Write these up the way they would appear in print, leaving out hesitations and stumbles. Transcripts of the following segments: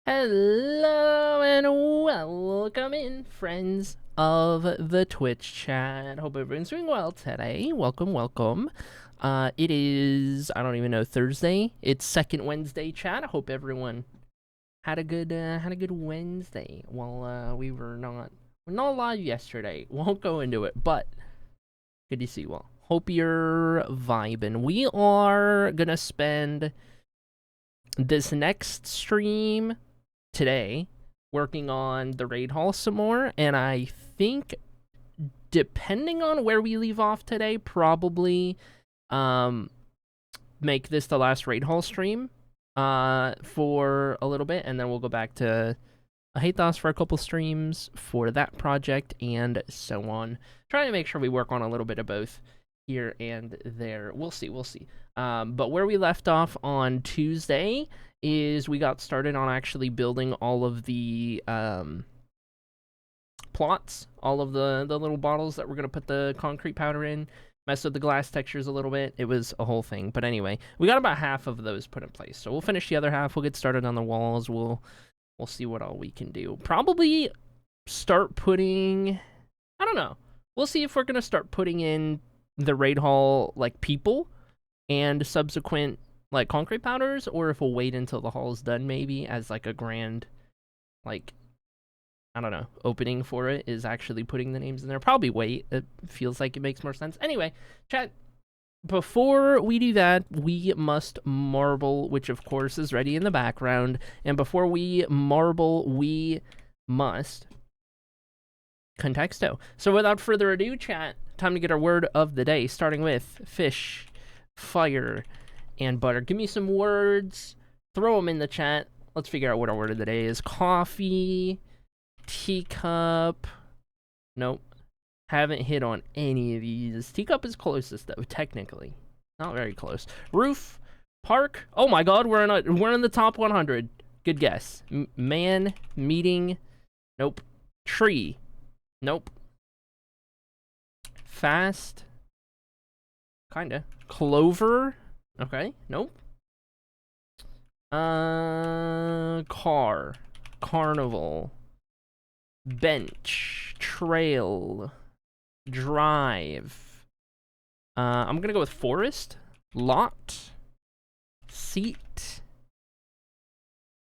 Hello and welcome in, friends of the Twitch chat. Hope everyone's doing well today. Welcome. It is, I don't even know, Thursday. It's second Wednesday chat. I hope everyone had a good Wednesday. Well, we're not live yesterday. Won't go into it, but good to see you all. Hope you're vibing. We are gonna spend this next stream today working on the raid hall some more, and I think depending on where we leave off today, probably make this the last raid hall stream for a little bit, and then we'll go back to Hathos for a couple streams for that project and so on. Trying to make sure we work on a little bit of both here and there. We'll see. But where we left off on Tuesday is we got started on actually building all of the plots, all of the little bottles that we're going to put the concrete powder in, mess with the glass textures a little bit. It was a whole thing. But anyway, we got about half of those put in place. So we'll finish the other half. We'll get started on the walls. We'll see what all we can do. Probably start putting, I don't know. We'll see if we're going to start putting in the raid hall, like, people and subsequent, like, concrete powders, or if we'll wait until the hall is done, maybe, as, like, a grand, like, I don't know, opening for it is actually putting the names in there. Probably wait. It feels like it makes more sense. Anyway, chat, before we do that, we must marble, which, of course, is ready in the background. And before we marble, we must contexto. So without further ado, chat, time to get our word of the day, starting with fish, fire, and butter. Give me some words. Throw them in the chat. Let's figure out what our word of the day is. Coffee, teacup. Nope. Haven't hit on any of these. Teacup is closest, though, technically. Not very close. Roof, park. Oh my god, we're in the top 100. Good guess. Man, meeting. Nope. Tree. Nope. Fast. Kinda. Clover. Okay. Nope. Car. Carnival. Bench. Trail. Drive. I'm gonna go with forest. Lot. Seat.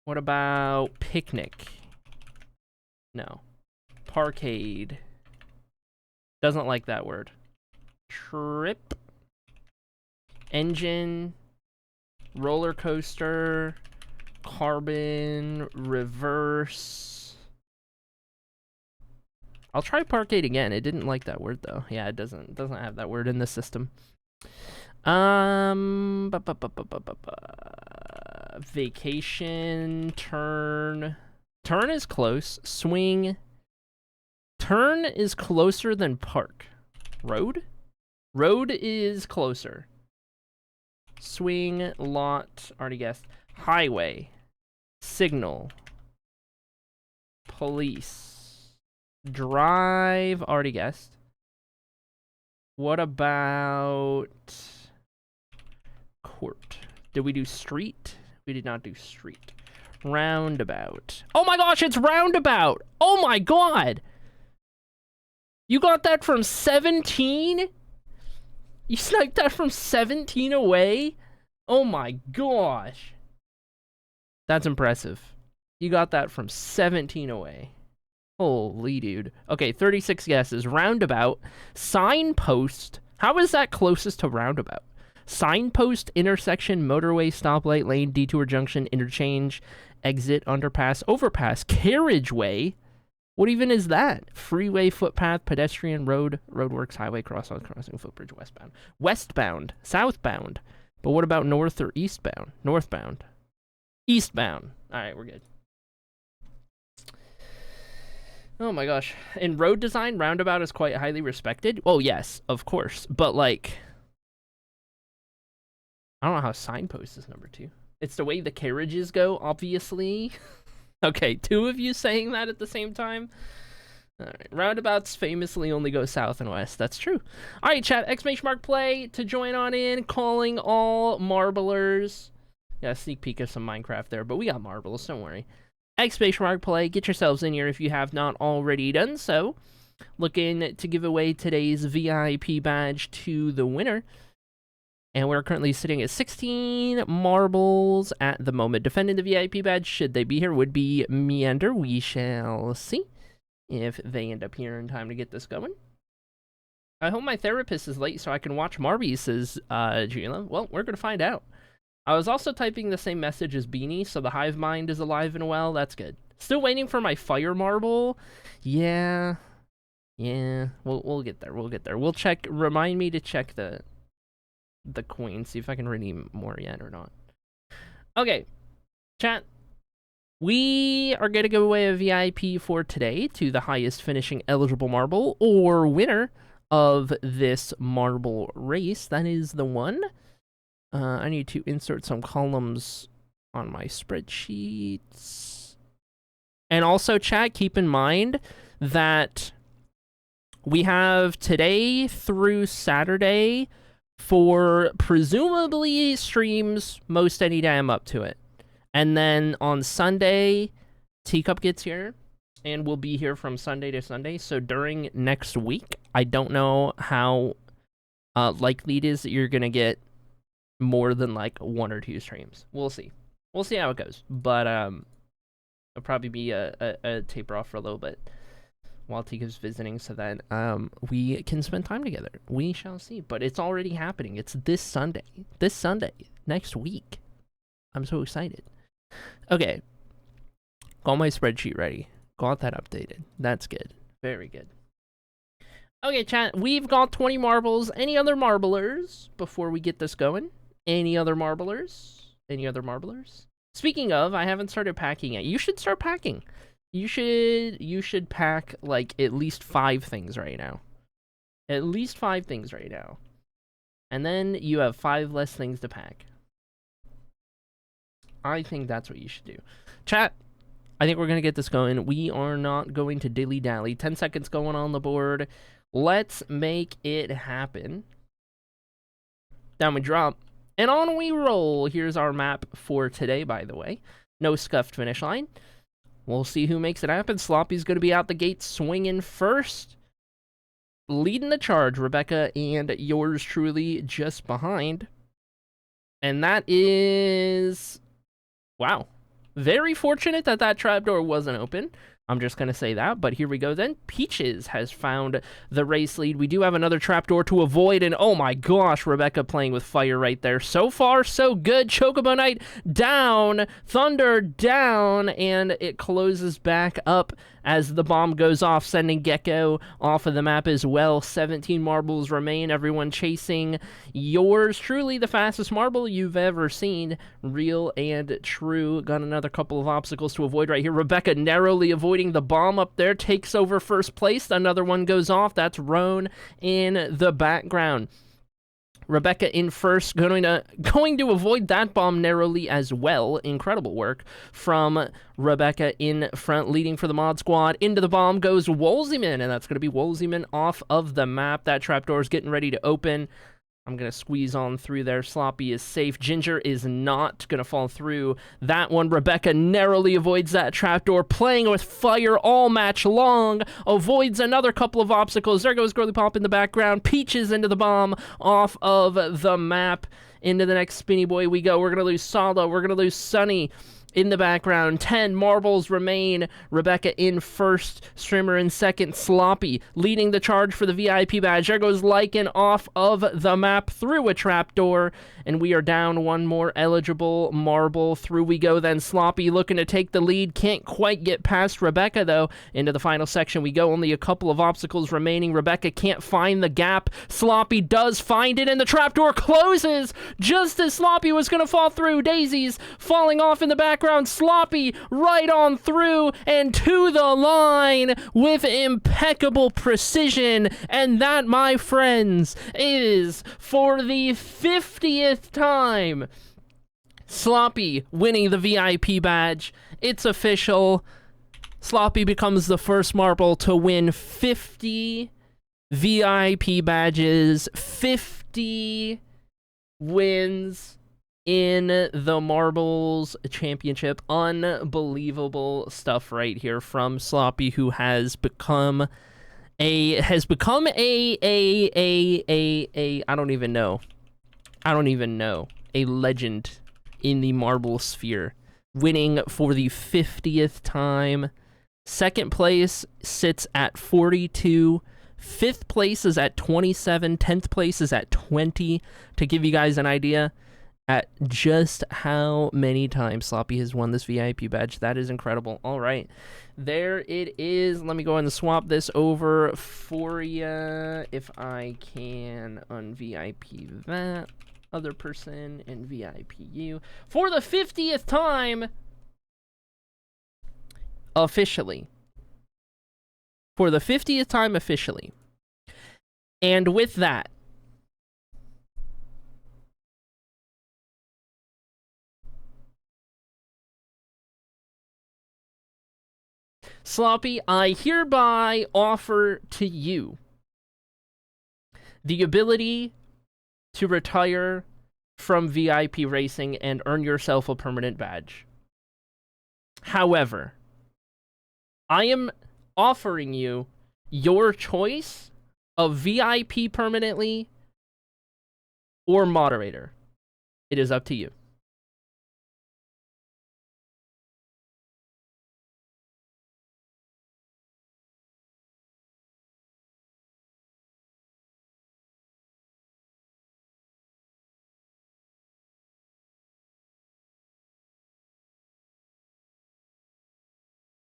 What about picnic? No. Parkade. Doesn't like that word. Trip. Engine. Roller coaster. Carbon. Reverse. I'll try parkade again. It didn't like that word though. Yeah, it doesn't have that word in the system. Vacation. Turn. Turn is close. Swing. Turn is closer than park. Road? Road is closer. Swing, lot, already guessed. Highway. Signal. Police. Drive, already guessed. What about court? Did we do street? We did not do street. Roundabout. Oh my gosh, it's roundabout! Oh my god! You got that from 17? You sniped that from 17 away? Oh my gosh. That's impressive. You got that from 17 away. Holy dude. Okay, 36 guesses. Roundabout. Signpost. How is that closest to roundabout? Signpost, intersection, motorway, stoplight, lane, detour, junction, interchange, exit, underpass, overpass, carriageway. What even is that? Freeway, footpath, pedestrian, road, roadworks, highway, crosswalk, crossing, footbridge, westbound. Westbound, southbound. But what about north or eastbound? Northbound. Eastbound. Alright, we're good. Oh my gosh. In road design, roundabout is quite highly respected. Oh yes, of course. But like, I don't know how signpost is number 2. It's the way the carriages go, obviously. Okay, 2 of you saying that at the same time? Alright, roundabouts famously only go south and west. That's true. Alright, chat, !play to join on in, calling all marblers. Yeah, sneak peek of some Minecraft there, but we got marbles, don't worry. exclamation mark play. Get yourselves in here if you have not already done so. Looking to give away today's VIP badge to the winner. And we're currently sitting at 16 marbles at the moment. Defending the VIP badge, should they be here, would be Meander. We shall see if they end up here in time to get this going. I hope my therapist is late so I can watch Marby, says Gina. Well, we're going to find out. I was also typing the same message as Beanie, so the hive mind is alive and well. That's good. Still waiting for my fire marble. Yeah. We'll get there. We'll get there. We'll check. Remind me to check the coin, see if I can redeem more yet or not. Okay, chat. We are going to give away a VIP for today to the highest finishing eligible marble or winner of this marble race. That is the one. I need to insert some columns on my spreadsheets. And also, chat, keep in mind that we have today through Saturday for presumably streams most any day I'm up to it. And then on Sunday, Teacup gets here, and we'll be here from Sunday to Sunday. So during next week, I don't know how likely it is that you're going to get more than like 1 or 2 streams. We'll see. We'll see how it goes. But it'll probably be a taper off for a little bit while Tika's visiting, so that we can spend time together. We shall see. But it's already happening. It's this Sunday. This Sunday. Next week. I'm so excited. Okay. Got my spreadsheet ready. Got that updated. That's good. Very good. Okay, chat. We've got 20 marbles. Any other marblers before we get this going? Any other marblers? Any other marblers? Speaking of, I haven't started packing yet. You should start packing. You should pack like at least 5 things right now. At least 5 things right now. And then you have 5 less things to pack. I think that's what you should do. Chat, I think we're going to get this going. We are not going to dilly-dally. 10 seconds going on the board. Let's make it happen. Down we drop. And on we roll. Here's our map for today, by the way. No scuffed finish line. We'll see who makes it happen. Sloppy's going to be out the gate swinging first. Leading the charge, Rebecca, and yours truly just behind. And that is... wow. Very fortunate that that trapdoor wasn't open. I'm just going to say that, but here we go then. Peaches has found the race lead. We do have another trapdoor to avoid, and oh my gosh, Rebecca playing with fire right there. So far, so good. Chocobo Knight down, Thunder down, and it closes back up as the bomb goes off, sending Gecko off of the map as well. 17 marbles remain. Everyone chasing yours truly, the fastest marble you've ever seen. Real and true. Got another couple of obstacles to avoid right here. Rebecca narrowly avoiding the bomb up there, takes over first place. Another one goes off. That's Roan in the background. Rebecca in first, going to avoid that bomb narrowly as well. Incredible work from Rebecca in front, leading for the mod squad. Into the bomb goes Wolseyman, and that's going to be Wolseyman off of the map. That trapdoor is getting ready to open. I'm going to squeeze on through there. Sloppy is safe. Ginger is not going to fall through that one. Rebecca narrowly avoids that trapdoor, playing with fire all match long. Avoids another couple of obstacles. There goes Girly Pop in the background. Peaches into the bomb off of the map. Into the next Spinny Boy we go. We're going to lose Sala. We're going to lose Sunny in the background. 10 marbles remain. Rebecca in first, Streamer in second, Sloppy leading the charge for the VIP badge. There goes Lycan off of the map through a trapdoor, and we are down one more eligible marble. Through we go then. Sloppy looking to take the lead. Can't quite get past Rebecca though. Into the final section we go. Only a couple of obstacles remaining. Rebecca can't find the gap. Sloppy does find it, and the trapdoor closes just as Sloppy was going to fall through. Daisies falling off in the background. Sloppy right on through and to the line with impeccable precision. And that, my friends, is for the 50th time Sloppy winning the VIP badge. It's official. Sloppy becomes the first marble to win 50 VIP badges, 50 wins in the Marbles Championship. Unbelievable stuff right here from Sloppy, who has become a I don't even know. A legend in the Marble sphere, winning for the 50th time. Second place sits at 42. Fifth place is at 27. 10th place is at 20. To give you guys an idea at just how many times Sloppy has won this VIP badge. That is incredible. All right, there it is. Let me go ahead and swap this over for you. If I can un-VIP that other person and VIP you for the 50th time officially. For the 50th time officially. And with that, Sloppy, I hereby offer to you the ability to retire from VIP racing and earn yourself a permanent badge. However, I am offering you your choice of VIP permanently or moderator. It is up to you.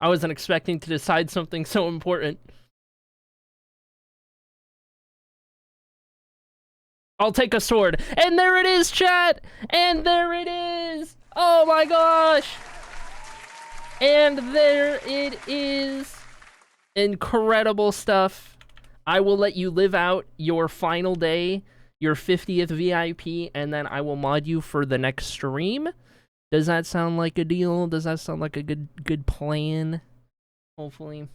I wasn't expecting to decide something so important. I'll take a sword. And there it is, chat! And there it is! Oh my gosh! And there it is. Incredible stuff. I will let you live out your final day, your 50th VIP, and then I will mod you for the next stream. Does that sound like a deal? Does that sound like a good plan? Hopefully.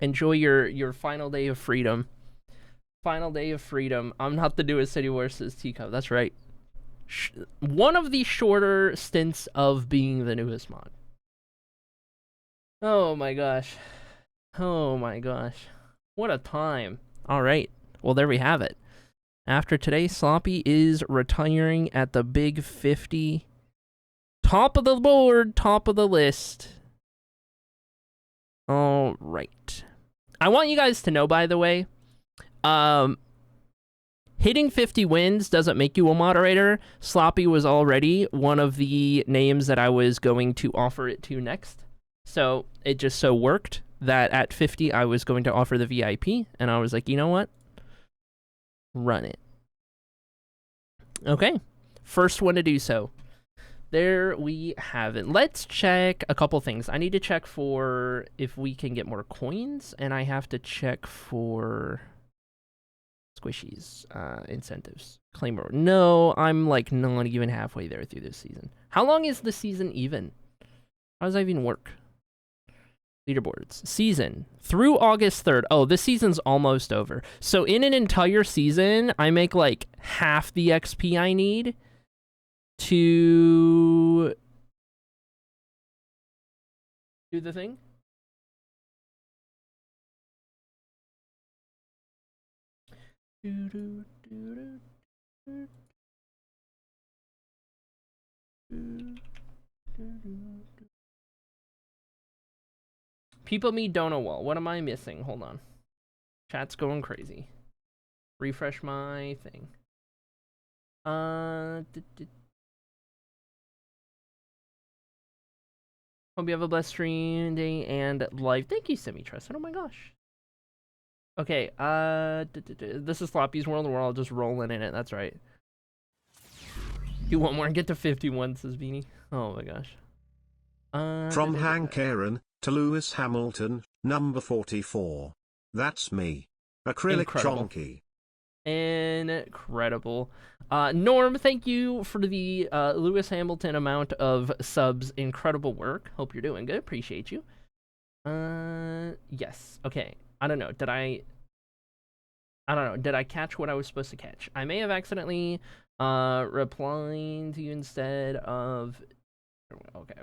Enjoy your final day of freedom. Final day of freedom. I'm not the newest anymore, says Teacup. That's right. One of the shorter stints of being the newest mod. Oh my gosh. Oh my gosh. What a time. Alright. Well, there we have it. After today, Sloppy is retiring at the big 50. Top of the board, top of the list. Alright. I want you guys to know, by the way, hitting 50 wins doesn't make you a moderator. Sloppy was already one of the names that I was going to offer it to next. So it just so worked that at 50, I was going to offer the VIP, and I was like, you know what? Run it. Okay. First one to do so. There we have it. Let's check a couple things. I need to check for if we can get more coins, and I have to check for squishies, incentives. Claimer. No, I'm like not even halfway there through this season. How long is the season even? How does that even work? Leaderboards. Season. Through August 3rd. Oh, this season's almost over. So in an entire season, I make like half the XP I need to do the thing. People me don't know well. What am I missing? Hold on. Chat's going crazy. Refresh my thing. Hope you have a blessed stream day and life. Thank you, Semi-Trusted. Oh my gosh. Okay, this is Sloppy's World, and we're all just rolling in it. That's right. Do one more and get to 51, says Beanie. Oh my gosh. From Hank Aaron to Lewis Hamilton, number 44. That's me. Acrylic Chonky. Incredible. Norm, thank you for the Lewis Hamilton amount of subs. Incredible work. Hope you're doing good. Appreciate you. Yes. Okay. I don't know. Did I catch what I was supposed to catch? I may have accidentally Replying to you instead of... Okay.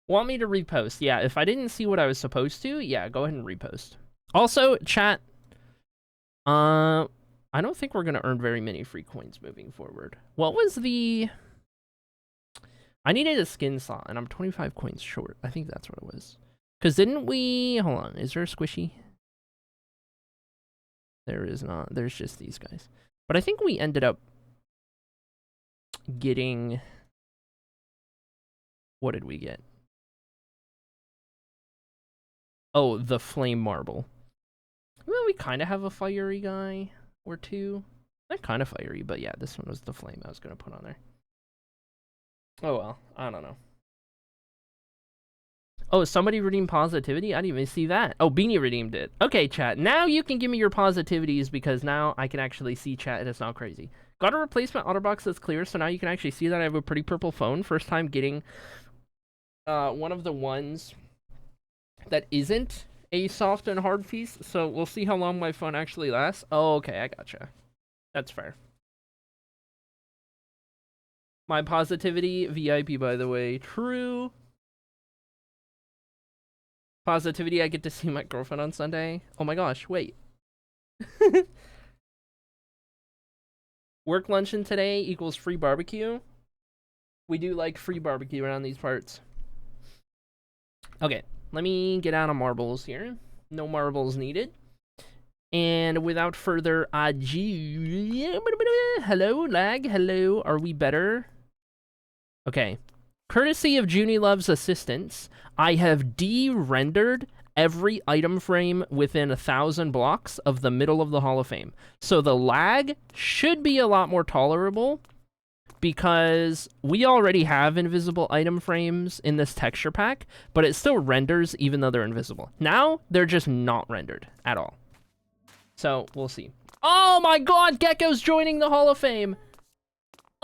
Want me to repost? Yeah, if I didn't see what I was supposed to, yeah, go ahead and repost. Also, chat, I don't think we're gonna earn very many free coins moving forward. What was the... I needed a skin slot, and I'm 25 coins short. I think that's what it was. Because didn't we... Hold on, is there a squishy? There is not. There's just these guys. But I think we ended up getting... What did we get? Oh, the flame marble. Well, we kind of have a fiery guy or two. They're kind of fiery, but yeah, this one was the flame I was going to put on there. Oh well, I don't know. Oh, somebody redeemed positivity? I didn't even see that. Oh, Beanie redeemed it. Okay, chat. Now you can give me your positivities because now I can actually see chat and it's not crazy. Got a replacement OtterBox that's clear, so now you can actually see that I have a pretty purple phone. First time getting one of the ones that isn't a soft and hard piece, so we'll see how long my phone actually lasts. Oh, okay, I gotcha. That's fair. My positivity, VIP, by the way. True. Positivity, I get to see my girlfriend on Sunday. Oh my gosh, wait. Work luncheon today equals free barbecue. We do like free barbecue around these parts. Okay, let me get out of marbles here. No marbles needed. And without further ado... Hello, lag. Hello, are we better? Okay. Courtesy of Junie Love's assistance, I have de-rendered every item frame within 1,000 blocks of the middle of the Hall of Fame. So the lag should be a lot more tolerable because we already have invisible item frames in this texture pack, but it still renders even though they're invisible. Now, they're just not rendered at all. So, we'll see. Oh my god, Gecko's joining the Hall of Fame!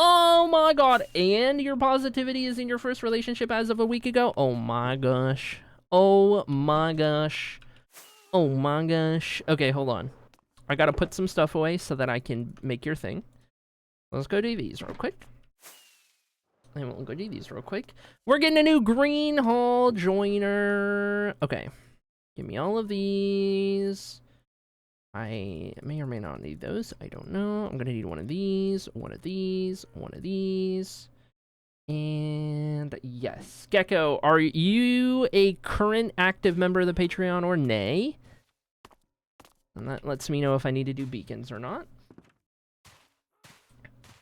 Oh my god, and your positivity is in your first relationship as of a week ago? Oh my gosh. Oh my gosh. Oh my gosh. Okay, hold on. I gotta put some stuff away so that I can make your thing. Let's go do these real quick. And we'll go do these real quick. We're getting a new green hall joiner. Okay. Give me all of these. I may or may not need those. I don't know. I'm gonna need one of these, one of these, one of these. And yes. Gecko, are you a current active member of the Patreon or nay? And that lets me know if I need to do beacons or not.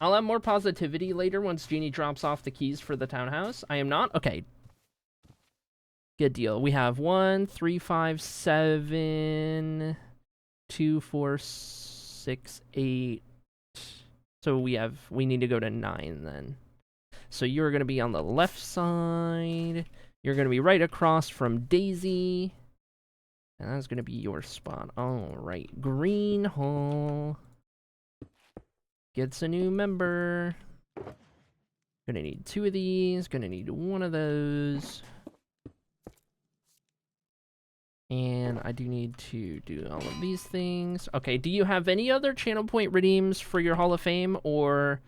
I'll have more positivity later once Jeannie drops off the keys for the townhouse. I am not? Okay. Good deal. We have 1, 3, 5, 7... 2, 4, 6, 8. So we need to go to 9 then. So you're going to be on the left side. You're going to be right across from Daisy. And that's going to be your spot. All right. Green Hall gets a new member. Gonna need 2 of these. Gonna need 1 of those. And I do need to do all of these things. Okay, do you have any other channel point redeems for your Hall of Fame, or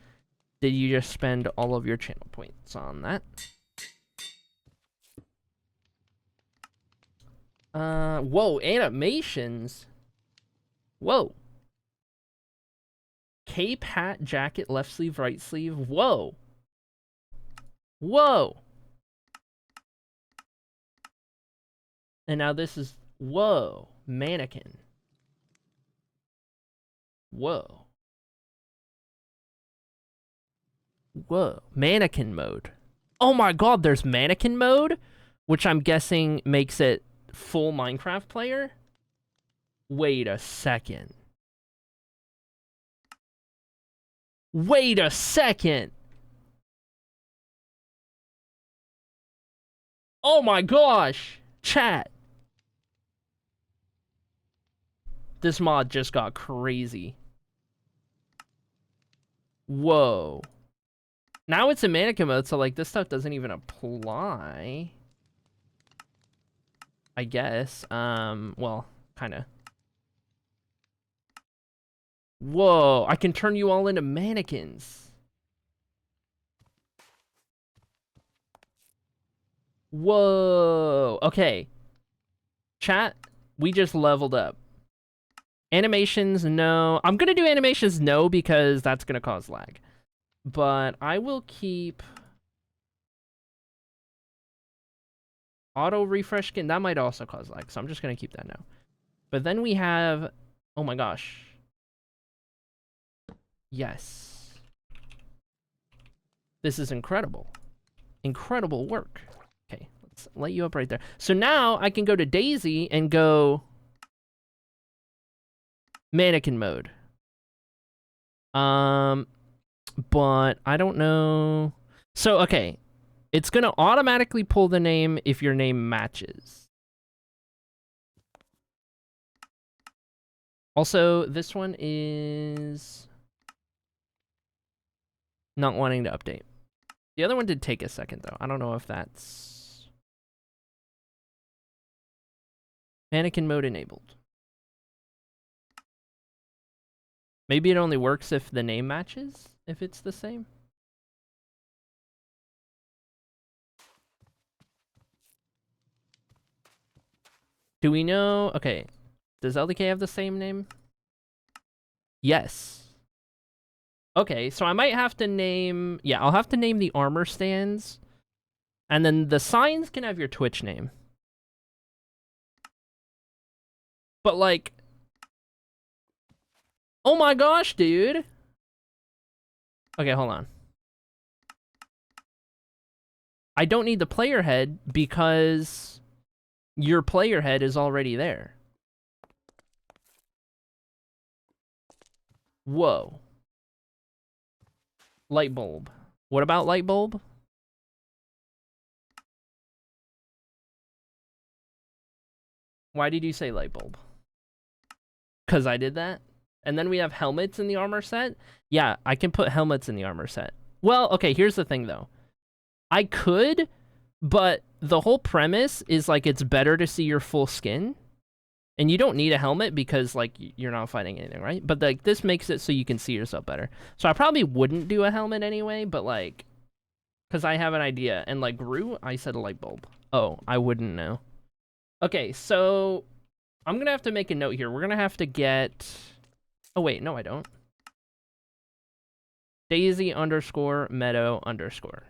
did you just spend all of your channel points on that? Whoa, animations. Whoa. Cape, hat, jacket, left sleeve, right sleeve. Whoa. Whoa. And now this is, whoa, mannequin. Whoa. Whoa, mannequin mode. Oh my god, there's mannequin mode? Which I'm guessing makes it full Minecraft player? Wait a second. Wait a second. Oh my gosh. Chat. This mod just got crazy. Whoa. Now it's in mannequin mode, so like this stuff doesn't even apply. I guess. Well, kind of. Whoa, I can turn you all into mannequins. Whoa. Okay. Chat, we just leveled up. Animations, no. I'm gonna do animations, no, because that's gonna cause lag. But I will keep... Auto refresh skin, that might also cause lag, so I'm just gonna keep that now. But then we have... Oh my gosh. Yes. This is incredible. Incredible work. Okay, let's let you up right there. So now I can go to Daisy and go... mannequin mode. But I don't know. So, okay. It's gonna automatically pull the name if your name matches. Also, this one is not wanting to update. The other one did take a second, though. I don't know if that's... Mannequin mode enabled. Maybe it only works if the name matches, if it's the same. Do we know... Okay. Does LDK have the same name? Yes. Okay, so I might have to name... Yeah, I'll have to name the armor stands. And then the signs can have your Twitch name. But, like... Oh my gosh, dude! Okay, hold on. I don't need the player head because your player head is already there. Whoa. Light bulb. What about light bulb? Why did you say light bulb? Because I did that? And then we have helmets in the armor set? Yeah, I can put helmets in the armor set. Well, okay, here's the thing, though. I could, but the whole premise is, like, it's better to see your full skin. And you don't need a helmet because, like, you're not fighting anything, right? But, like, this makes it so you can see yourself better. So I probably wouldn't do a helmet anyway, but, like... Because I have an idea. And, like, Gru, I said a light bulb. Oh, I wouldn't know. Okay, so... I'm going to have to make a note here. We're going to have to get... Oh, wait, no, I don't. Daisy underscore Meadow underscore.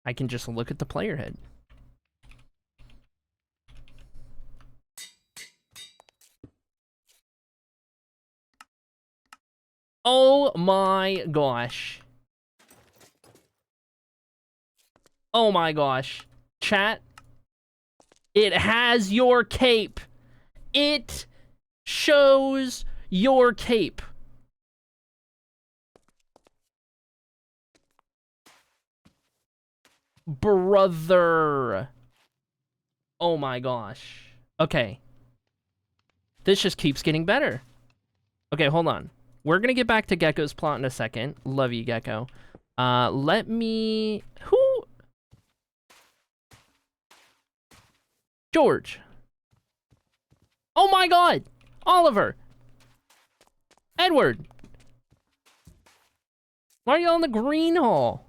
I can just look at the player head. Oh my gosh. Oh my gosh. Chat. It has your cape. It shows your cape. Brother. Oh my gosh. Okay. This just keeps getting better. Okay, hold on. We're gonna get back to Gecko's plot in a second. Love you, Gecko. Let me... Who? George. Oh my god! Oliver! Edward! Why are you on the green hall?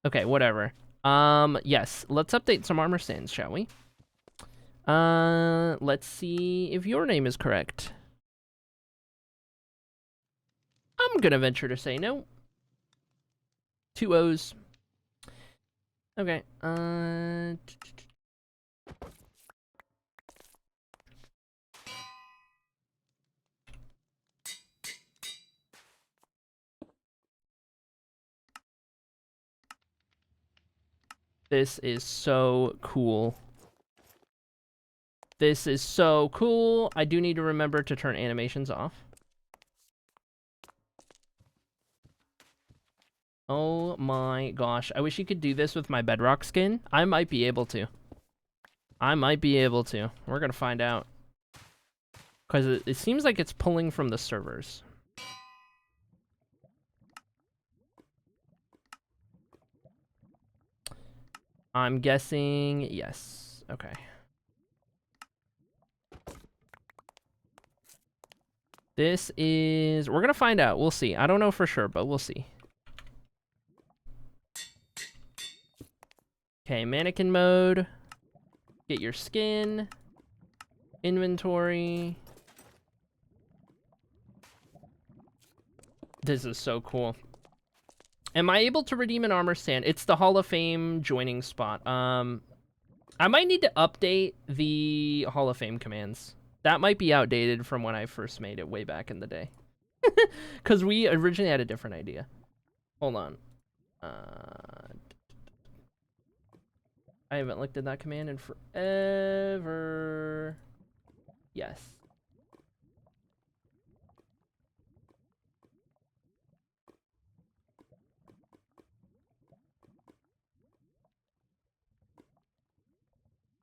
Okay, whatever. Yes. Let's update some armor stands, shall we? Let's see if your name is correct. I'm gonna venture to say no. 2 O's. Okay, this is so cool. This is so cool. I do need to remember to turn animations off. Oh my gosh. I wish you could do this with my bedrock skin. I might be able to. I might be able to. We're gonna find out. Because it seems like it's pulling from the servers. I'm guessing yes. Okay. This is... We're going to find out. We'll see. I don't know for sure, but we'll see. Okay, mannequin mode. Get your skin. Inventory. This is so cool. Am I able to redeem an armor stand? It's the Hall of Fame joining spot. I might need to update the Hall of Fame commands. That might be outdated from when I first made it way back in the day. Because we originally had a different idea. Hold on. I haven't looked at that command in forever. Yes.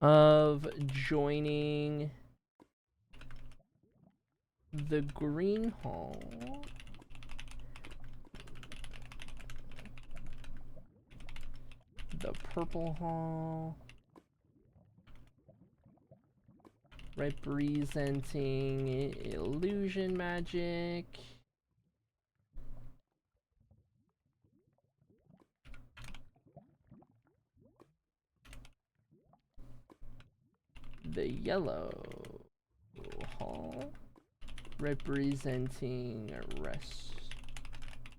Of joining the green hall. The purple hall. Representing illusion magic. The yellow hall. Representing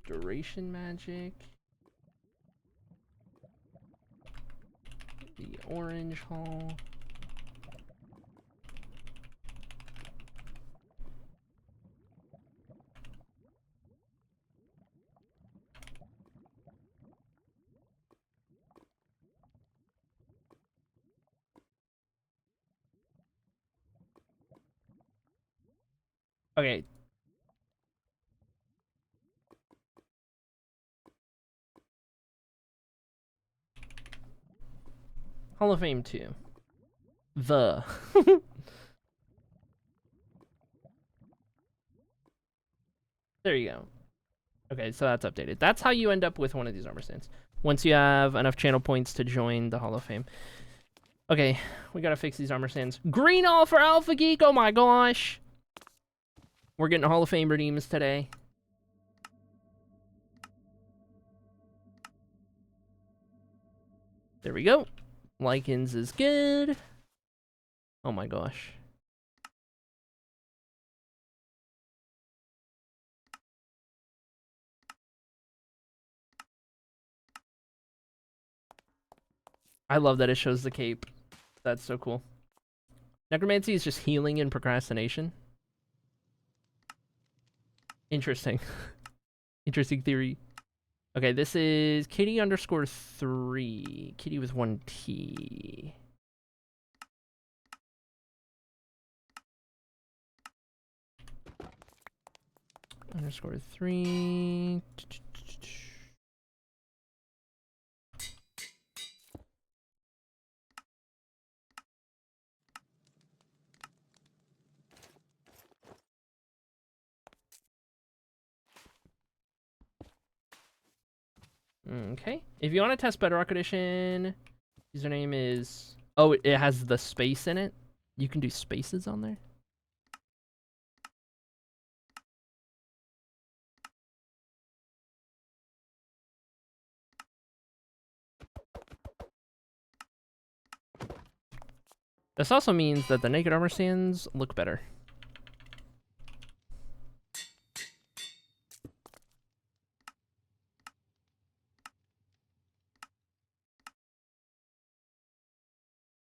restoration magic. The orange hall. Okay. Hall of Fame 2. The. There you go. Okay, so that's updated. That's how you end up with one of these armor stands. Once you have enough channel points to join the Hall of Fame. Okay, we gotta fix these armor stands. Green all for Alpha Geek, oh my gosh! We're getting Hall of Fame redeems today. There we go. Lycans is good. Oh my gosh. I love that it shows the cape. That's so cool. Necromancy is just healing and procrastination. Interesting. Interesting theory. Okay, this is Kitty_3. Kitty with 1 T. _3. Okay. If you want to test Bedrock Edition, username is... Oh, it has the space in it. You can do spaces on there. This also means that the naked armor stands look better.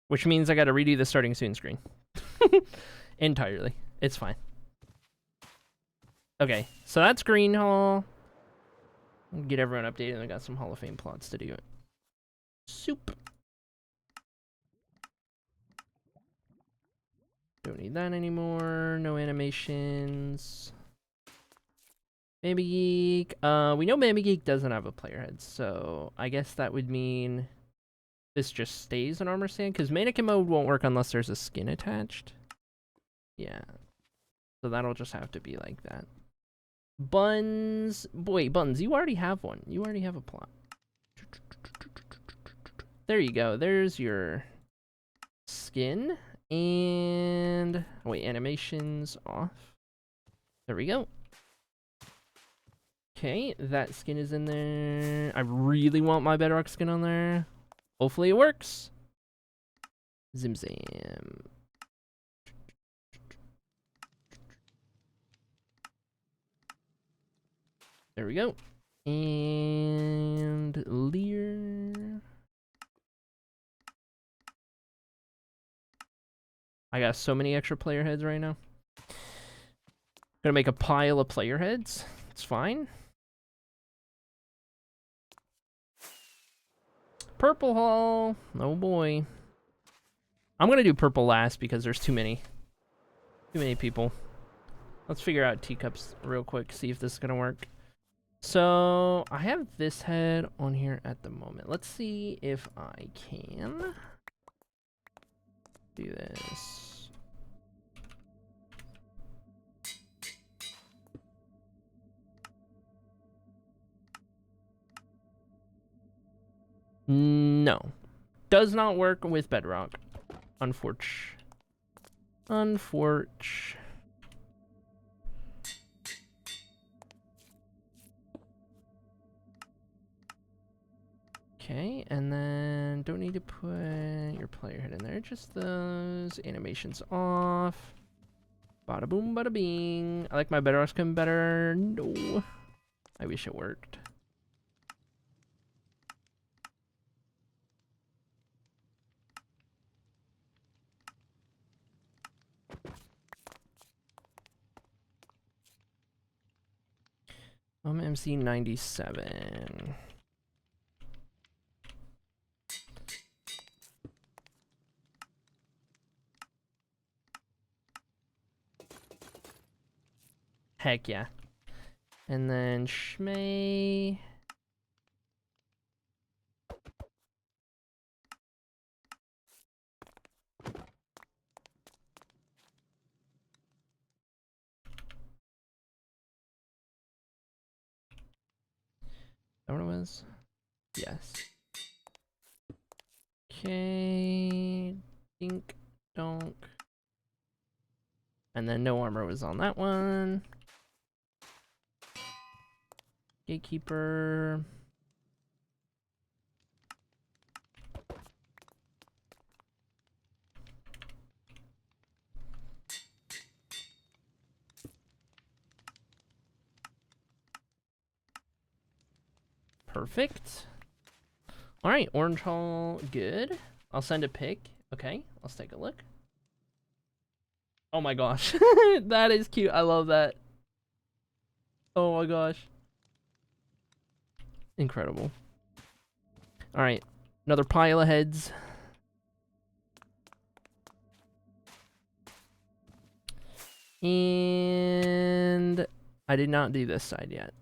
Which means I gotta redo the starting soon screen. Entirely. It's fine. Okay, so that's Green Hall. Get everyone updated. I got some Hall of Fame plots to do. Soup. Don't need that anymore. No animations. Baby Geek. We know Baby Geek doesn't have a player head, so I guess that would mean this just stays an armor stand, because mannequin mode won't work unless there's a skin attached. Yeah. So that'll just have to be like that. Buns. Wait, Buns, you already have one. You already have a plot. There you go. There's your skin. And wait, animations off. There we go. Okay, that skin is in there. I really want my bedrock skin on there. Hopefully it works. Zim zam. There we go. And Lear. I got so many extra player heads right now. Gonna make a pile of player heads. It's fine. Purple hall. Oh boy. I'm gonna do purple last because there's too many. Too many people. Let's figure out teacups real quick, see if this is gonna work. So I have this head on here at the moment. Let's see if I can do this. No. Does not work with bedrock. Unfortunate. Okay, and then don't need to put your player head in there. Just those animations off. Bada boom, bada bing. I like my bedrock skin better. No. I wish it worked. MC 97. Heck yeah. And then Shmay. That what it was? Yes. Okay. Dink, donk. And then no armor was on that one. Gatekeeper. Perfect. All right, orange hall, good. I'll send a pic. Okay, let's take a look. Oh my gosh, that is cute. I love that. Oh my gosh. Incredible. All right, another pile of heads. And I did not do this side yet.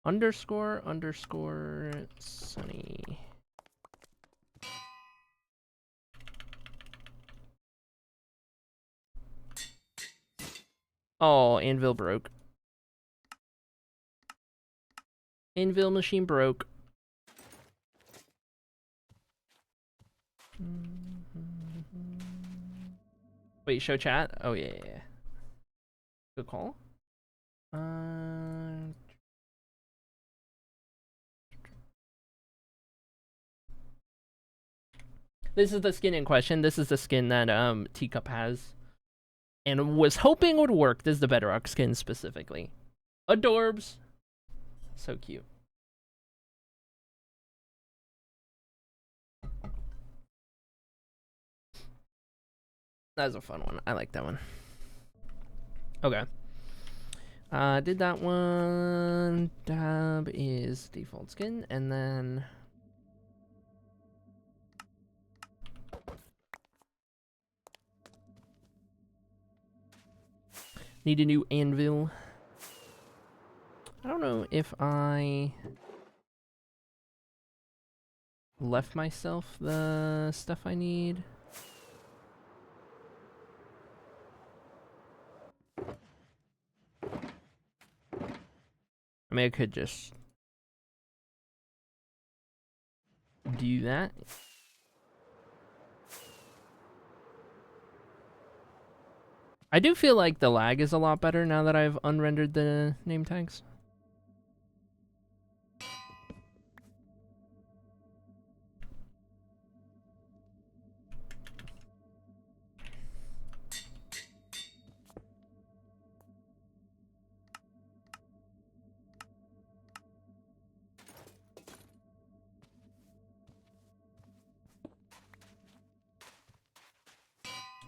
Underscore, Sunny. Oh, anvil broke. Anvil machine broke. Wait, show chat? Oh, yeah. Good call. This is the skin in question. This is the skin that Teacup has. And was hoping would work. This is the bedrock skin specifically. Adorbs. So cute. That was a fun one. I like that one. Okay. Did that one. Dab is default skin. And then... need a new anvil. I don't know if I left myself the stuff I need. I mean, I could just do that. I do feel like the lag is a lot better now that I've unrendered the name tags.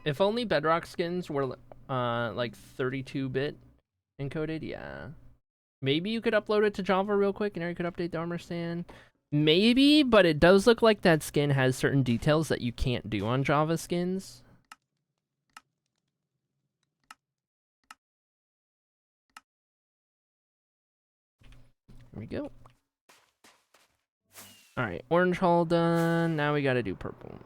If only Bedrock skins were like 32-bit encoded, yeah. Maybe you could upload it to Java real quick and you could update the armor stand. Maybe, but it does look like that skin has certain details that you can't do on Java skins. There we go. Alright, orange hull done. Now we gotta do purple.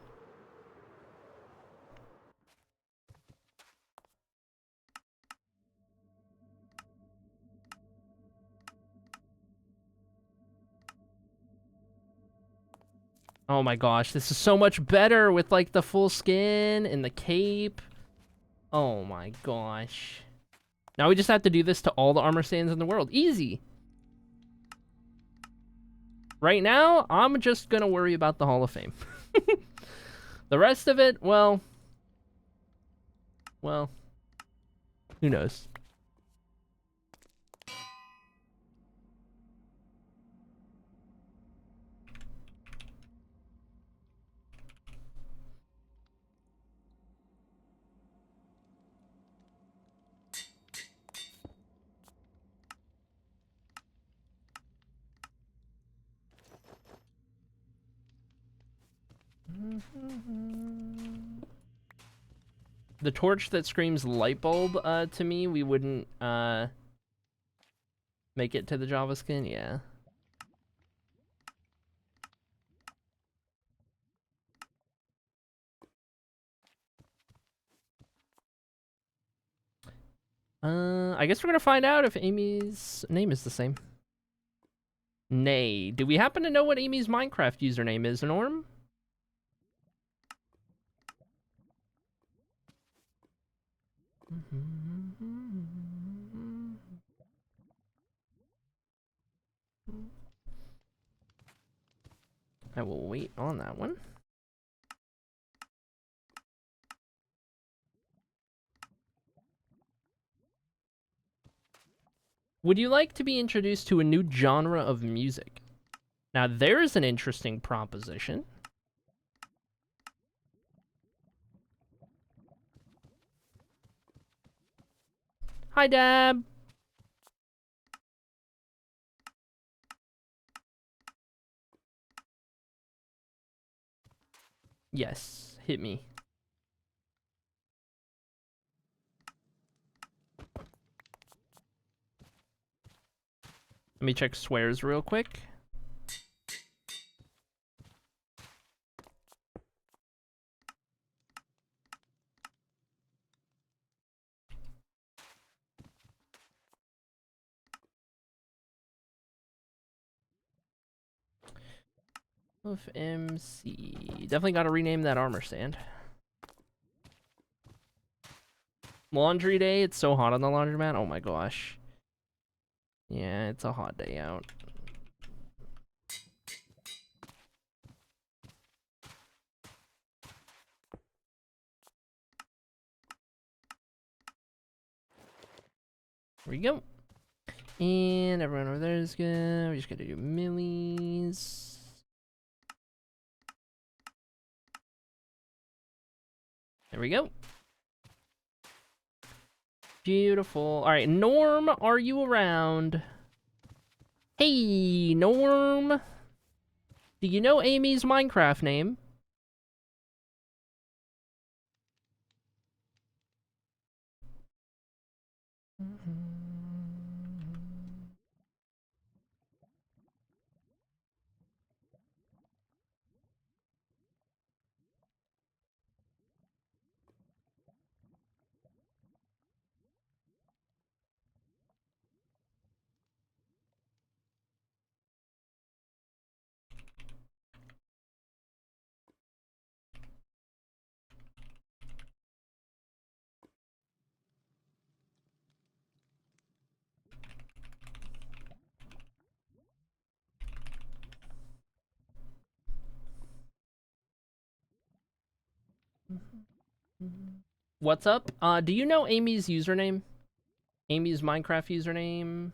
Oh my gosh, this is so much better with like the full skin and the cape. Oh my gosh. Now we just have to do this to all the armor stands in the world. Easy. Right now, I'm just gonna worry about the Hall of Fame. The rest of it, well, who knows? The torch that screams light bulb to me, we wouldn't make it to the Java skin, yeah. I guess we're gonna find out if Amy's name is the same. Nay. Do we happen to know what Amy's Minecraft username is, Norm? I will wait on that one. Would you like to be introduced to a new genre of music? Now, there's an interesting proposition. Hi, Dab. Yes, hit me. Let me check swears real quick. Of MC. Definitely got to rename that armor stand. Laundry day. It's so hot on the laundromat. Oh my gosh. Yeah, it's a hot day out. There we go. And everyone over there is good. We just gotta do millies. There we go. Beautiful. All right, Norm, are you around? Hey, Norm. Do you know Amy's Minecraft name? What's up? Do you know Amy's username? Amy's Minecraft username?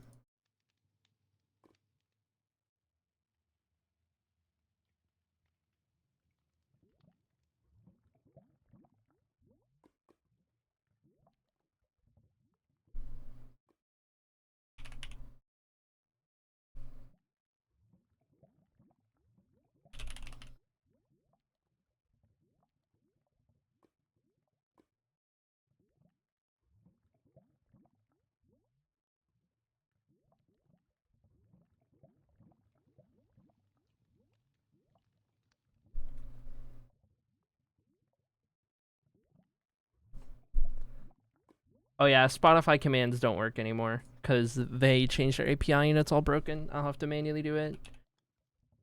Oh yeah, Spotify commands don't work anymore because they changed their API and it's all broken. I'll have to manually do it.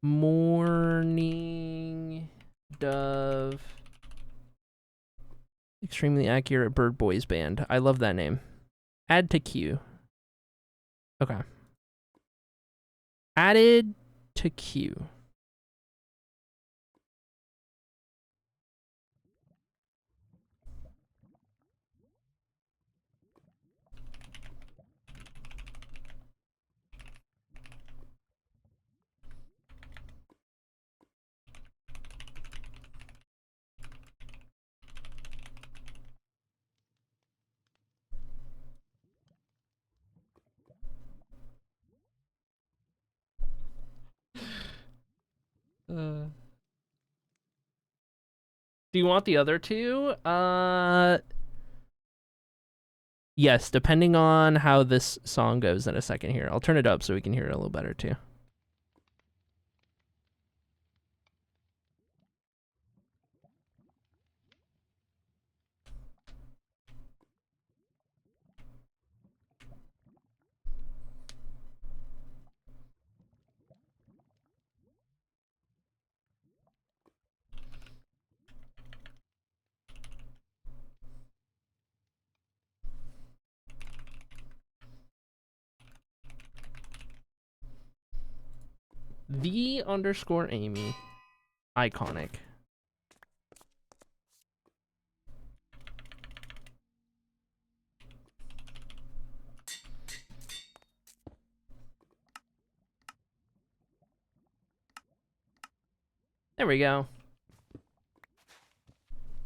Morning Dove. Extremely accurate Bird Boys band. I love that name. Add to queue. Okay. Added to queue. Do you want the other two? Yes, depending on how this song goes in a second here. I'll turn it up so we can hear it a little better too. The_Amy. Iconic. There we go.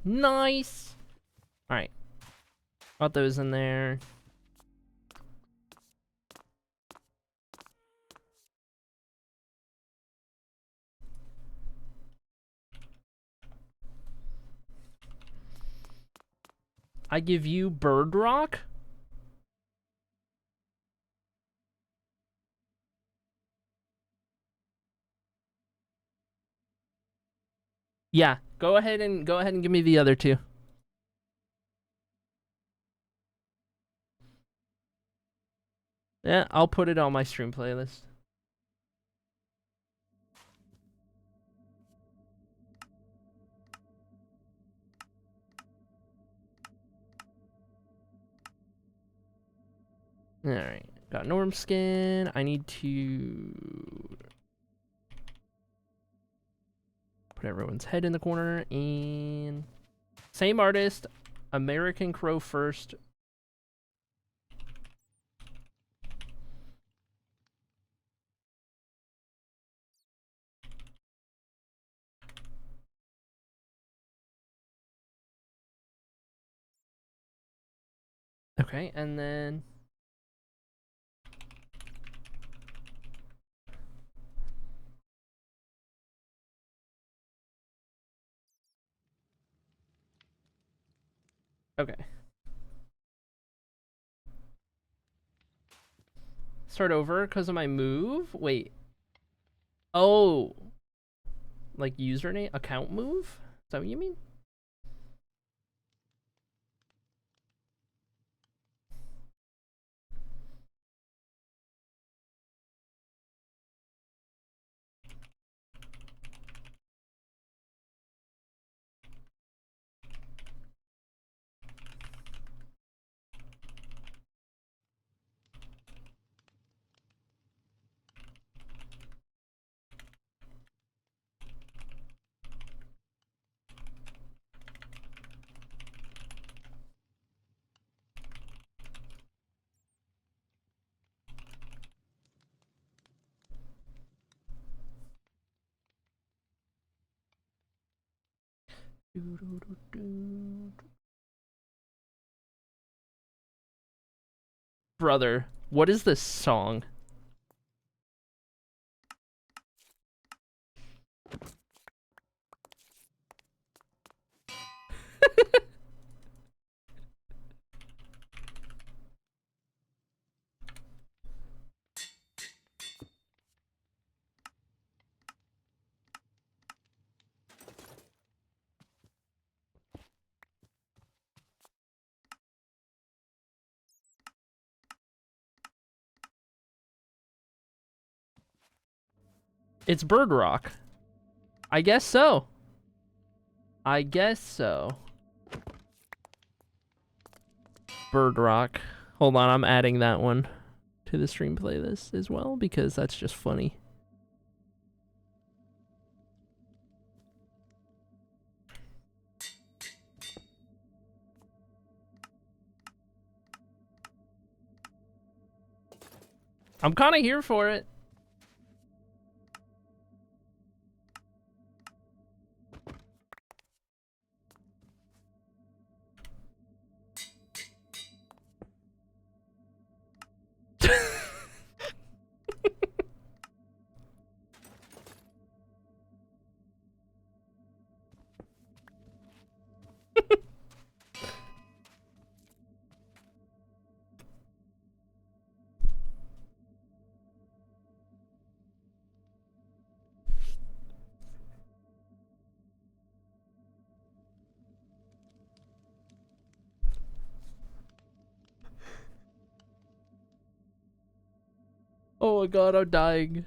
Nice. All right. Got those in there. I give you Bird Rock. Yeah, go ahead and give me the other two. Yeah, I'll put it on my stream playlist. All right, got Norm skin. I need to put everyone's head in the corner and same artist, American Crow first. Okay, and then okay. Start over because of my move. Wait. Oh, like username account move? Is that what you mean? Brother, what is this song? It's Bird Rock. I guess so. I guess so. Bird Rock. Hold on, I'm adding that one to the stream playlist as well because that's just funny. I'm kind of here for it. Oh my god, I'm dying.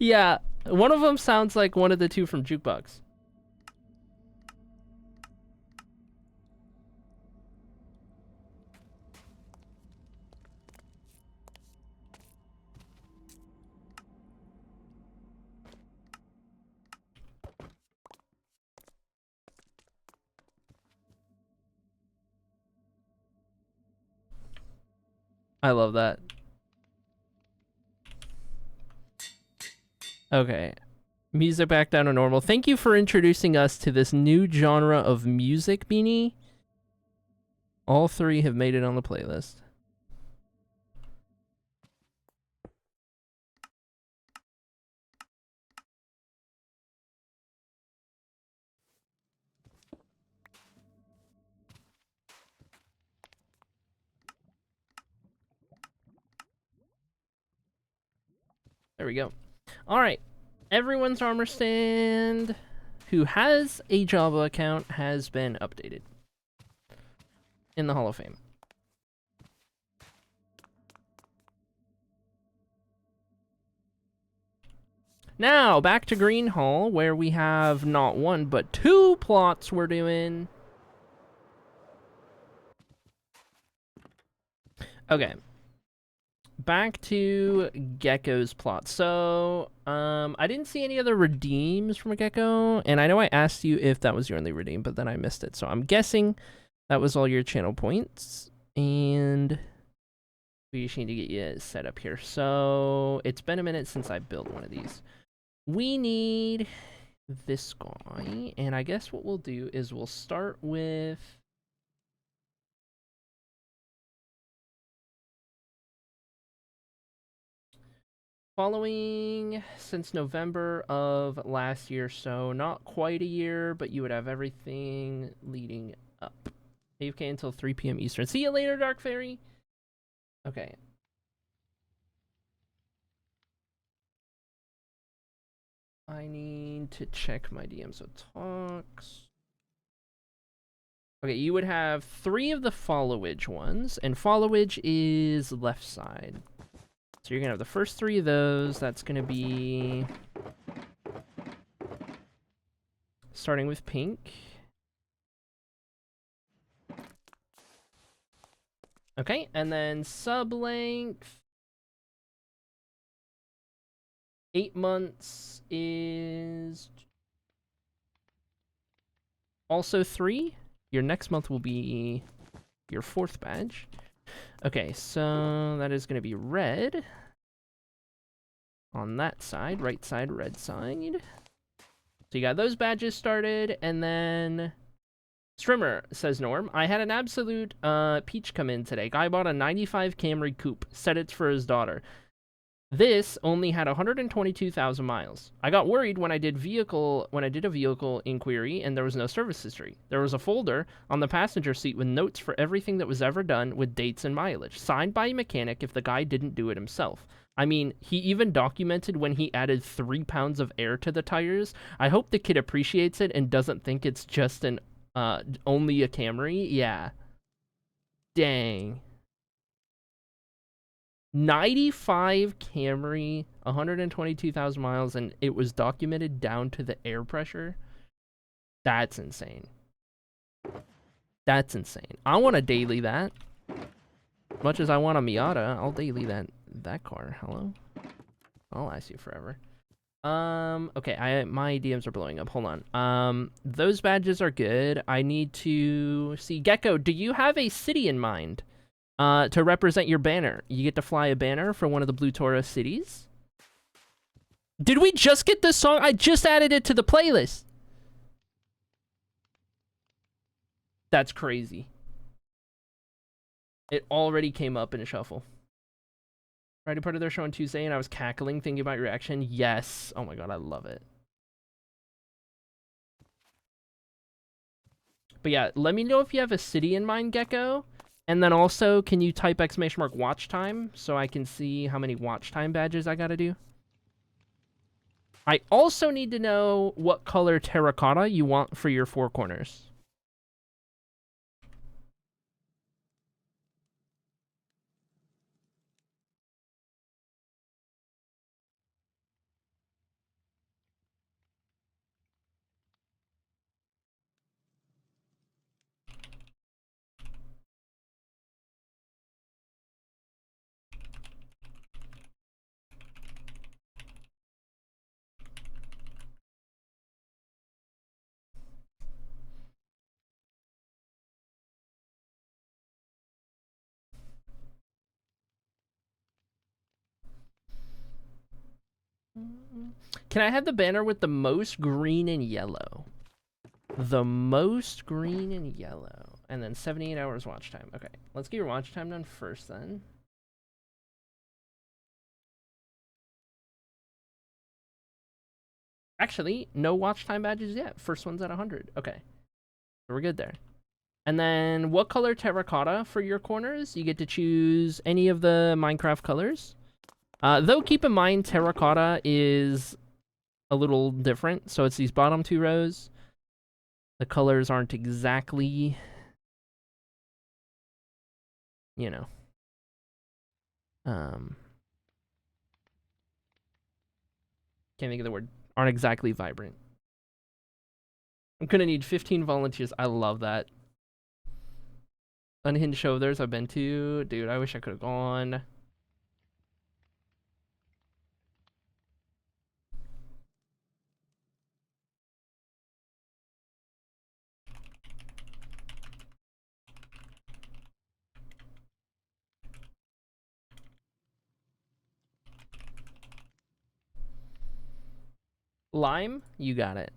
Yeah, one of them sounds like one of the two from Jukebox. I love that. Okay. Music back down to normal. Thank you for introducing us to this new genre of music, Beanie. All three have made it on the playlist. There we go. All right. Everyone's armor stand who has a Java account has been updated in the Hall of Fame. Now, back to Green Hall, where we have not one, but two plots we're doing. Okay. Back to Gecko's plot. So, I didn't see any other redeems from Gecko, and I know I asked you if that was your only redeem, but then I missed it. So I'm guessing that was all your channel points, and we just need to get you set up here. So it's been a minute since I built one of these. We need this guy, and I guess what we'll do is we'll start with... Following since November of last year, so not quite a year, but you would have everything leading up. AFK until 3 p.m. Eastern. See you later, Dark Fairy. Okay. I need to check my DMs with talks. Okay, you would have 3 of the followage ones, and followage is left side. So you're gonna have the first 3 of those. That's gonna be starting with pink. Okay, and then sub length 8 months is also 3. Your next month will be your 4th badge. Okay, so that is going to be red on that side, right side, red side. So you got those badges started, and then Strimmer, says Norm, I had an absolute peach come in today. Guy bought a 95 Camry coupe, said it's for his daughter. This only had 122,000 miles. I got worried when I did a vehicle inquiry and there was no service history. There was a folder on the passenger seat with notes for everything that was ever done with dates and mileage, signed by a mechanic if the guy didn't do it himself. I mean, he even documented when he added 3 pounds of air to the tires. I hope the kid appreciates it and doesn't think it's just an only a Camry. Yeah. Dang. 95 Camry, 122,000 miles, and it was documented down to the air pressure. That's insane. That's insane. I want to daily that. Much as I want a Miata, I'll daily that car. Hello? I'll last you forever. Okay, my DMs are blowing up. Hold on. Those badges are good. I need to see. Gecko, do you have a city in mind? To represent your banner. You get to fly a banner for one of the Blue Taurus cities. Did we just get this song? I just added it to the playlist. That's crazy. It already came up in a shuffle. Already part of their show on Tuesday, and I was cackling thinking about your reaction. Yes. Oh my god, I love it. But yeah, let me know if you have a city in mind, Gecko. And then also, can you type ! watch time so I can see how many watch time badges I gotta do? I also need to know what color terracotta you want for your 4 corners. Can I have the banner with the most green and yellow? The most green and yellow. And then 78 hours watch time. Okay, let's get your watch time done first then. Actually, no watch time badges yet. First one's at 100. Okay, so we're good there. And then what color terracotta for your corners? You get to choose any of the Minecraft colors. Though keep in mind, terracotta is a little different. So it's these bottom 2 rows. The colors aren't exactly, you know, can't think of the word. Aren't exactly vibrant. I'm gonna need 15 volunteers. I love that. Unhinged show theirs I've been to. Dude, I wish I could have gone. Lime, you got it.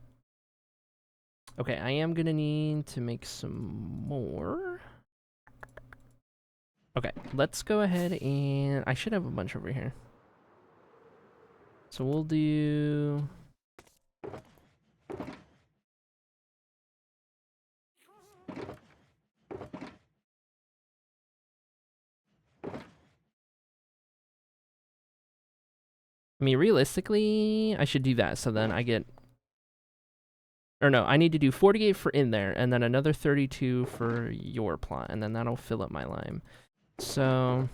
Okay, I am gonna need to make some more. Okay, let's go ahead and I should have a bunch over here. So we'll do I mean, realistically, I should do that. So then I get, or no, I need to do 48 for in there, and then another 32 for your plot, and then that'll fill up my lime. So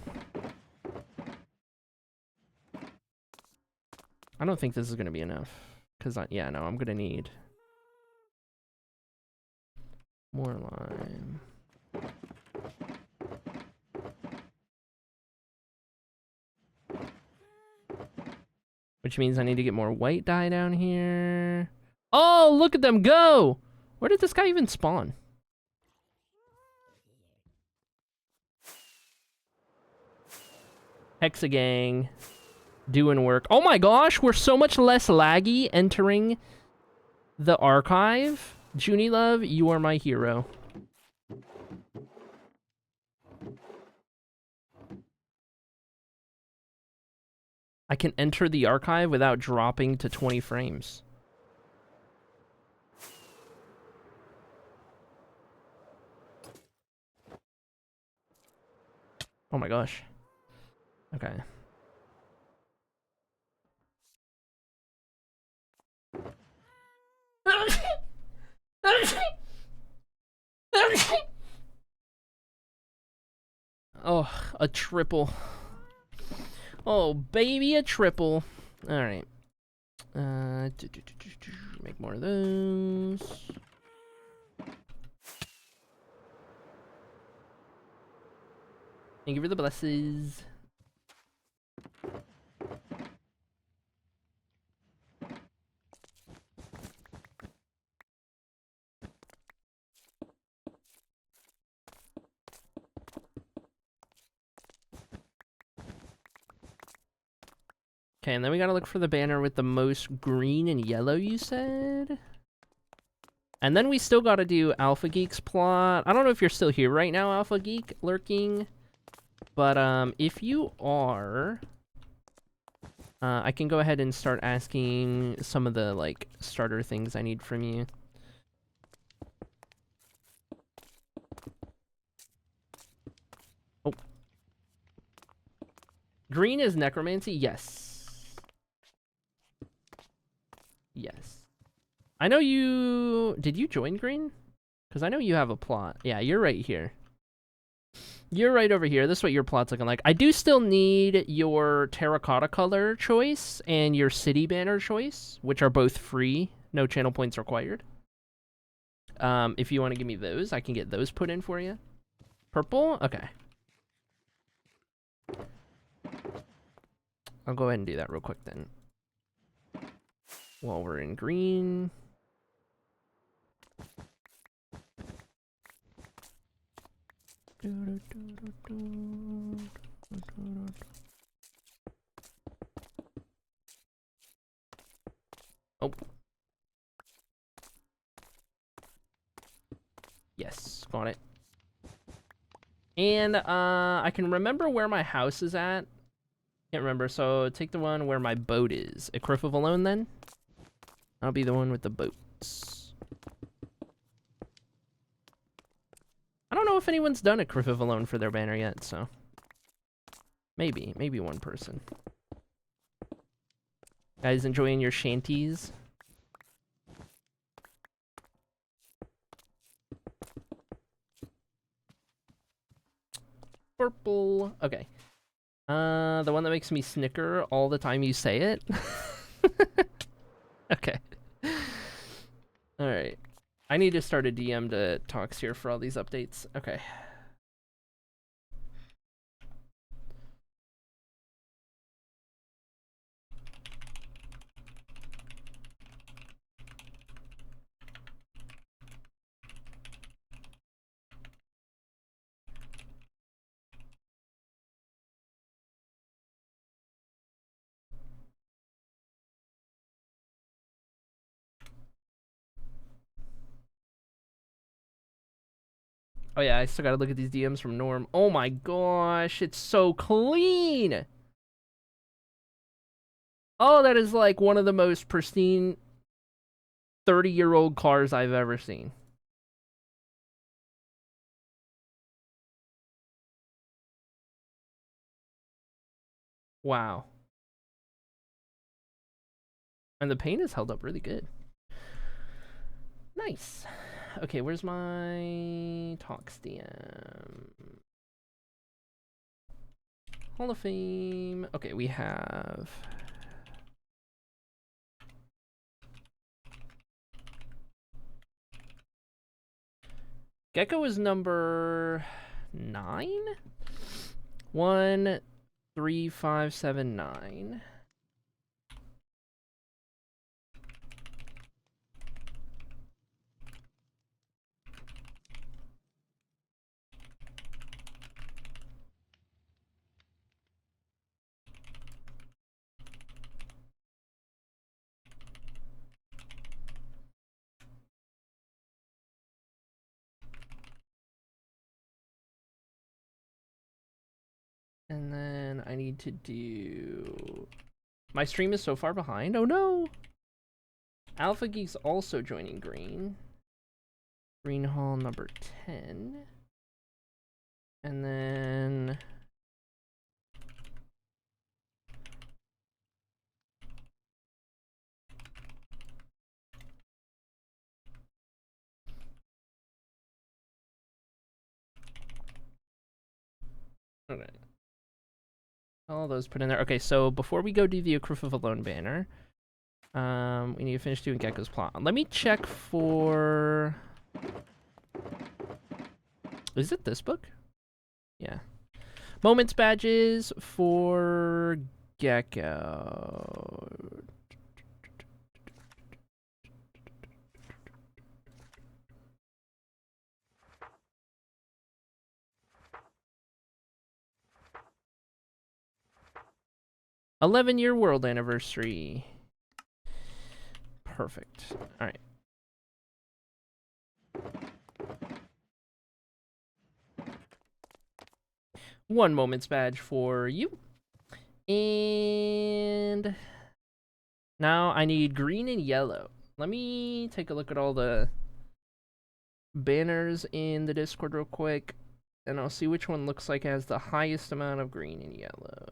I don't think this is gonna be enough. Cause yeah, no, I'm gonna need more lime. Which means I need to get more white dye down here. Oh, look at them go! Where did this guy even spawn? Hexagang. Doing work. Oh my gosh, we're so much less laggy entering the archive. Junie Love, you are my hero. I can enter the archive without dropping to 20 frames. Oh my gosh. Okay. Oh, a triple. Oh, baby, a triple. All right. Make more of those. Thank you for the blesses. Okay, and then we gotta look for the banner with the most green and yellow, you said? And then we still gotta do Alpha Geek's plot. I don't know if you're still here right now, Alpha Geek, lurking. But, if you are... I can go ahead and start asking some of the, like, starter things I need from you. Oh. Green is necromancy? Yes. Yes. I know you... Did you join green? Because I know you have a plot. Yeah, you're right here. You're right over here. This is what your plot's looking like. I do still need your terracotta color choice and your city banner choice, which are both free. No channel points required. If you want to give me those, I can get those put in for you. Purple? Okay. I'll go ahead and do that real quick then. While we're in green. Oh. Yes, got it. And, I can remember where my house is at. Can't remember, so take the one where my boat is. A Cliff of Alone, then? I'll be the one with the boats. I don't know if anyone's done a Cliff of Alone for their banner yet, so... Maybe one person. Guys enjoying your shanties? Purple. Okay. The one that makes me snicker all the time you say it. Okay. Alright. I need to start a DM to talks here for all these updates. Okay. Oh yeah, I still gotta look at these DMs from Norm. Oh my gosh, it's so clean! Oh, that is like one of the most pristine 30-year-old cars I've ever seen. Wow. And the paint is held up really good. Nice. Okay, where's my talks DM? Hall of Fame. Okay, we have Gecko is number 9? 1, 3, 5, 7, 9. And then I need to do... My stream is so far behind. Oh no! Alpha Geek's also joining green. Green Hall number 10. And then... Okay. All those put in there. Okay, so before we go do the Proof of a Lone banner, we need to finish doing Gecko's plot. Let me check for... Is it this book? Yeah. Moments badges for Gecko. "11-year world anniversary." Perfect. All right. One moments badge for you. And now I need green and yellow. Let me take a look at all the banners in the Discord real quick, and I'll see which one looks like it has the highest amount of green and yellow.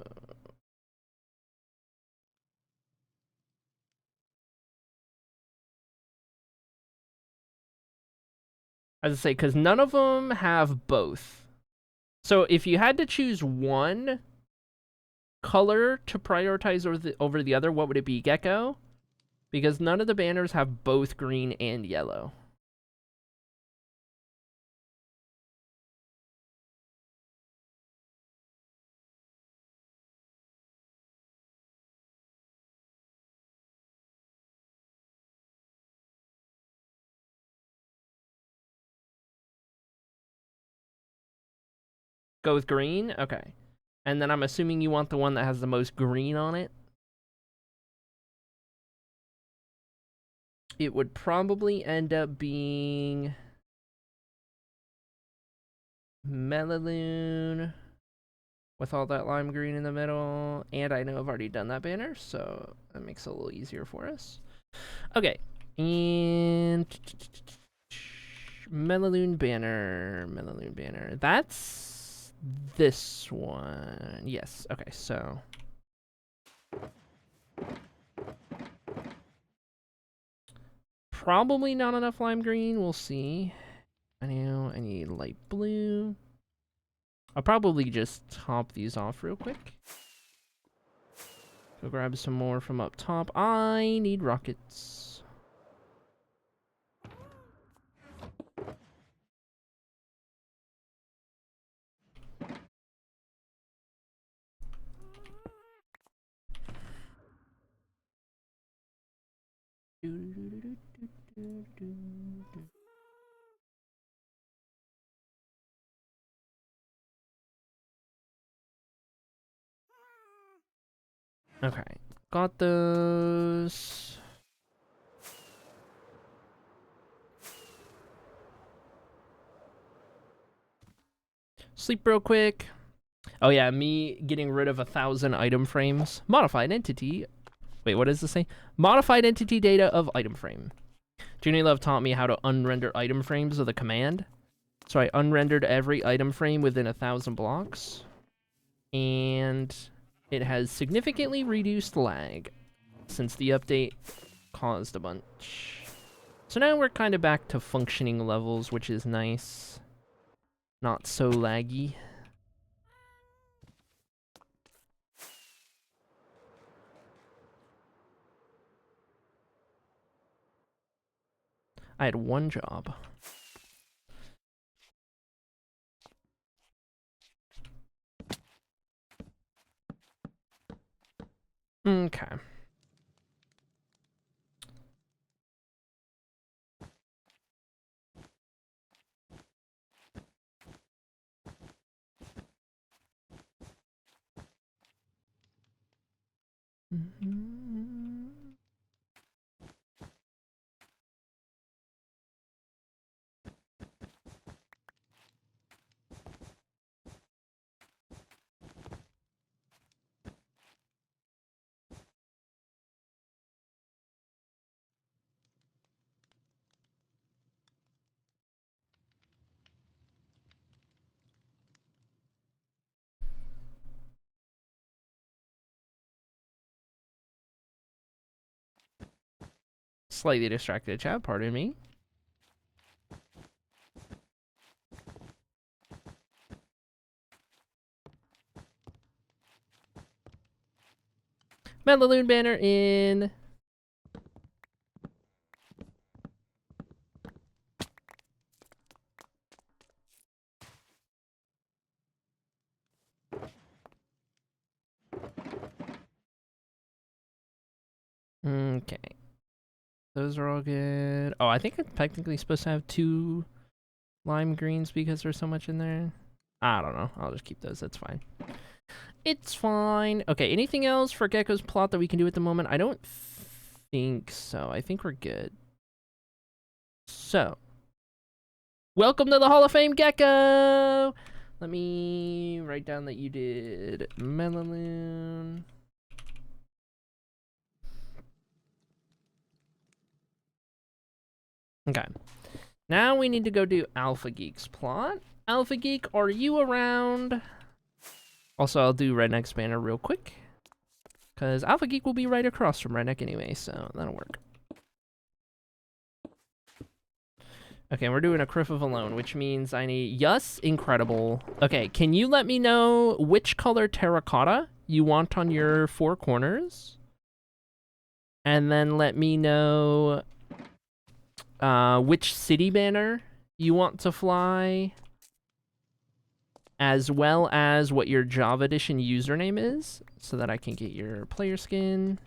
As I say, because none of them have both. So if you had to choose one color to prioritize over the other, what would it be? Gecko? Because none of the banners have both green and yellow. Go with green? Okay. And then I'm assuming you want the one that has the most green on it? It would probably end up being Melaloon with all that lime green in the middle. And I know I've already done that banner, so that makes it a little easier for us. Okay. And Melaloon banner. Melaloon banner. That's this one. Yes. Okay, so... Probably not enough lime green. We'll see. I know I need light blue. I'll probably just top these off real quick. Go grab some more from up top. I need rockets. Okay, got those. Sleep real quick. Oh yeah, me getting rid of 1,000 item frames. Modified entity. Wait, what does this say? Modified entity data of item frame. JuniLove taught me how to unrender item frames with a command. So I unrendered every item frame within 1,000 blocks. And it has significantly reduced lag since the update caused a bunch. So now we're kind of back to functioning levels, which is nice. Not so laggy. I had one job. Okay. Slightly distracted chat, pardon me. Mandaloon banner in. Okay. Those are all good. Oh, I think I'm technically supposed to have 2 lime greens because there's so much in there. I don't know. I'll just keep those. That's fine. It's fine. Okay, anything else for Gecko's plot that we can do at the moment? I don't think so. I think we're good. So, welcome to the Hall of Fame, Gecko! Let me write down that you did Melaloon. Okay. Now we need to go do Alpha Geek's plot. Alpha Geek, are you around? Also, I'll do Redneck's banner real quick, because Alpha Geek will be right across from Redneck anyway, so that'll work. Okay, we're doing a Criff of Alone, which means I need... Yes, incredible. Okay, can you let me know which color terracotta you want on your 4 corners? And then let me know which city banner you want to fly, as well as what your Java Edition username is, so that I can get your player skin.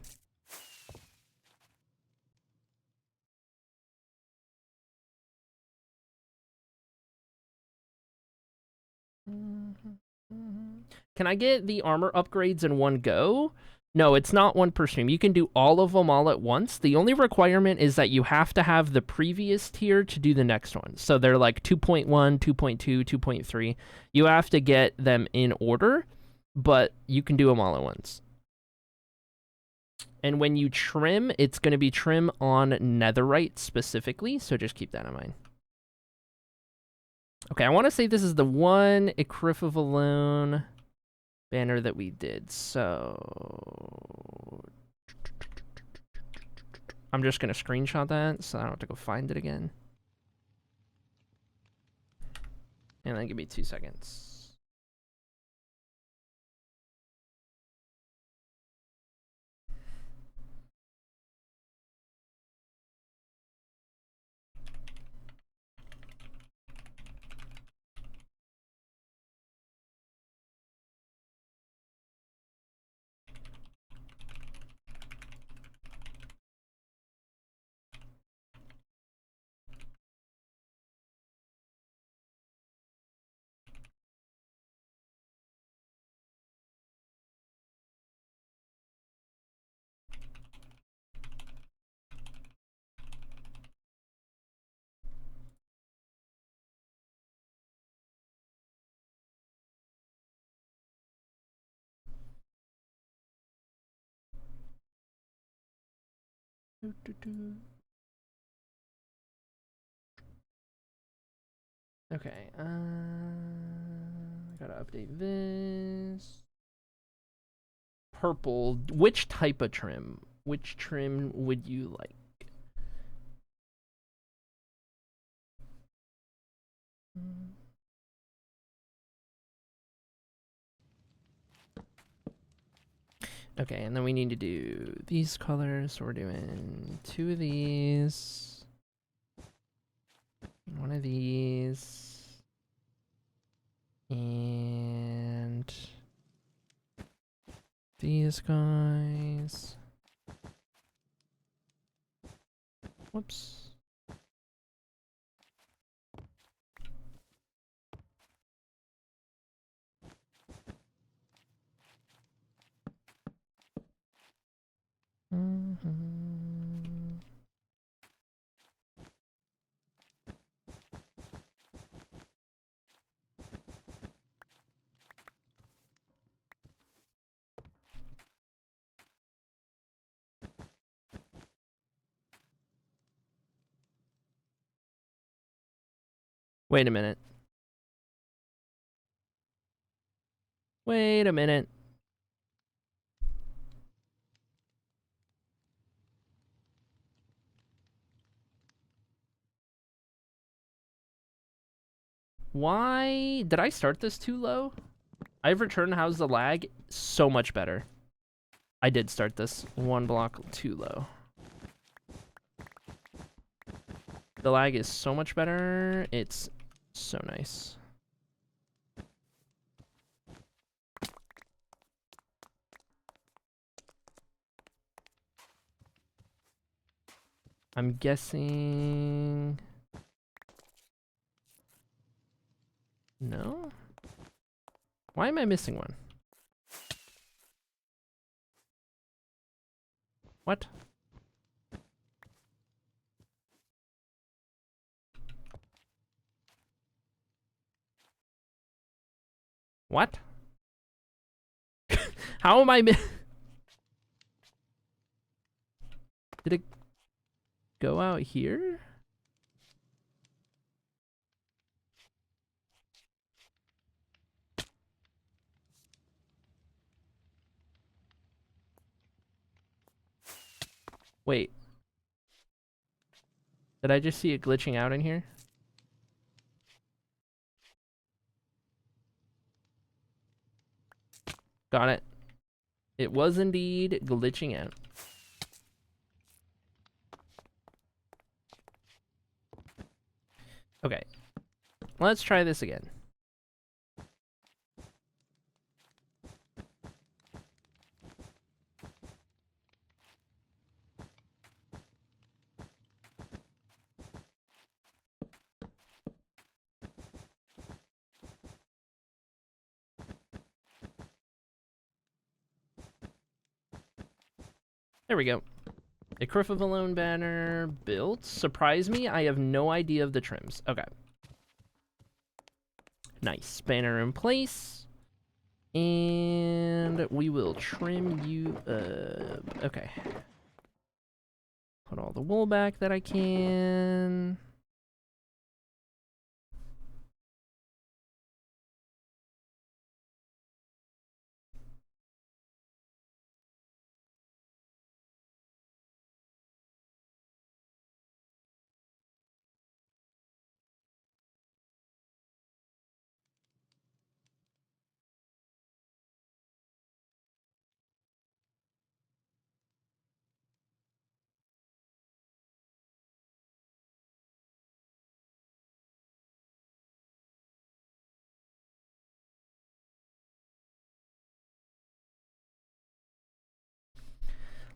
Can I get the armor upgrades in one go? No, it's not one per stream. You can do all of them all at once. The only requirement is that you have to have the previous tier to do the next one. So they're like 2.1, 2.2, 2.3. You have to get them in order, but you can do them all at once. And when you trim, it's going to be trim on netherite specifically, so just keep that in mind. Okay, I want to say this is the one Criff of Alone banner that we did, so I'm just gonna screenshot that so I don't have to go find it again. And then give me 2 seconds. Okay, I gotta update this. Purple, which type of trim? Which trim would you like? Okay, and then we need to do these colors. So we're doing 2 of these, 1 of these, and these guys. Whoops. Wait a minute. Wait a minute. Why did I start this too low? I've returned. How's the lag? So much better. I did start this one block too low. The lag is so much better. It's so nice. I'm guessing... No? Why am I missing one? What? What? How am I Did it go out here? Wait. Did I just see it glitching out in here? Got it. It was indeed glitching out. Okay. Let's try this again. There we go. A Criff of Alone banner built. Surprise me, I have no idea of the trims. Okay. Nice. Banner in place. And we will trim you up. Okay. Put all the wool back that I can.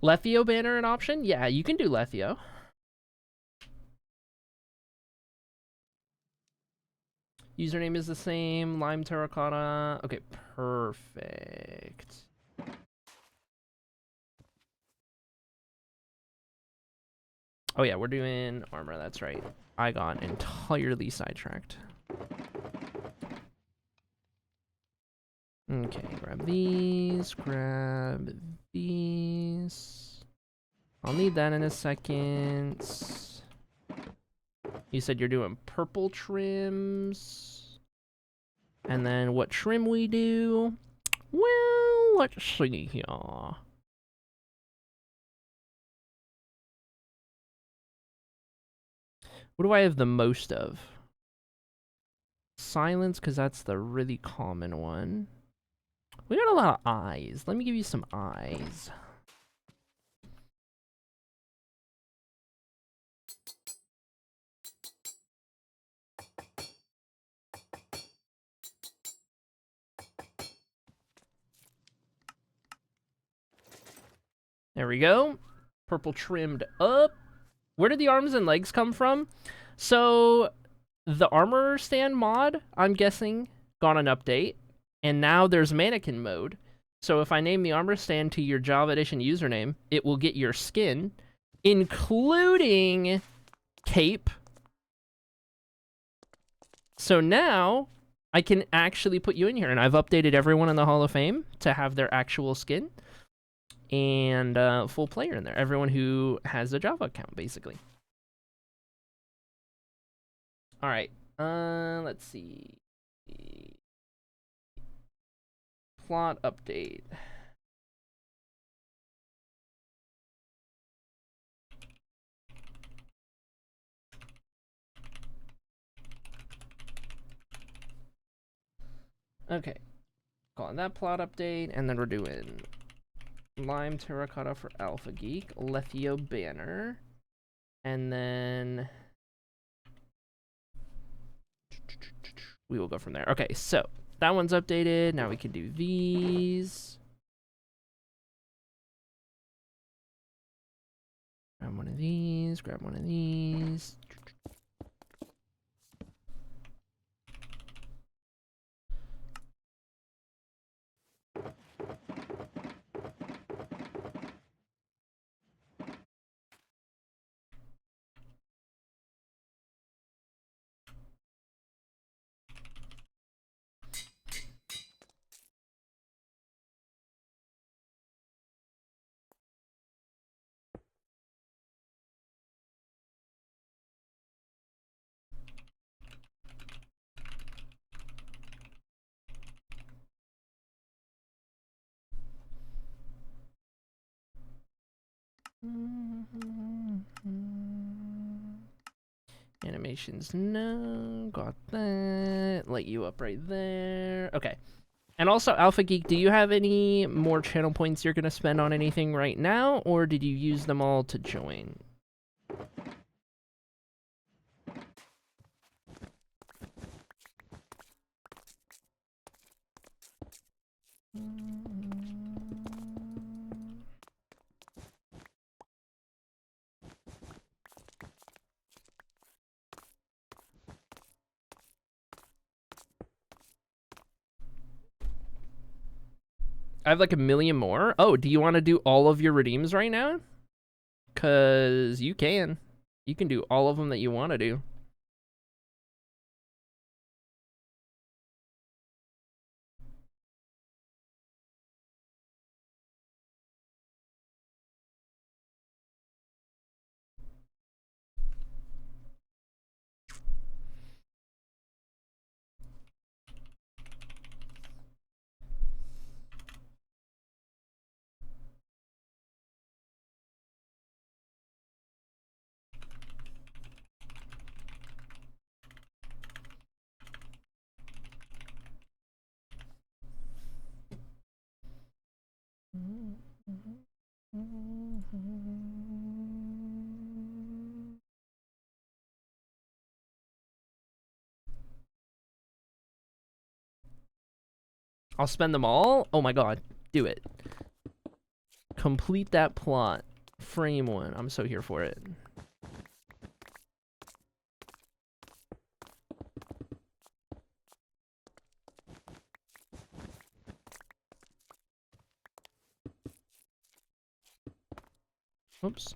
Lethio banner an option? Yeah, you can do Lethio. Username is the same. Lime terracotta. Okay, perfect. Oh yeah, we're doing armor. That's right. I got entirely sidetracked. Okay, grab these. Grab these. I'll need that in a second. You said you're doing purple trims. And then what trim we do? Well, let's see here. What do I have the most of? Silence, because that's the really common one. We got a lot of eyes. Let me give you some eyes. There we go. Purple trimmed up. Where did the arms and legs come from? So the armor stand mod, I'm guessing, got an update. And now there's mannequin mode. So if I name the armor stand to your Java Edition username, it will get your skin, including cape. So now I can actually put you in here, and I've updated everyone in the Hall of Fame to have their actual skin and full player in there. Everyone who has a Java account, basically. All right. Let's see. Plot update. Okay. Calling that plot update, and then we're doing Lime Terracotta for Alpha Geek, Lethio Banner, and then we will go from there. Okay, so that one's updated. Now we can do these. Grab one of these, grab one of these. Animations, no. Got that. Light you up right there. Okay. And also, Alpha Geek, do you have any more channel points you're going to spend on anything right now, or did you use them all to join? I have like a million more. Oh, do you want to do all of your redeems right now? Because you can. You can do all of them that you want to do. I'll spend them all? Oh my god. Do it. Complete that plot. Frame one. I'm so here for it. Oops.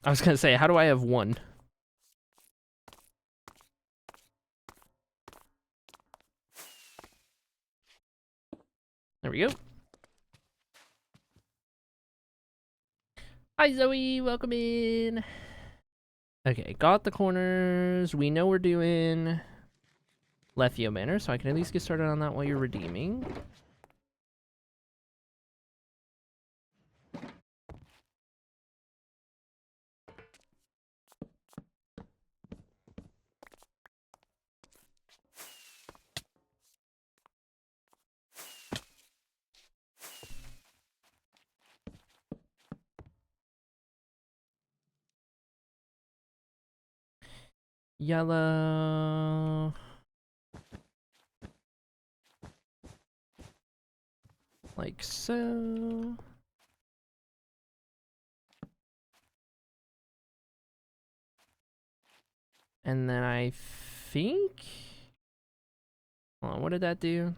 I was gonna say, how do I have one? There we go. Hi Zoe, welcome in. Okay, got the corners. We know we're doing Lethio Manor, so I can at least get started on that while you're redeeming. Yellow. Like so. And then I think... Hold on, what did that do?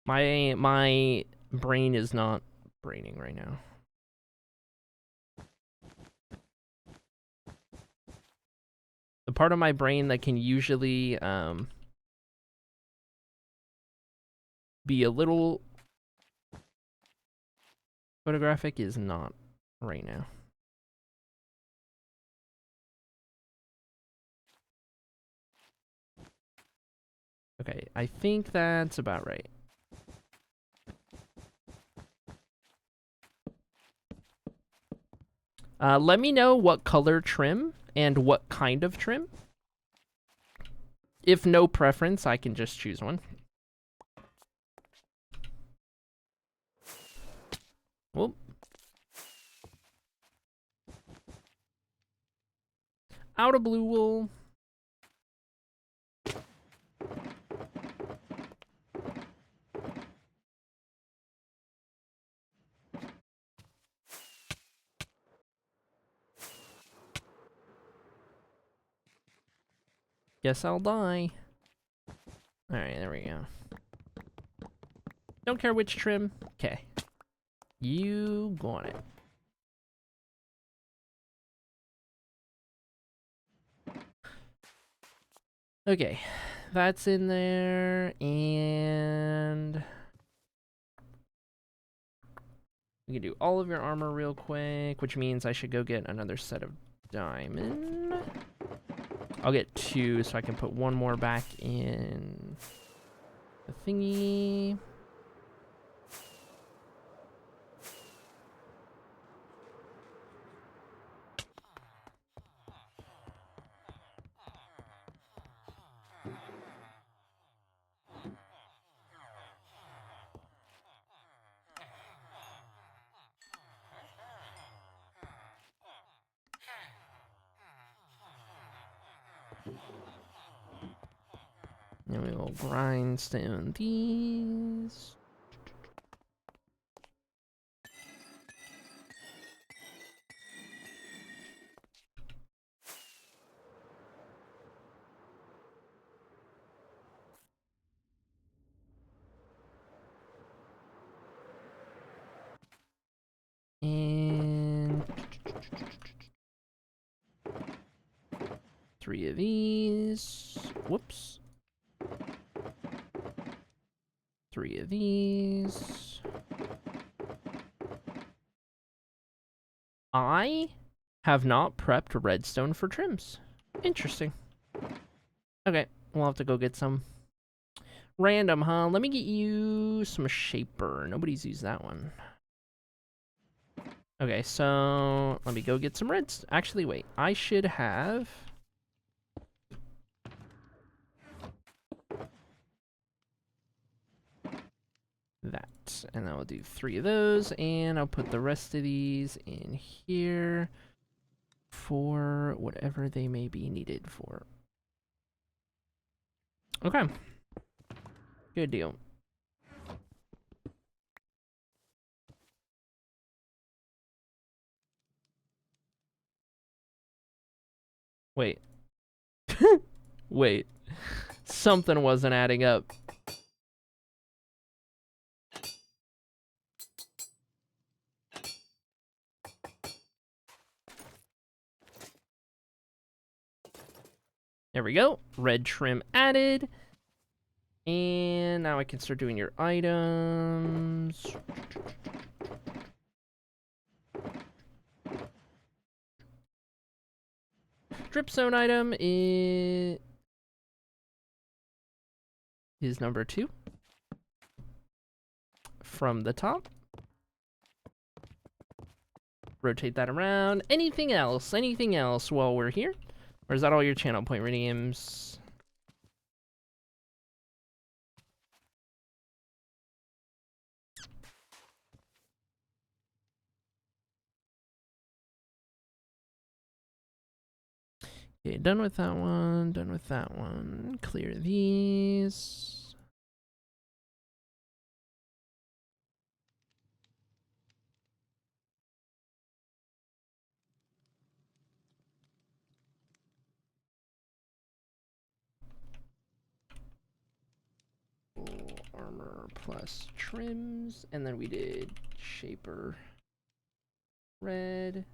My brain is not braining right now. The part of my brain that can usually be a little photographic is not right now. Okay, I think that's about right. Let me know what color trim and what kind of trim. If no preference, I can just choose one. Whoop. Out of blue wool. Guess I'll die. Alright, there we go. Don't care which trim. Okay. You go on it. Okay. That's in there, and... we can do all of your armor real quick, which means I should go get another set of diamond. I'll get 2 so I can put 1 more back in the thingy. And we will grindstone these. And 3 of these. Whoops. 3 of these. I have not prepped redstone for trims. Interesting. Okay, we'll have to go get some. Random, huh? Let me get you some shaper. Nobody's used that one. Okay, so let me go get some reds. Actually, wait. I should have... that. And I will do 3 of those, and I'll put the rest of these in here for whatever they may be needed for. Okay. Good deal. Wait. Wait. Something wasn't adding up. There we go. Red trim added. And now I can start doing your items. Drip zone item is number 2 from the top. Rotate that around. Anything else? Anything else while we're here? Or is that all your channel point redeems? Okay, done with that one, done with that one. Clear these. Full armor plus trims, and then we did shaper red.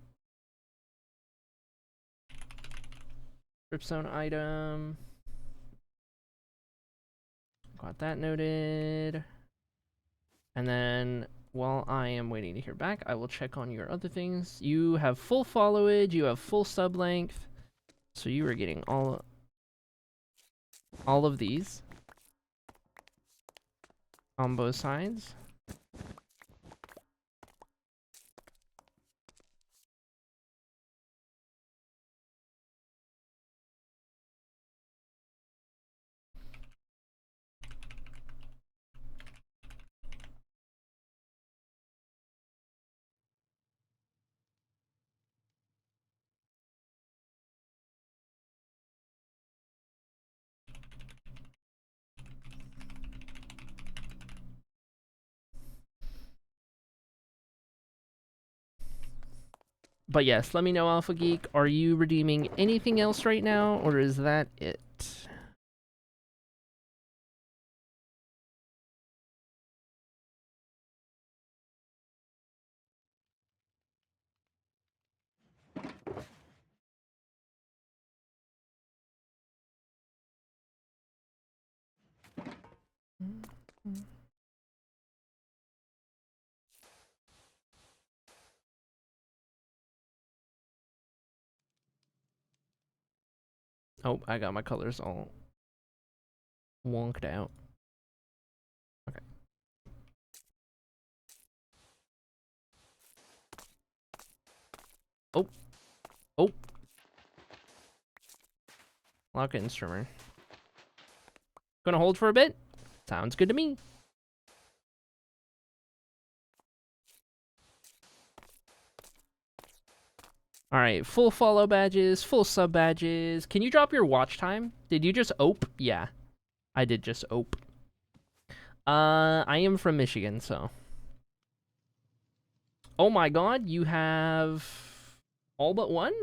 Dripstone item. Got that noted. And then while I am waiting to hear back, I will check on your other things. You have full followage, you have full sub length. So you are getting all of these on both sides. But yes, let me know, Alpha Geek. Are you redeeming anything else right now, or is that it? Oh, I got my colors all wonked out. Okay. Oh. Oh. Lock instrument. Gonna hold for a bit? Sounds good to me. Alright, full follow badges, full sub badges. Can you drop your watch time? Did you just ope? Yeah, I did just ope. I am from Michigan, so. Oh my god, you have all but one?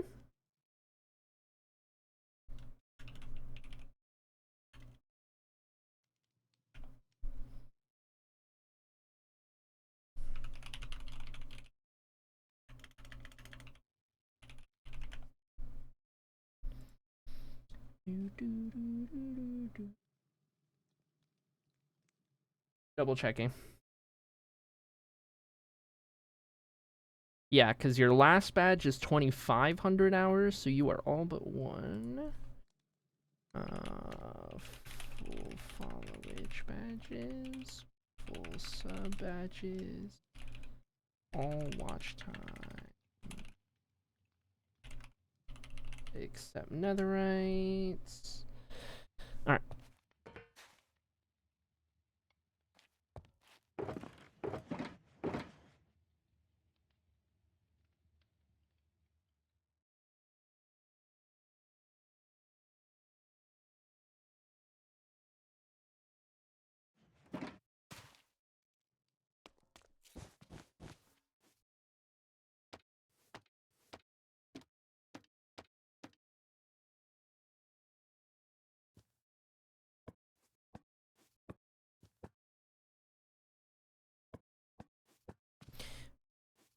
Double checking. Yeah, because your last badge is 2,500 hours, so you are all but one. Full followage badges, full sub badges, all watch time, except netherites. Alright.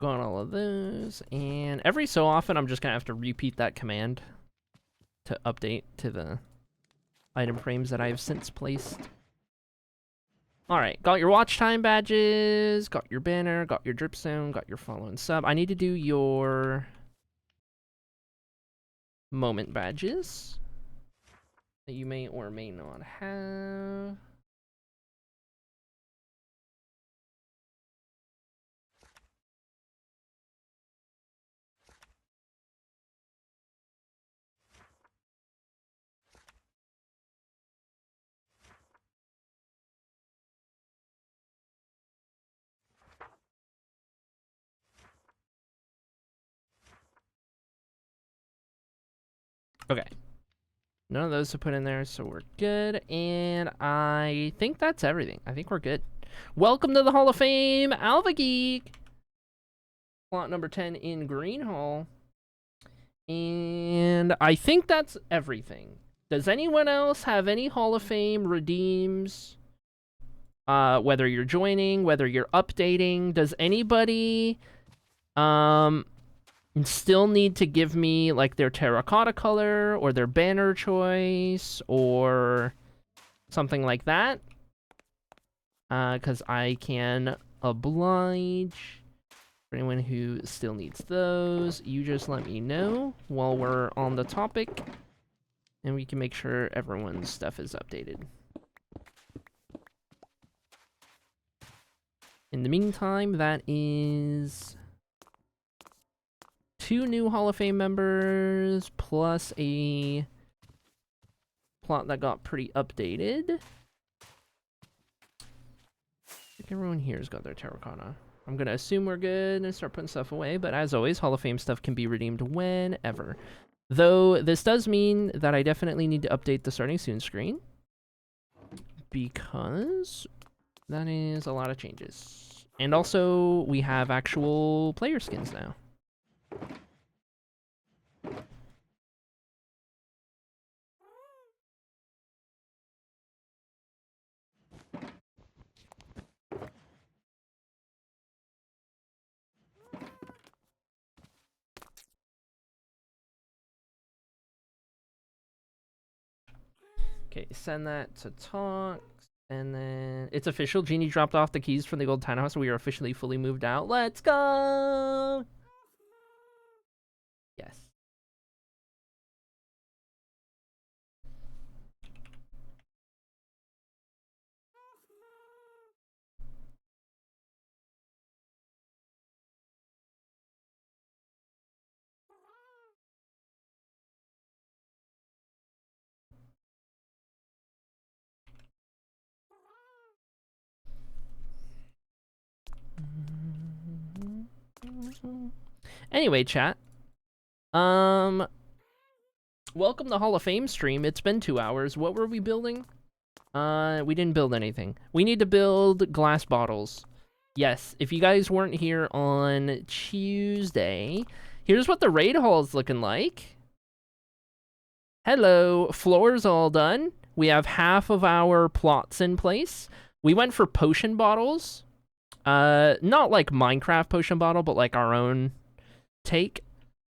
Got all of those, and every so often I'm just gonna have to repeat that command to update to the item frames that I have since placed. Alright, got your watch time badges, got your banner, got your dripstone, got your follow and sub. I need to do your moment badges that you may or may not have. Okay, None of those to put in there, so we're good. And I think that's everything. I think we're good. Welcome to the Hall of Fame, Alpha Geek. Plot number 10 in Green Hall. And I think that's everything. Does anyone else have any Hall of Fame redeems? Whether you're joining, whether you're updating, does anybody still need to give me like their terracotta color or their banner choice or something like that? Because I can oblige. For anyone who still needs those, you just let me know while we're on the topic, and we can make sure everyone's stuff is updated. In the meantime, that is 2 new Hall of Fame members, plus a plot that got pretty updated. I think everyone here's got their terracotta. I'm going to assume we're good and start putting stuff away, but as always, Hall of Fame stuff can be redeemed whenever. Though, this does mean that I definitely need to update the starting soon screen, because that is a lot of changes. And also, we have actual player skins now. Okay, send that to talk, and then it's official. Genie dropped off the keys from the old townhouse. We are officially fully moved out. Let's go! Yes. Anyway, chat. Welcome to Hall of Fame stream. It's been 2 hours. What were we building? We didn't build anything. We need to build glass bottles. Yes, if you guys weren't here on Tuesday, here's what the raid hall is looking like. Hello, floor's all done. We have half of our plots in place. We went for potion bottles. Not like Minecraft potion bottle, but like our own take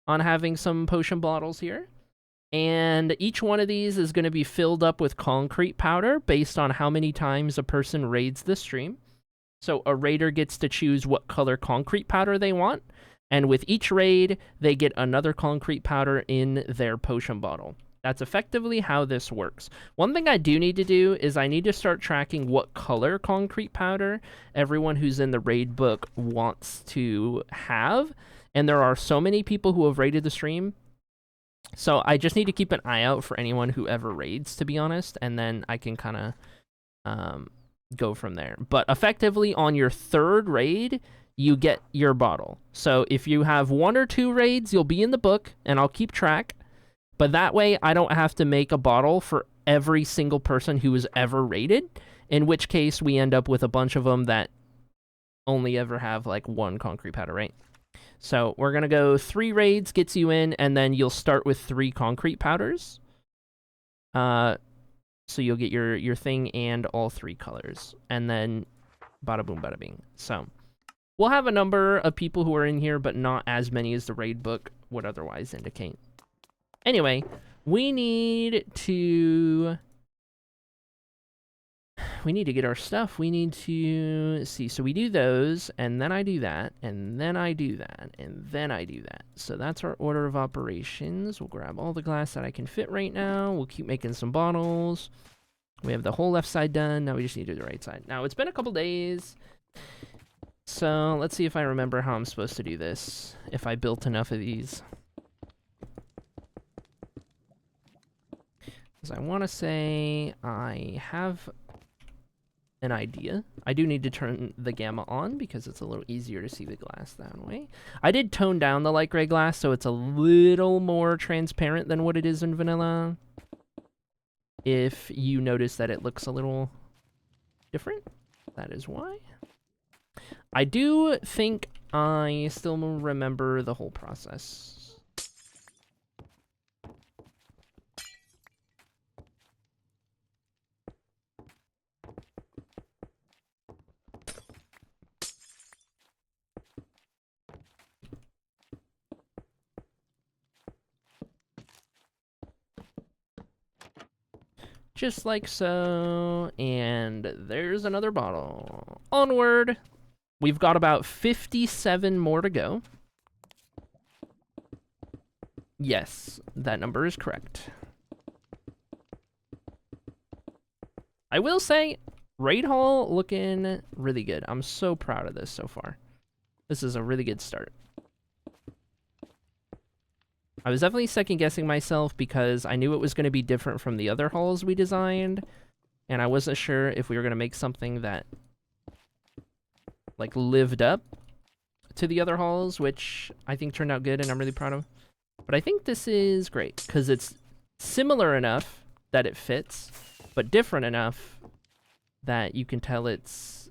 on having some potion bottles here. And each one of these is going to be filled up with concrete powder based on how many times a person raids the stream. So a raider gets to choose what color concrete powder they want. And with each raid, they get another concrete powder in their potion bottle. That's effectively how this works. One thing I do need to do is I need to start tracking what color concrete powder everyone who's in the raid book wants to have. And there are so many people who have raided the stream. So I just need to keep an eye out for anyone who ever raids, to be honest. And then I can kind of go from there. But effectively, on your 3rd raid, you get your bottle. So if you have 1 or 2 raids, you'll be in the book, and I'll keep track. But that way, I don't have to make a bottle for every single person who has ever raided, in which case we end up with a bunch of them that only ever have like 1 concrete powder, right? So we're going to go 3 raids gets you in, and then you'll start with 3 concrete powders. So you'll get your thing and all 3 colors. And then bada boom, bada bing. So we'll have a number of people who are in here, but not as many as the raid book would otherwise indicate. Anyway, we need to get our stuff. We need to see. So we do those, and then I do that, and then I do that, and then I do that. So that's our order of operations. We'll grab all the glass that I can fit right now. We'll keep making some bottles. We have the whole left side done. Now we just need to do the right side. Now, it's been a couple days. So let's see if I remember how I'm supposed to do this, if I built enough of these. Because I want to say I have an idea. I do need to turn the gamma on because it's a little easier to see the glass that way. I did tone down the light gray glass so it's a little more transparent than what it is in vanilla. if you notice that it looks a little different, that is why. I do think I still remember the whole process. Just like so, and there's another bottle. Onward! We've got about 57 more to go. Yes, that number is correct. I will say, Raid Hall looking really good. I'm so proud of this so far. This is a really good start. I was definitely second-guessing myself because I knew it was going to be different from the other halls we designed, and I wasn't sure if we were going to make something that, like, lived up to the other halls, which I think turned out good and I'm really proud of. But I think this is great because it's similar enough that it fits, but different enough that you can tell it's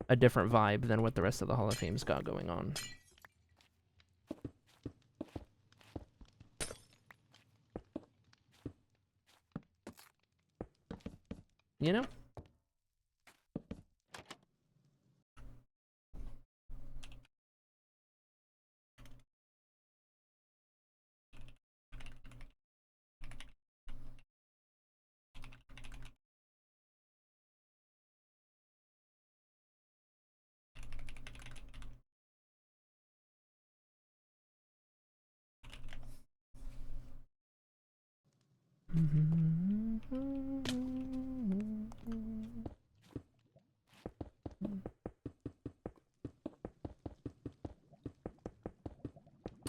a different vibe than what the rest of the Hall of Fame's got going on. You know?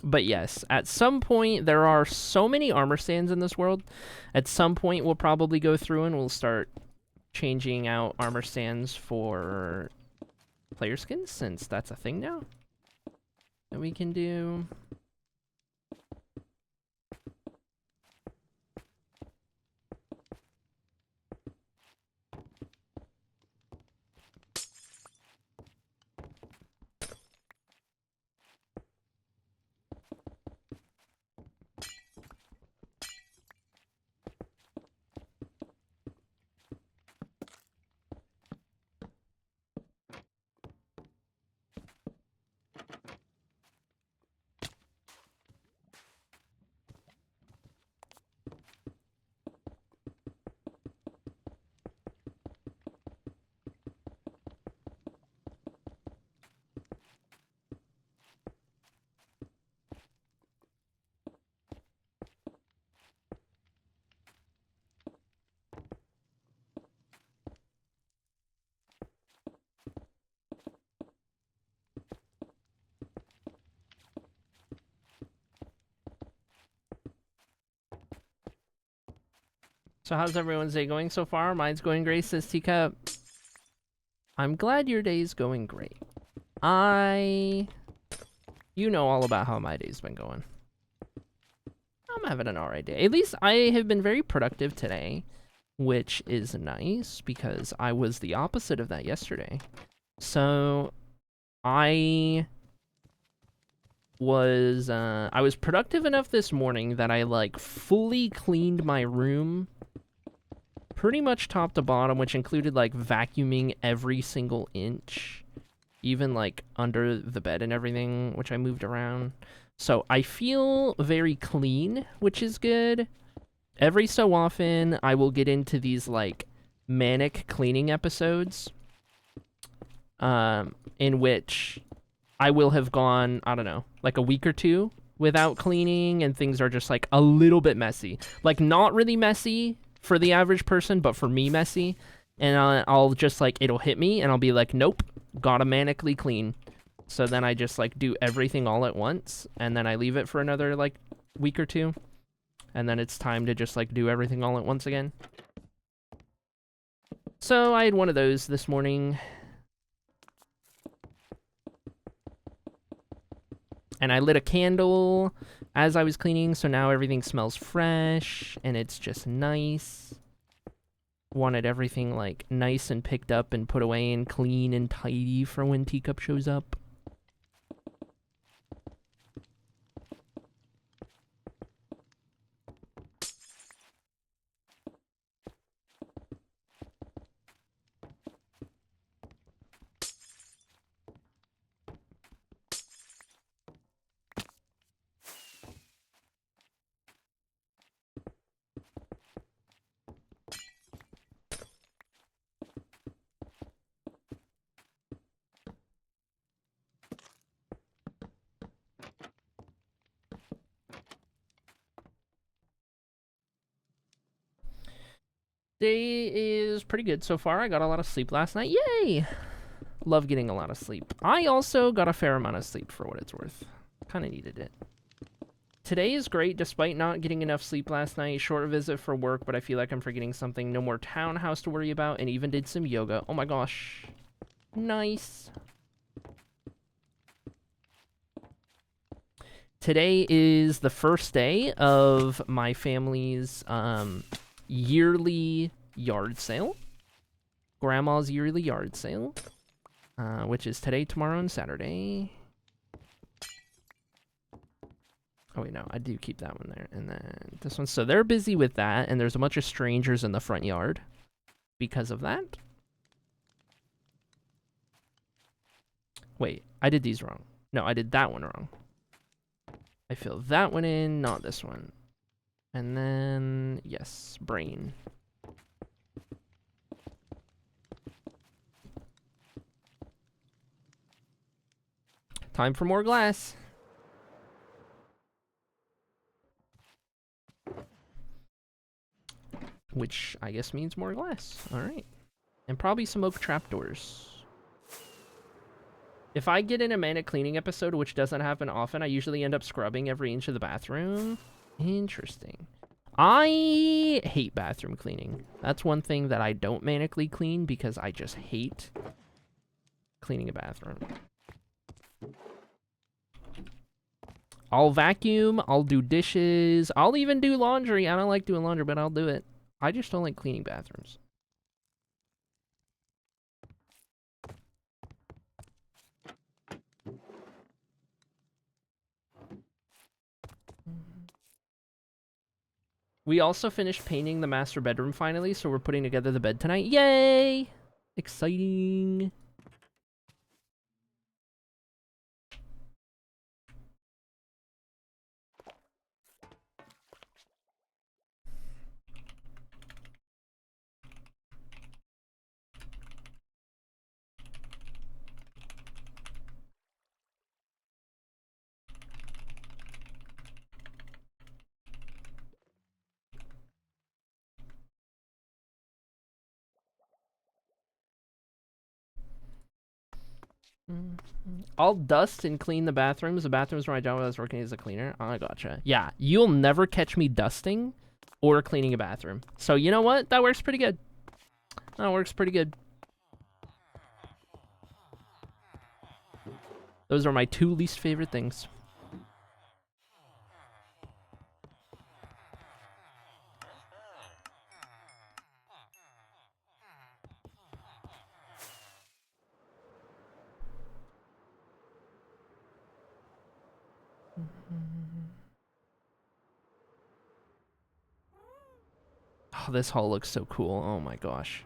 But yes, at some point, there are so many armor stands in this world. At some point, we'll probably go through and we'll start changing out armor stands for player skins, since that's a thing now that we can do. So how's everyone's day going so far? Mine's going great, says Teacup. I'm glad your day's going great. You know all about how my day's been going. I'm having an alright day. At least I have been very productive today, which is nice because I was the opposite of that yesterday. So I was productive enough this morning that I like fully cleaned my room pretty much top to bottom, which included like vacuuming every single inch, even like under the bed and everything, which I moved around. So I feel very clean, which is good. Every so often, I will get into these like manic cleaning episodes, in which I will have gone, I don't know, like a week or two without cleaning, and things are just like a little bit messy. Like not really messy for the average person, but for me messy. And I'll just like, it'll hit me and I'll be like, nope, gotta manically clean. So then I just like do everything all at once, and then I leave it for another like week or two. And then it's time to just like do everything all at once again. So I had one of those this morning. And I lit a candle as I was cleaning, so now everything smells fresh, and it's just nice. Wanted everything, like, nice and picked up and put away and clean and tidy for when Teacup shows up. Day is pretty good so far. I got a lot of sleep last night. Yay! Love getting a lot of sleep. I also got a fair amount of sleep for what it's worth. Kind of needed it. Today is great despite not getting enough sleep last night. Short visit for work, but I feel like I'm forgetting something. No more townhouse to worry about, and even did some yoga. Oh my gosh. Nice. Today is the first day of my family's yearly yard sale. Grandma's yearly yard sale. Which is today, tomorrow, and Saturday. Oh, wait, no, I do keep that one there. And then this one. So they're busy with that, and there's a bunch of strangers in the front yard because of that. Wait, I did these wrong. No, I did that one wrong. I fill that one in, not this one. And then, yes, brain. Time for more glass. Which I guess means more glass. All right. And probably some oak trapdoors. If I get in a manic cleaning episode, which doesn't happen often, I usually end up scrubbing every inch of the bathroom. Interesting. I hate bathroom cleaning. That's one thing that I don't manically clean because I just hate cleaning a bathroom. I'll vacuum, I'll do dishes, I'll even do laundry. I don't like doing laundry, but I'll do it. I just don't like cleaning bathrooms. We also finished painting the master bedroom finally, so we're putting together the bed tonight. Yay! Exciting. I'll dust and clean the bathrooms. The bathrooms where my job was working as a cleaner. Oh, I gotcha. Yeah, you'll never catch me dusting or cleaning a bathroom. So you know what? That works pretty good. That works pretty good. Those are my two least favorite things. Oh, this hall looks so cool. Oh my gosh.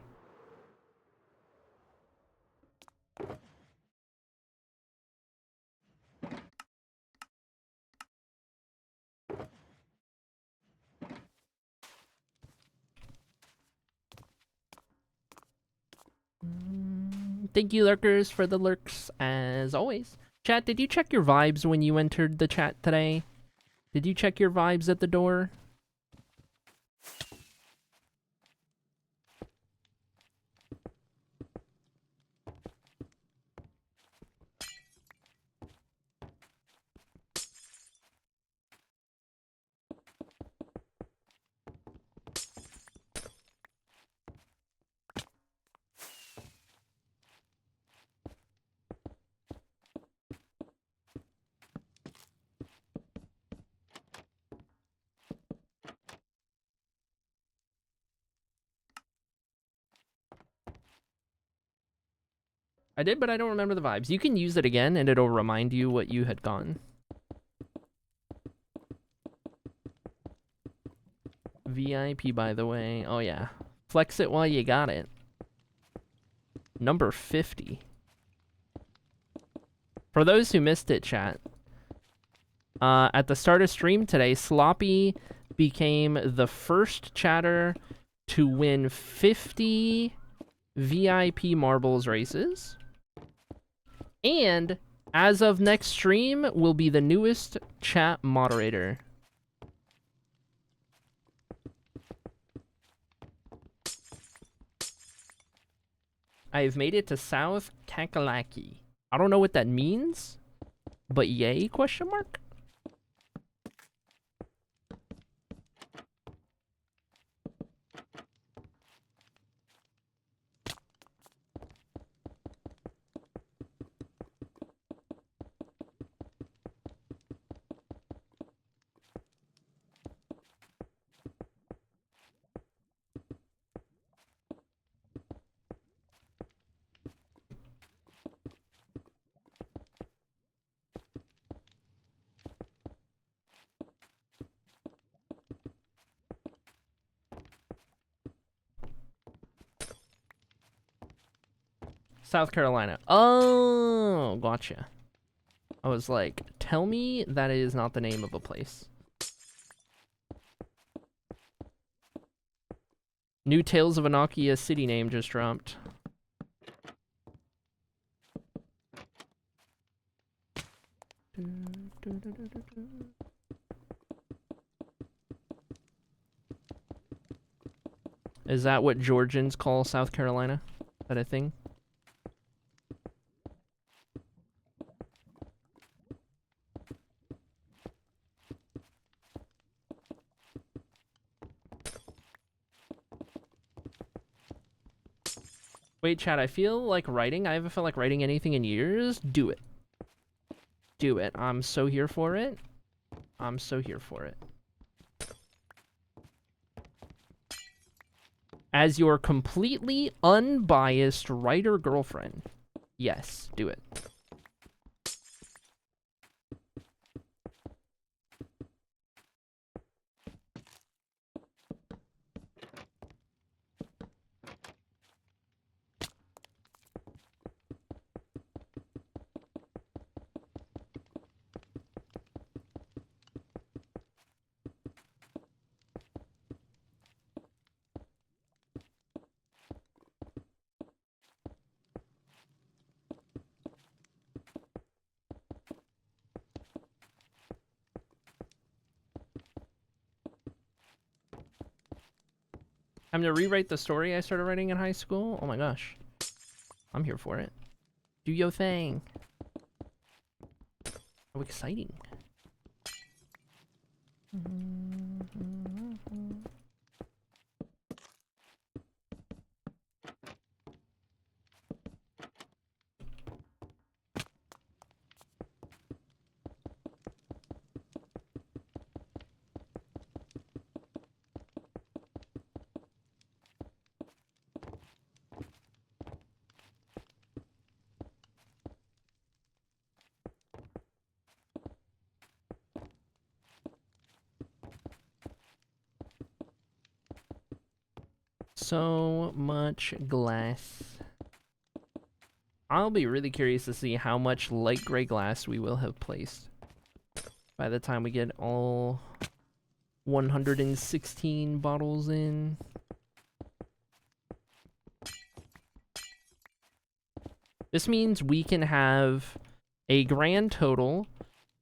Thank you, lurkers, for the lurks, as always. Chat, did you check your vibes when you entered the chat today? Did you check your vibes at the door? I did, but I don't remember the vibes. You can use it again, and it'll remind you what you had gotten. VIP, by the way. Oh, yeah. Flex it while you got it. Number 50. For those who missed it, chat, at the start of stream today, Sloppy became the first chatter to win 50 VIP marbles races. And as of next stream, will be the newest chat moderator. I have made it to South Kakalaki. I don't know what that means, but yay, question mark? South Carolina. Oh, gotcha. I was like, tell me that is not the name of a place. New Tales of Annocia city name just dropped. Is that what Georgians call South Carolina? Is that a thing? Wait, chat, I feel like writing. I haven't felt like writing anything in years. Do it. Do it. I'm so here for it. I'm so here for it. As your completely unbiased writer girlfriend. Yes, do it. I'm gonna rewrite the story I started writing in high school. Oh my gosh. I'm here for it. Do your thing. How exciting. So much glass. I'll be really curious to see how much light gray glass we will have placed by the time we get all 116 bottles in. This means we can have a grand total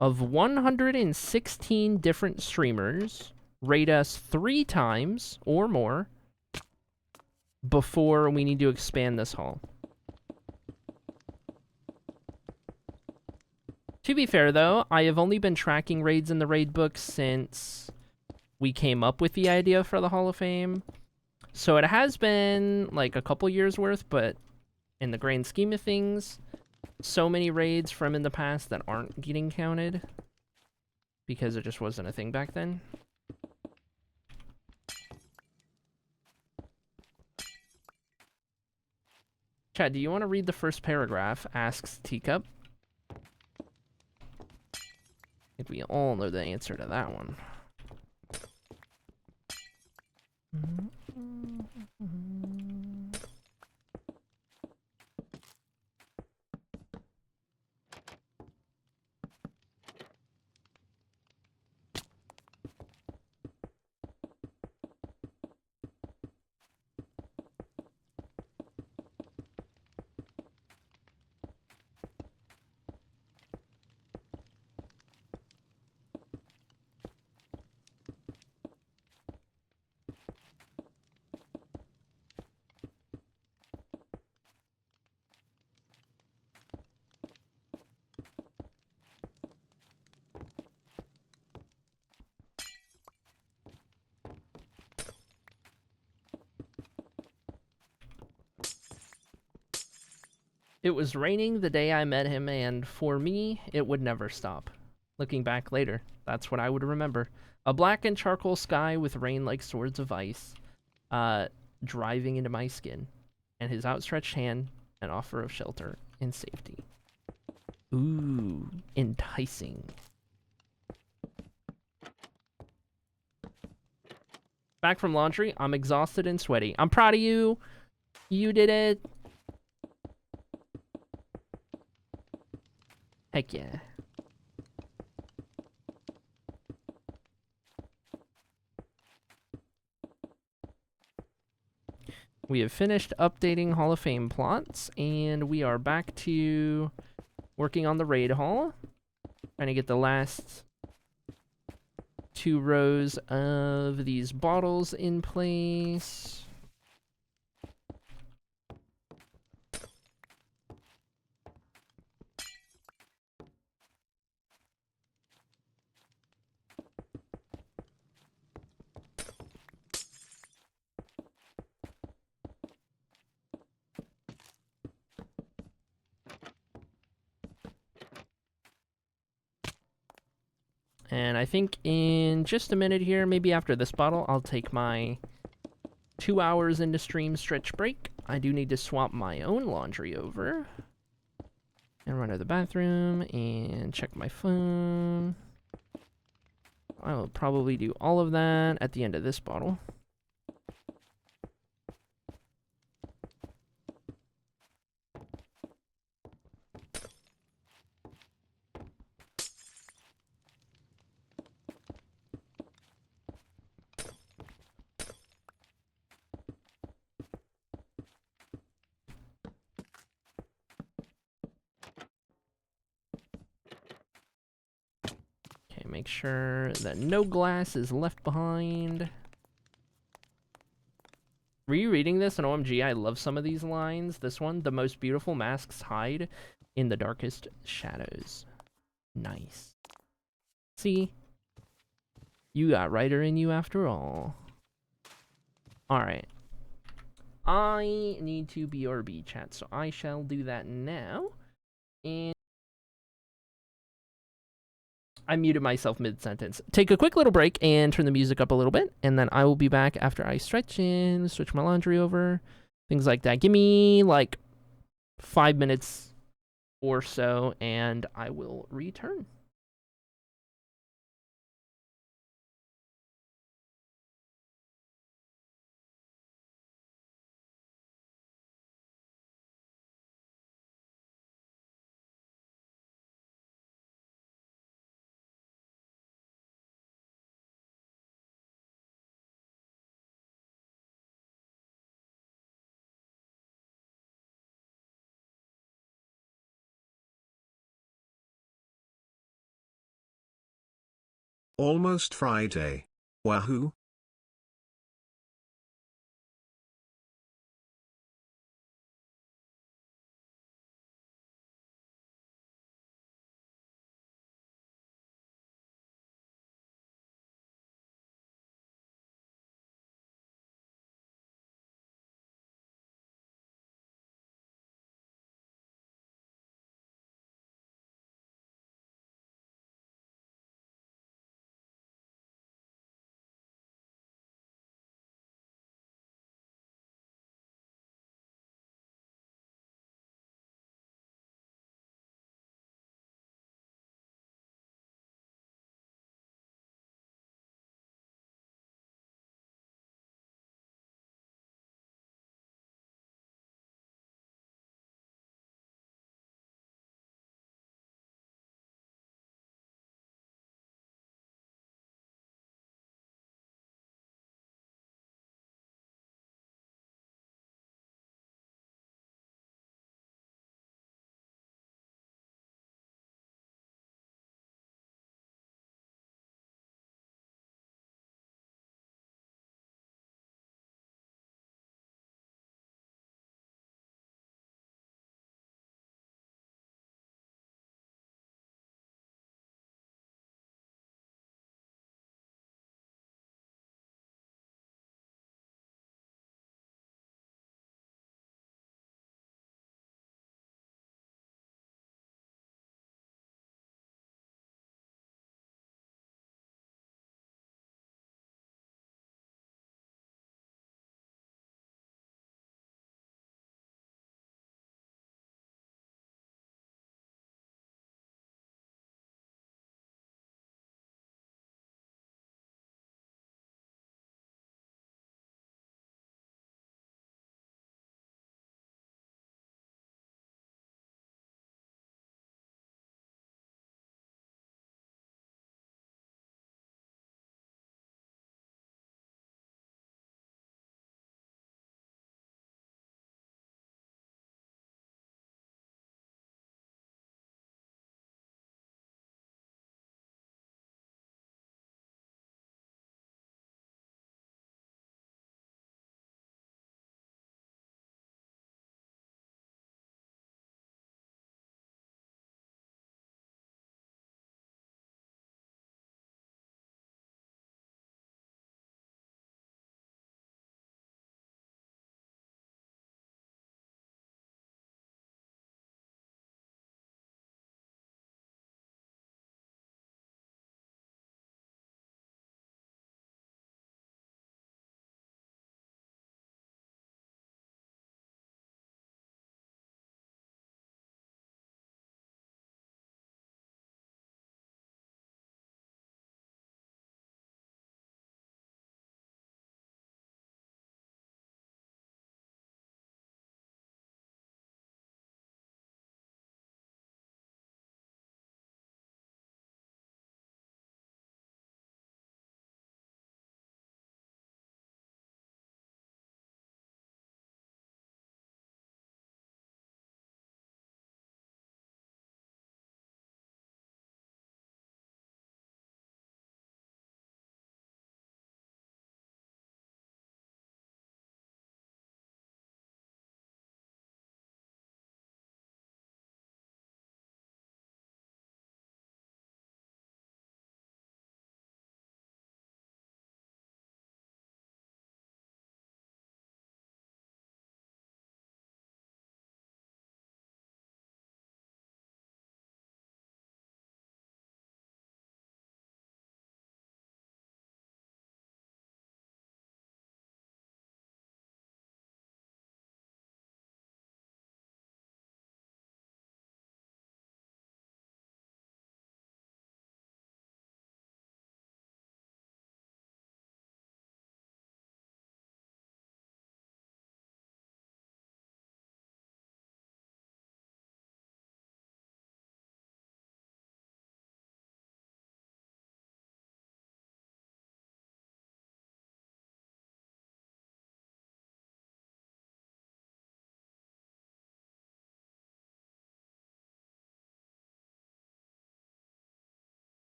of 116 different streamers rate us 3 times or more before we need to expand this haul. To be fair, though, I have only been tracking raids in the raid book since we came up with the idea for the Hall of Fame. So it has been like a couple years worth, but in the grand scheme of things, so many raids from in the past that aren't getting counted because it just wasn't a thing back then. Chad, do you want to read the first paragraph? Asks Teacup. I think we all know the answer to that one. It was raining the day I met him, and for me, it would never stop. Looking back later, that's what I would remember. A black and charcoal sky with rain like swords of ice, driving into my skin, and his outstretched hand, an offer of shelter and safety. Ooh, enticing. Back from laundry, I'm exhausted and sweaty. I'm proud of you. You did it. Heck yeah. We have finished updating Hall of Fame plots, and we are back to working on the raid hall. Trying to get the last 2 rows of these bottles in place. And I think in just a minute here, maybe after this bottle, I'll take my 2 hours into stream stretch break. I do need to swap my own laundry over. And run to the bathroom and check my phone. I will probably do all of that at the end of this bottle. Okay, make sure that no glass is left behind. Were you reading this? And OMG, I love some of these lines. This one, the most beautiful masks hide in the darkest shadows. Nice. See? You got writer in you after all. Alright. I need to BRB chat, so I shall do that now. And I muted myself mid-sentence. Take a quick little break and turn the music up a little bit, and then I will be back after I stretch and switch my laundry over, things like that. Give me like 5 minutes or so, and I will return. Almost Friday. Wahoo!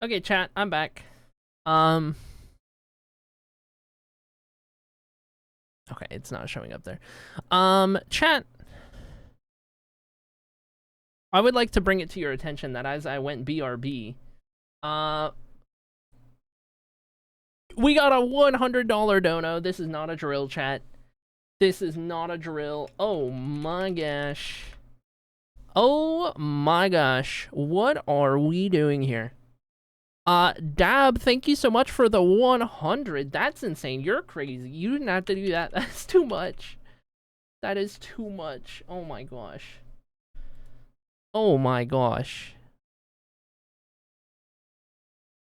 Okay, chat, I'm back. Okay, it's not showing up there. Chat, I would like to bring it to your attention that as I went BRB, we got a $100 dono. This is not a drill, chat. This is not a drill. Oh my gosh. Oh my gosh. What are we doing here? Dab, thank you so much for the 100. That's insane. You're crazy. You didn't have to do that. That's too much. That is too much. Oh my gosh. Oh my gosh.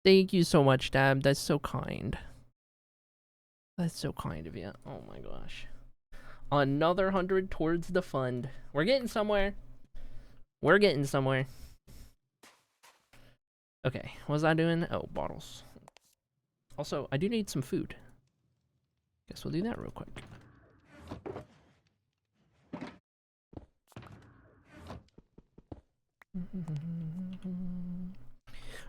Thank you so much, Dab. That's so kind. That's so kind of you. Oh my gosh. Another 100 towards the fund. We're getting somewhere. We're getting somewhere. Okay, what was I doing? Oh, bottles. Also, I do need some food. Guess we'll do that real quick.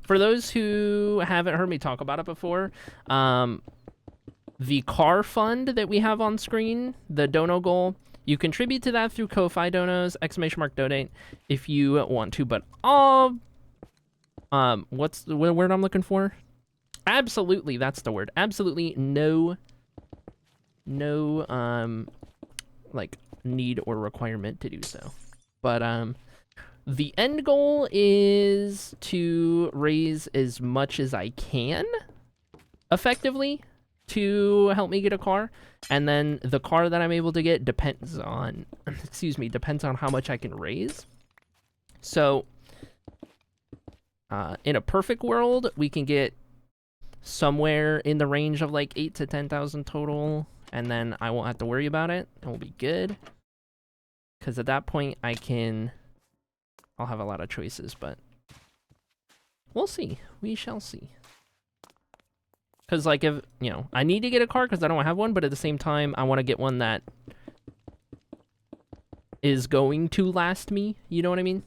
For those who haven't heard me talk about it before, the car fund that we have on screen, the dono goal, you contribute to that through Ko-Fi donos, !donate, if you want to, but what's the word I'm looking for? Absolutely, that's the word. Absolutely no, like, need or requirement to do so. But, the end goal is to raise as much as I can, effectively, to help me get a car. And then the car that I'm able to get depends on, depends on how much I can raise. So, in a perfect world, we can get somewhere in the range of like 8 to 10,000 total, and then I won't have to worry about it, and we'll be good. Because at that point, I'll have a lot of choices, but we'll see. We shall see. Because, like, if, you know, I need to get a car because I don't have one, but at the same time, I want to get one that is going to last me, you know what I mean?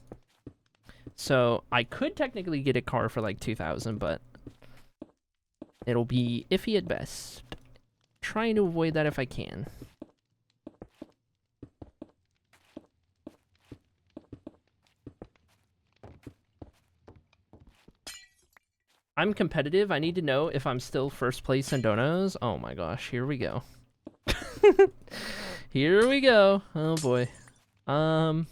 So, I could technically get a car for, like, 2,000, but it'll be iffy at best. Trying to avoid that if I can. I'm competitive. I need to know if I'm still first place in donos. Oh my gosh, here we go. Here we go. Oh boy. Can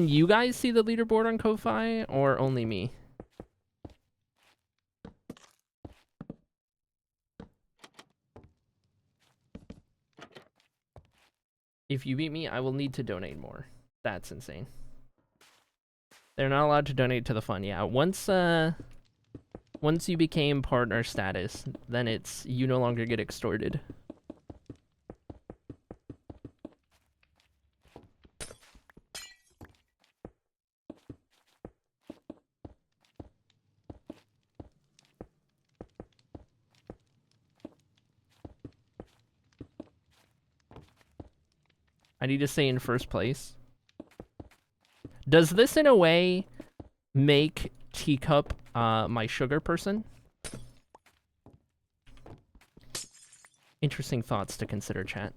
you guys see the leaderboard on Ko-Fi or only me? If you beat me, I will need to donate more. That's insane. They're not allowed to donate to the fund. Yeah, once you became partner status, then it's you no longer get extorted. I need to stay in first place. Does this in a way make Teacup my sugar person? Interesting thoughts to consider, chat.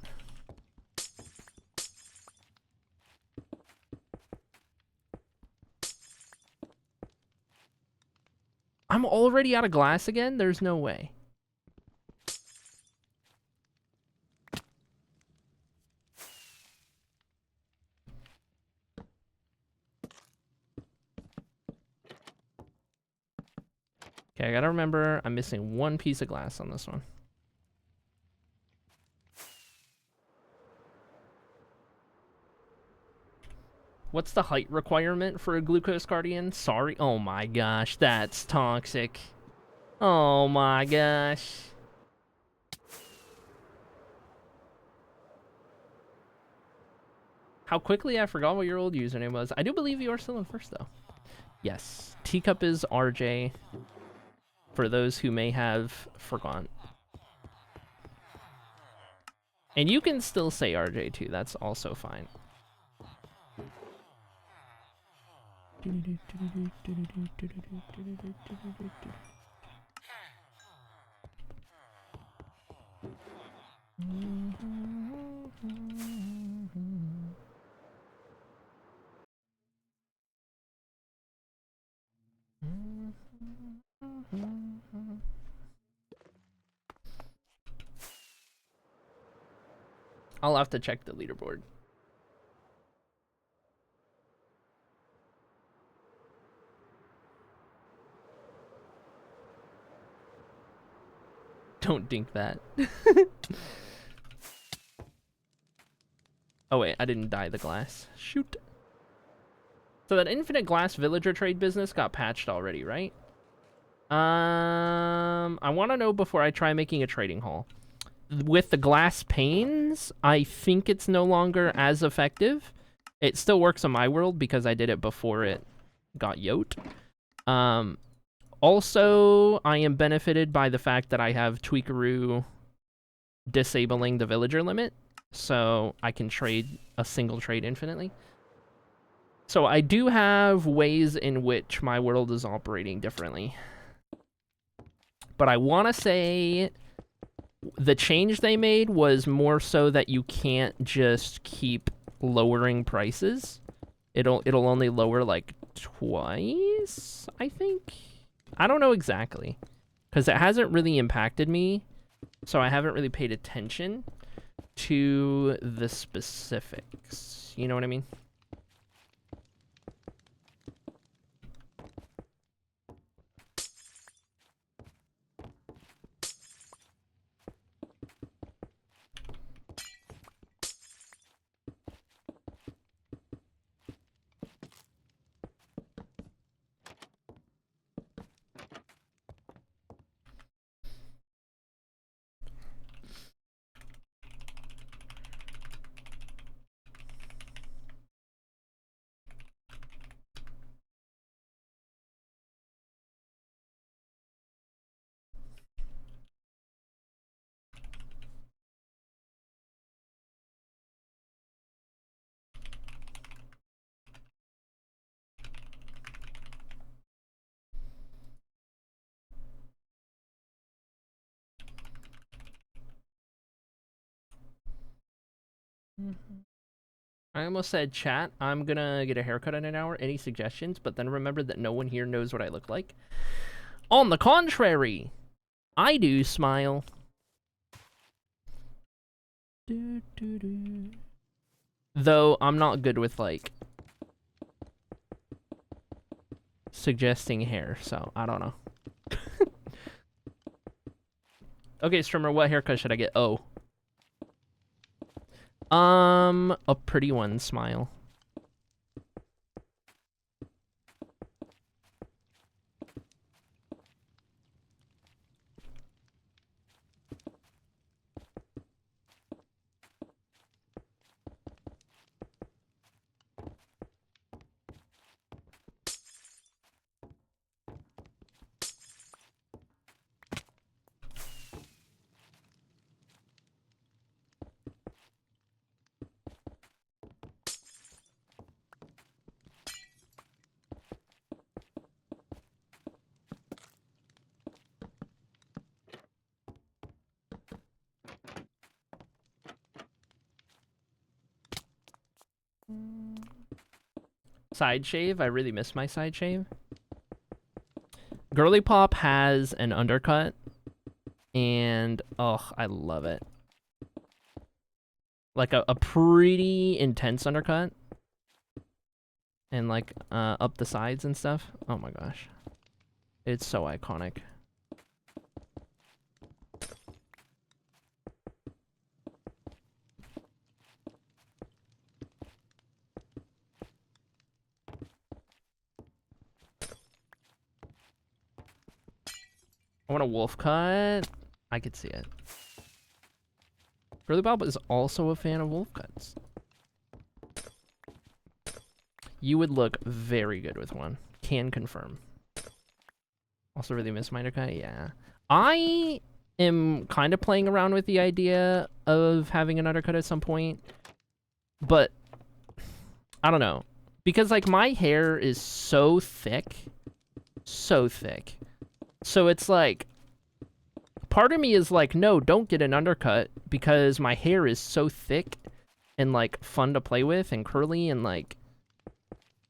I'm already out of glass again? There's no way. Okay, I gotta remember I'm missing one piece of glass on this one. What's the height requirement for a glucose guardian? Sorry. Oh my gosh, that's toxic. Oh my gosh. How quickly I forgot what your old username was. I do believe you are still in first, though. Yes. Teacup is RJ. For those who may have forgotten. And you can still say RJ, too. That's also fine. I'll have to check the leaderboard. Don't dink that. Oh wait, I didn't dye the glass. Shoot. So that infinite glass villager trade business got patched already, right? I want to know before I try making a trading hall. With the glass panes, I think it's no longer as effective. It still works on my world because I did it before it got yote. Also, I am benefited by the fact that I have Tweakaroo disabling the villager limit, so I can trade a single trade infinitely. So I do have ways in which my world is operating differently. But I want to say the change they made was more so that you can't just keep lowering prices. It'll only lower like twice, I think. I don't know exactly, because it hasn't really impacted me, so I haven't really paid attention to the specifics. You know what I mean? I almost said, chat, I'm gonna get a haircut in an hour. Any suggestions? But then remember that no one here knows what I look like. On the contrary, I do smile. Though I'm not good with, like, suggesting hair, so I don't know. Okay, streamer, what haircut should I get? Oh. A pretty one, smile. Side shave? I really miss my side shave. Girly Pop has an undercut, and oh, I love it. Like a pretty intense undercut, and like up the sides and stuff. Oh my gosh, it's so iconic. I want a wolf cut. I could see it. Girly Bob is also a fan of wolf cuts. You would look very good with one. Can confirm. Also really miss my undercut. Yeah. I am kind of playing around with the idea of having an undercut at some point. But I don't know. Because, like, my hair is so thick. So thick. So it's like, part of me is like, no, don't get an undercut, because my hair is so thick and, like, fun to play with and curly and, like,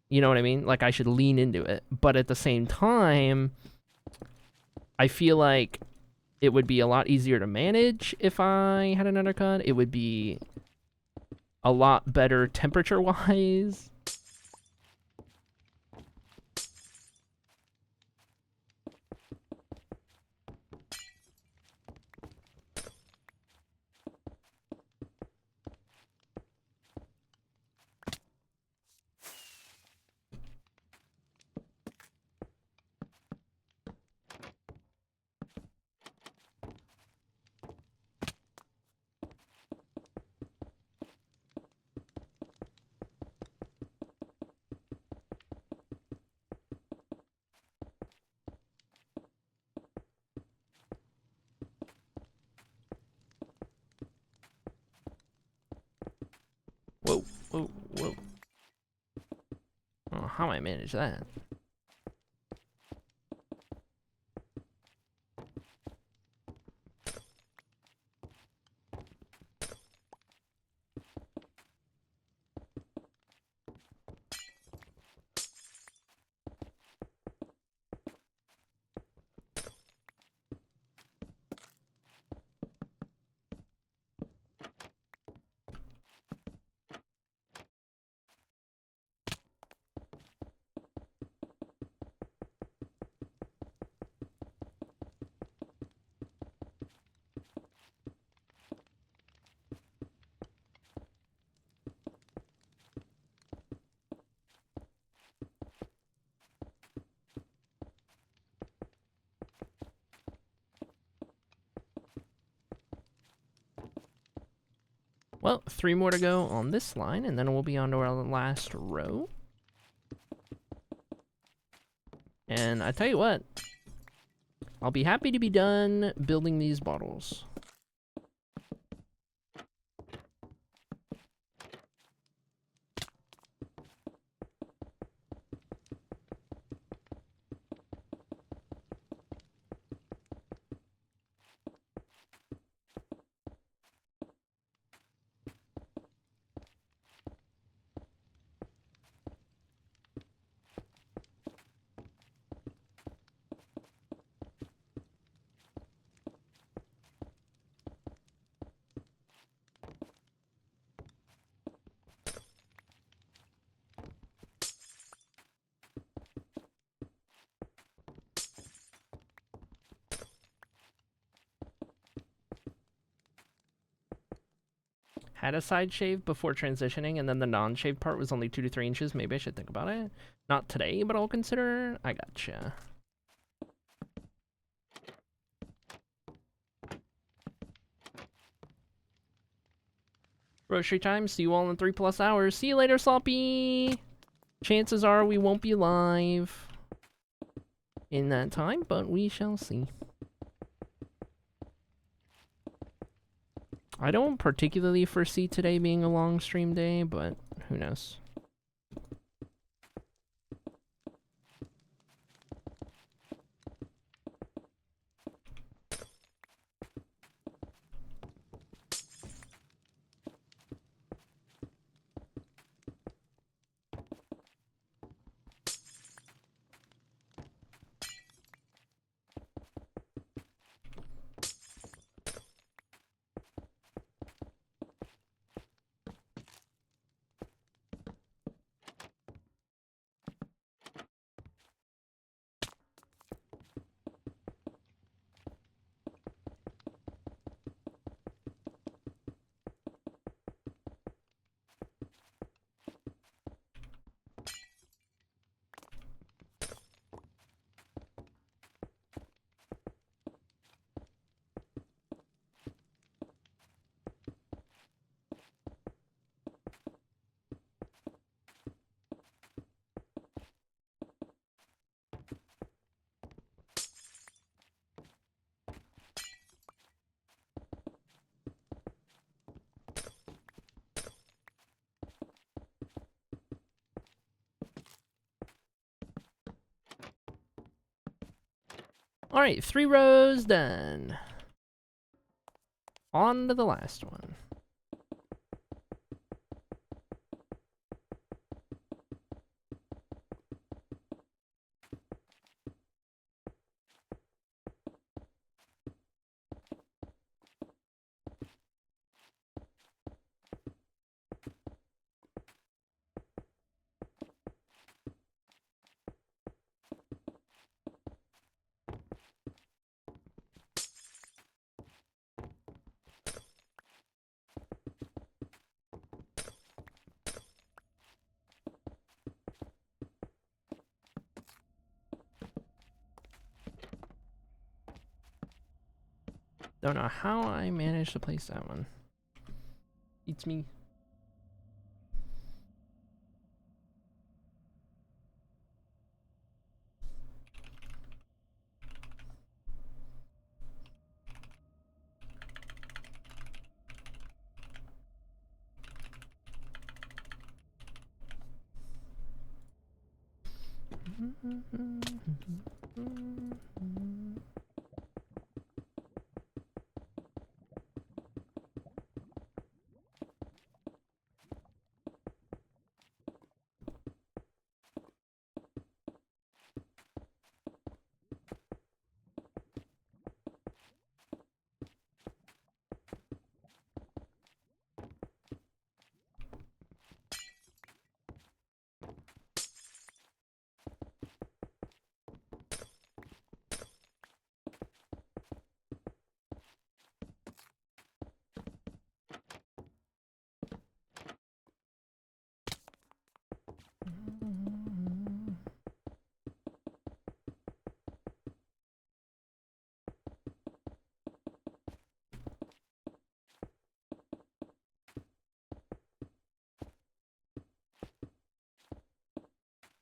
you know what I mean? Like, I should lean into it. But at the same time, I feel like it would be a lot easier to manage if I had an undercut. It would be a lot better temperature-wise. Whoa, whoa, whoa. Oh, how do I manage that? Well, 3 more to go on this line, and then we'll be on to our last row. And I tell you what, I'll be happy to be done building these bottles. Had a side shave before transitioning, and then the non-shaved part was only 2 to 3 inches. Maybe I should think about it. Not today, but I'll consider. I gotcha. Grocery time. See you all in 3+ hours. See you later, Sloppy. Chances are we won't be live in that time, but we shall see. I don't particularly foresee today being a long stream day, but who knows. Alright, 3 rows done. On to the last one. Don't know how I managed to place that one. It's me.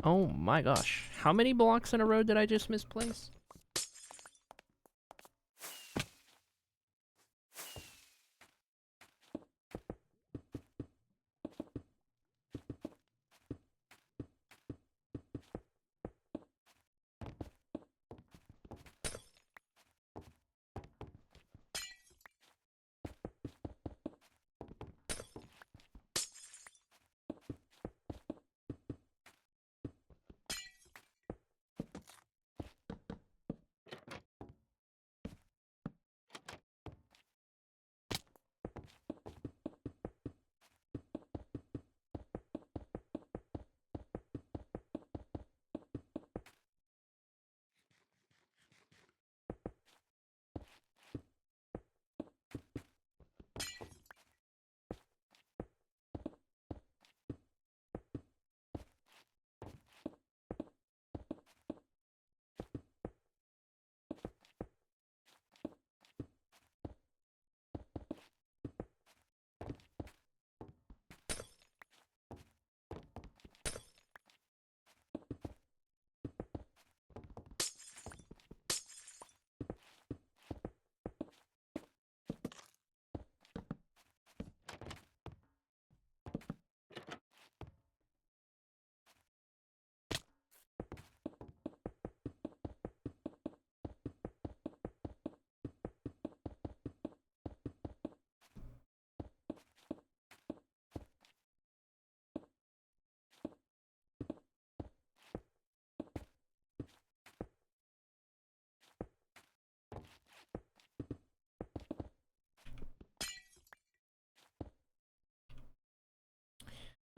Oh my gosh. How many blocks in a row did I just misplace?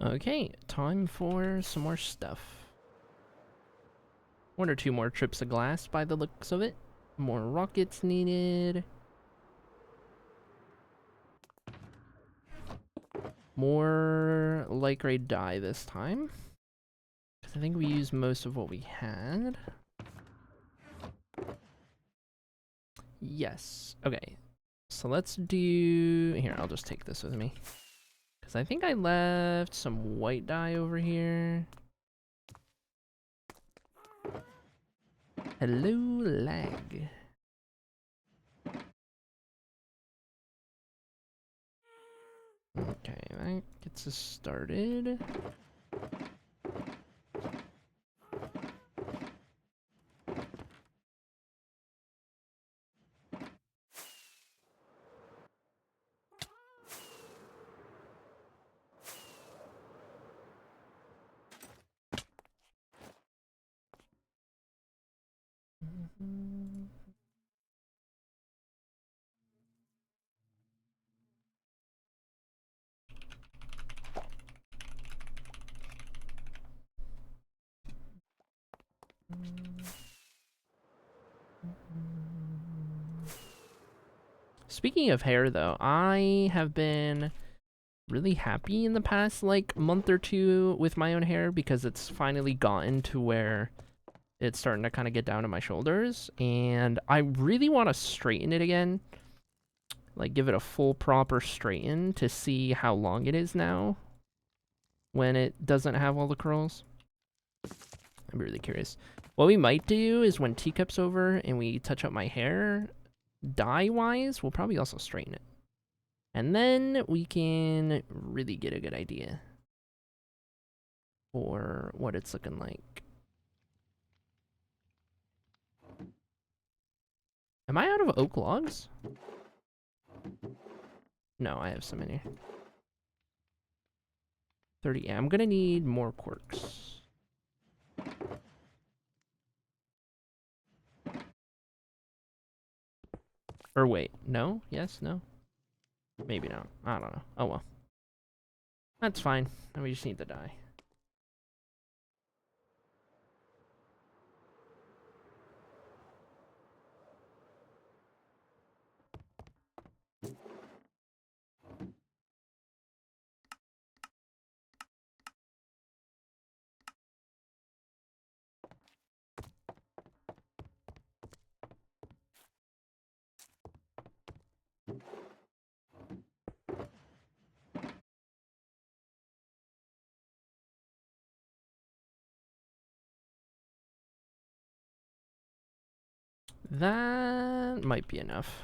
Okay, time for some more stuff. 1 or 2 more trips of glass by the looks of it. More rockets needed. More light gray dye this time. I think we used most of what we had. Yes. Okay. So let's do... Here, I'll just take this with me. Because I think I left some white dye over here. Hello, lag. Okay, that gets us started. Speaking of hair, though, I have been really happy in the past, like, month or two with my own hair because it's finally gotten to where it's starting to kind of get down to my shoulders, and I really want to straighten it again. Like, give it a full proper straighten to see how long it is now when it doesn't have all the curls. I'm really curious. What we might do is when Teacup's over and we touch up my hair, dye-wise, we'll probably also straighten it. And then we can really get a good idea for what it's looking like. Am I out of oak logs? No, I have some in here. 30. Yeah, I'm gonna need more quirks. Or wait, no? Yes? No? Maybe not. I don't know. Oh well. That's fine. We just need the dye. That might be enough.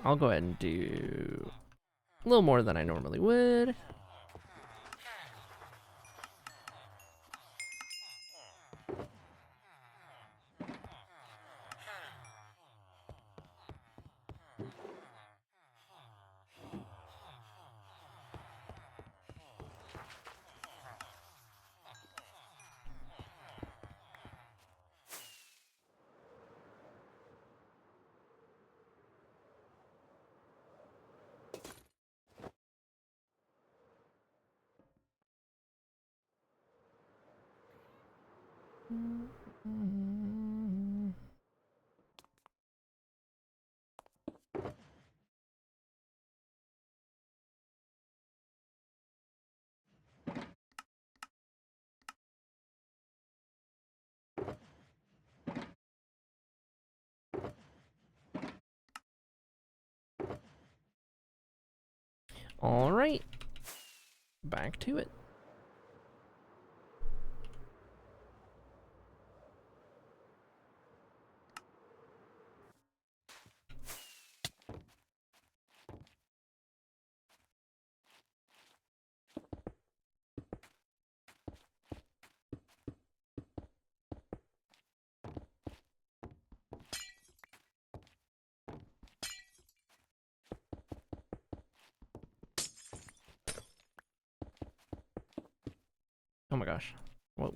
I'll go ahead and do a little more than I normally would. All right, back to it. Oh my gosh. Whoa.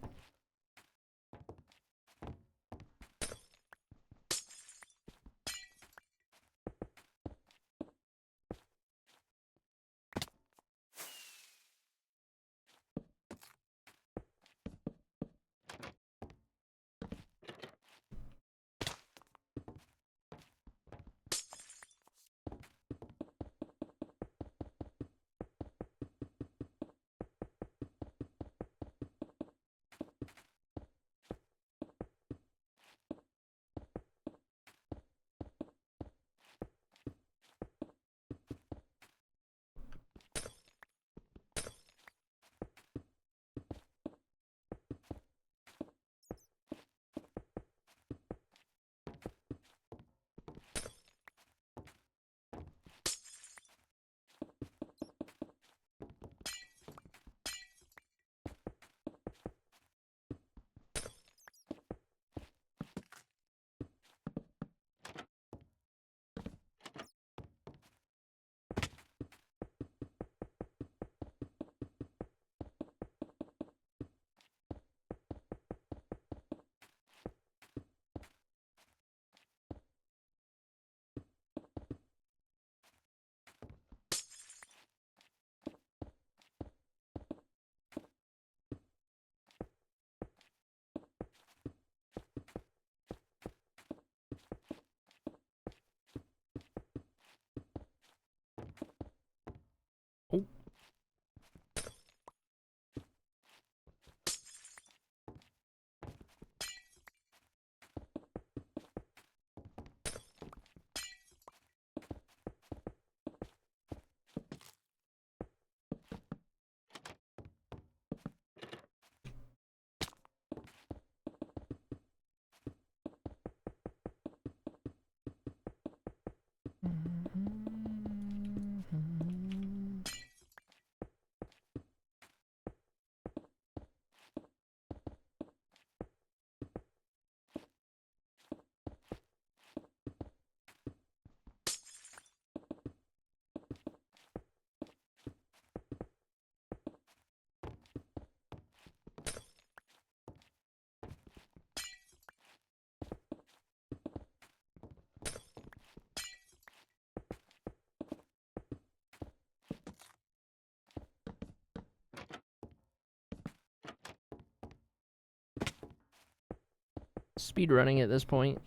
Speed running at this point.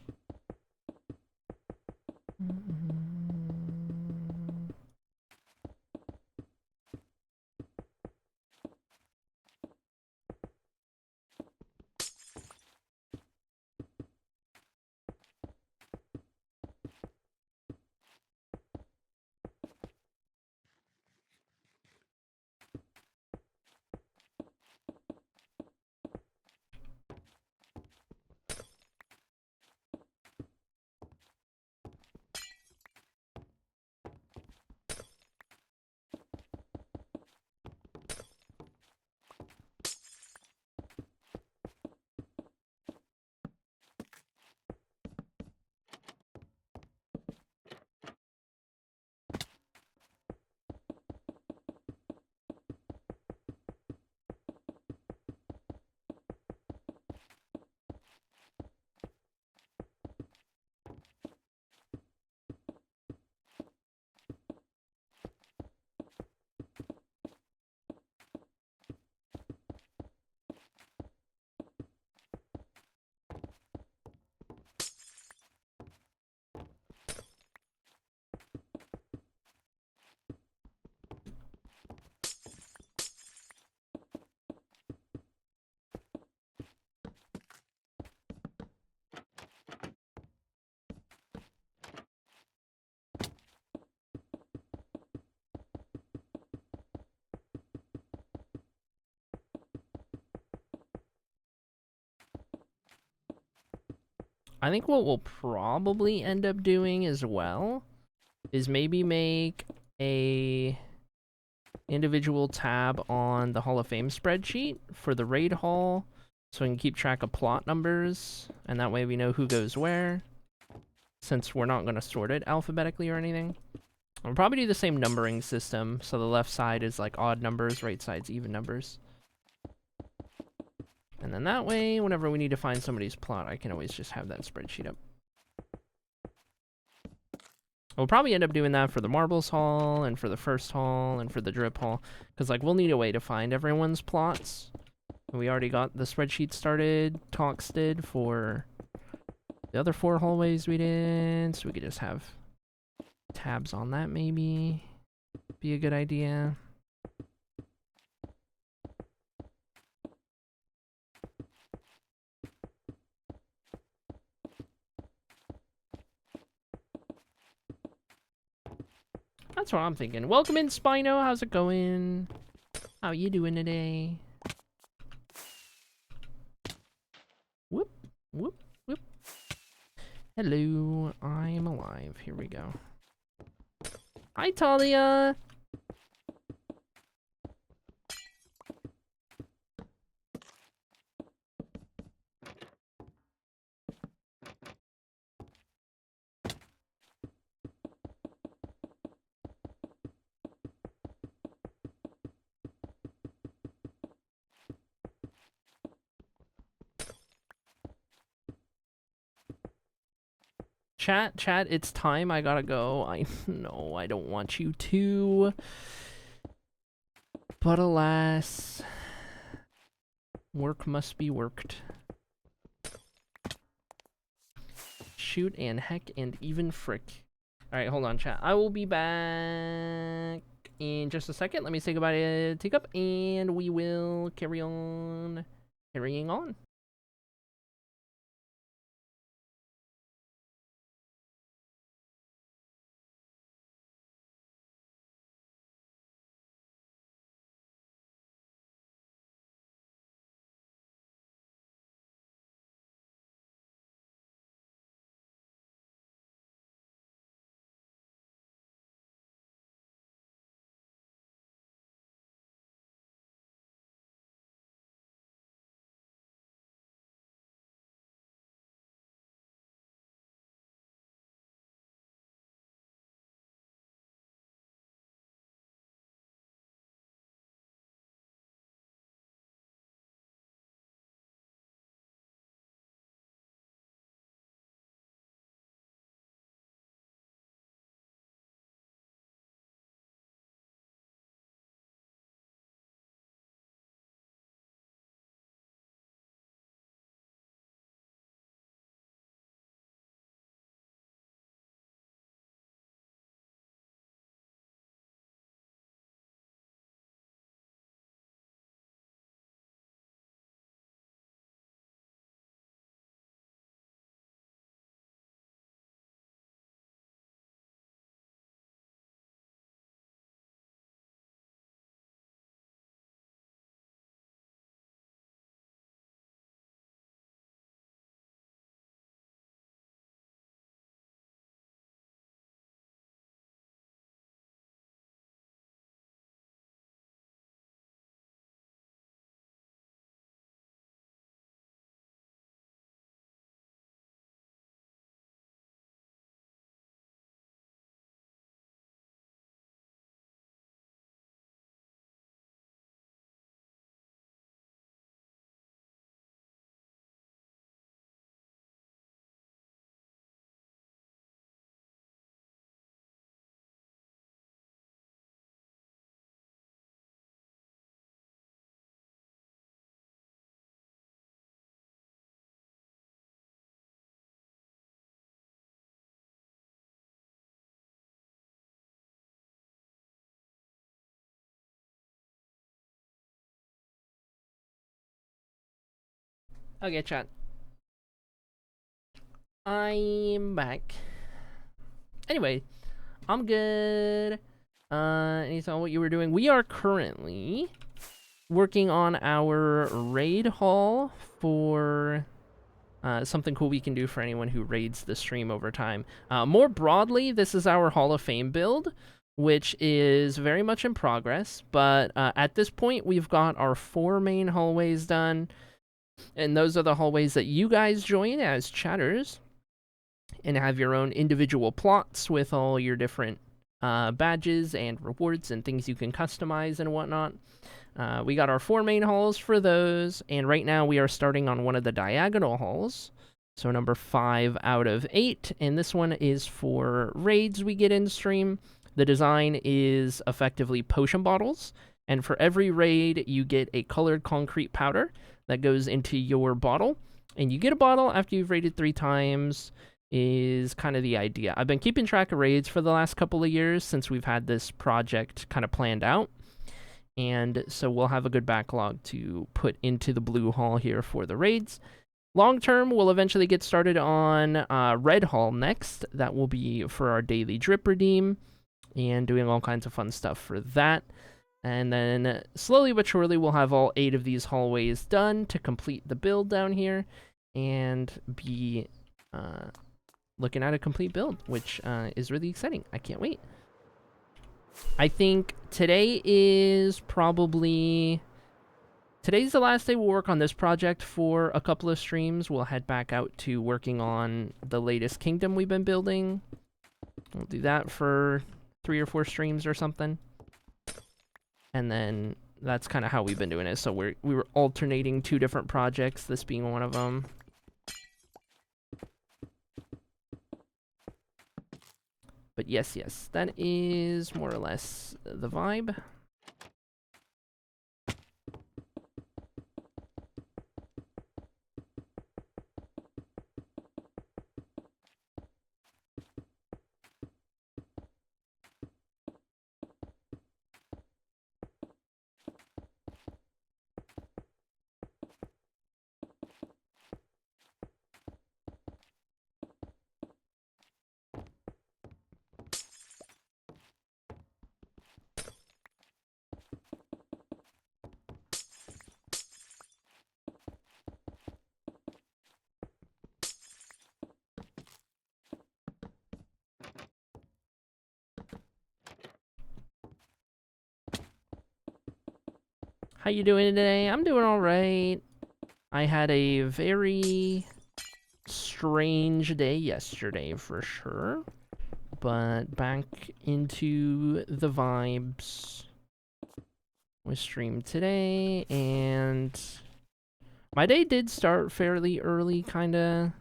I think what we'll probably end up doing as well is maybe make a individual tab on the Hall of Fame spreadsheet for the raid hall so we can keep track of plot numbers, and that way we know who goes where, since we're not going to sort it alphabetically or anything. We'll probably do the same numbering system, so the left side is like odd numbers, right side's even numbers. And then that way, whenever we need to find somebody's plot, I can always just have that spreadsheet up. We'll probably end up doing that for the marbles hall, and for the first hall, and for the drip hall, because like we'll need a way to find everyone's plots. We already got the spreadsheet started, Talks did, for the other 4 hallways we did, so we could just have tabs on that maybe. Be a good idea. That's what I'm thinking. Welcome in, Spino. How's it going? How you doing today? Whoop, whoop, whoop. Hello, I am alive. Here we go. Hi, Talia. Chat, it's time. I gotta go. I know I don't want you to. But alas, work must be worked. Shoot and heck and even frick. Alright, hold on, chat. I will be back in just a second. Let me say goodbye to Teacup, and we will carry on. Carrying on. Okay, chat. I'm back. Anyway, I'm good. Any on what you were doing? We are currently working on our raid haul for something cool we can do for anyone who raids the stream over time. More broadly, this is our Hall of Fame build, which is very much in progress, but at this point, we've got our 4 main hallways done, and those are the hallways that you guys join as chatters, and have your own individual plots with all your different badges and rewards and things you can customize and whatnot. We got our 4 main halls for those, and right now we are starting on one of the diagonal halls, so number 5 out of 8, and this one is for raids we get in stream. The design is effectively potion bottles, and for every raid you get a colored concrete powder that goes into your bottle, and you get a bottle after you've raided 3 times, is kind of the idea. I've been keeping track of raids for the last couple of years since we've had this project kind of planned out, and so we'll have a good backlog to put into the blue hall here for the raids. Long term, we'll eventually get started on red hall next. That will be for our daily drip redeem and doing all kinds of fun stuff for that. And then slowly but surely, we'll have all 8 of these hallways done to complete the build down here and be looking at a complete build, which is really exciting. I can't wait. I think today is probably... Today's the last day we'll work on this project for a couple of streams. We'll head back out to working on the latest kingdom we've been building. We'll do that for 3 or 4 streams or something. And then that's kind of how we've been doing it. So we were alternating 2 different projects, this being one of them. But yes, that is more or less the vibe. How you doing today? I'm doing all right. I had a very strange day yesterday for sure, but back into the vibes with stream today, and my day did start fairly early, kinda.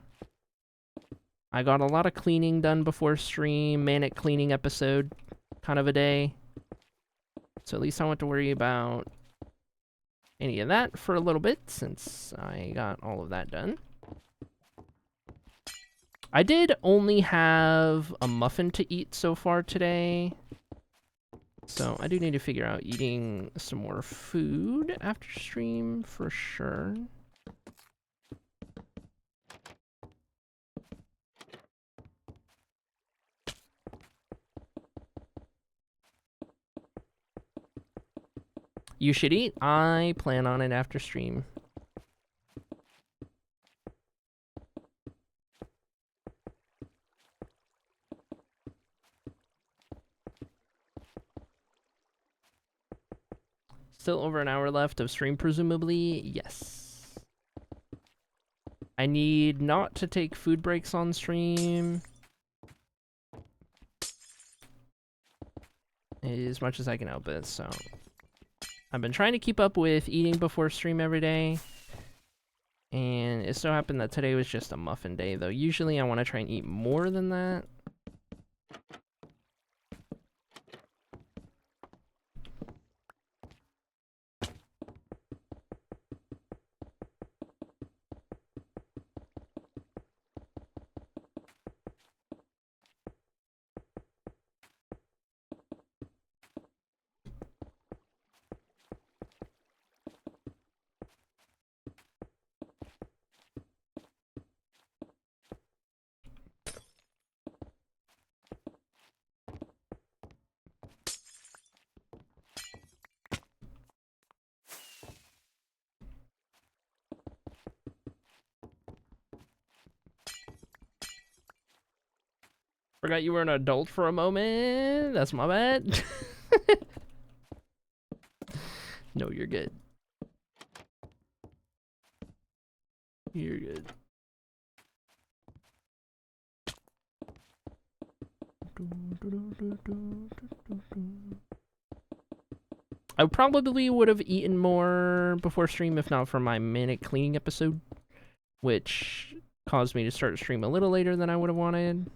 I got a lot of cleaning done before stream, manic cleaning episode kind of a day, so at least I don't have to worry about any of that for a little bit, since I got all of that done. I did only have a muffin to eat so far today, so I do need to figure out eating some more food after stream for sure. You should eat. I plan on it after stream. Still over an hour left of stream, presumably? Yes. I need not to take food breaks on stream as much as I can help it, so... I've been trying to keep up with eating before stream every day, and it so happened that today was just a muffin day, though usually I want to try and eat more than that. Forgot you were an adult for a moment. That's my bad. No, you're good. You're good. I probably would have eaten more before stream if not for my minute cleaning episode, which caused me to start stream a little later than I would have wanted.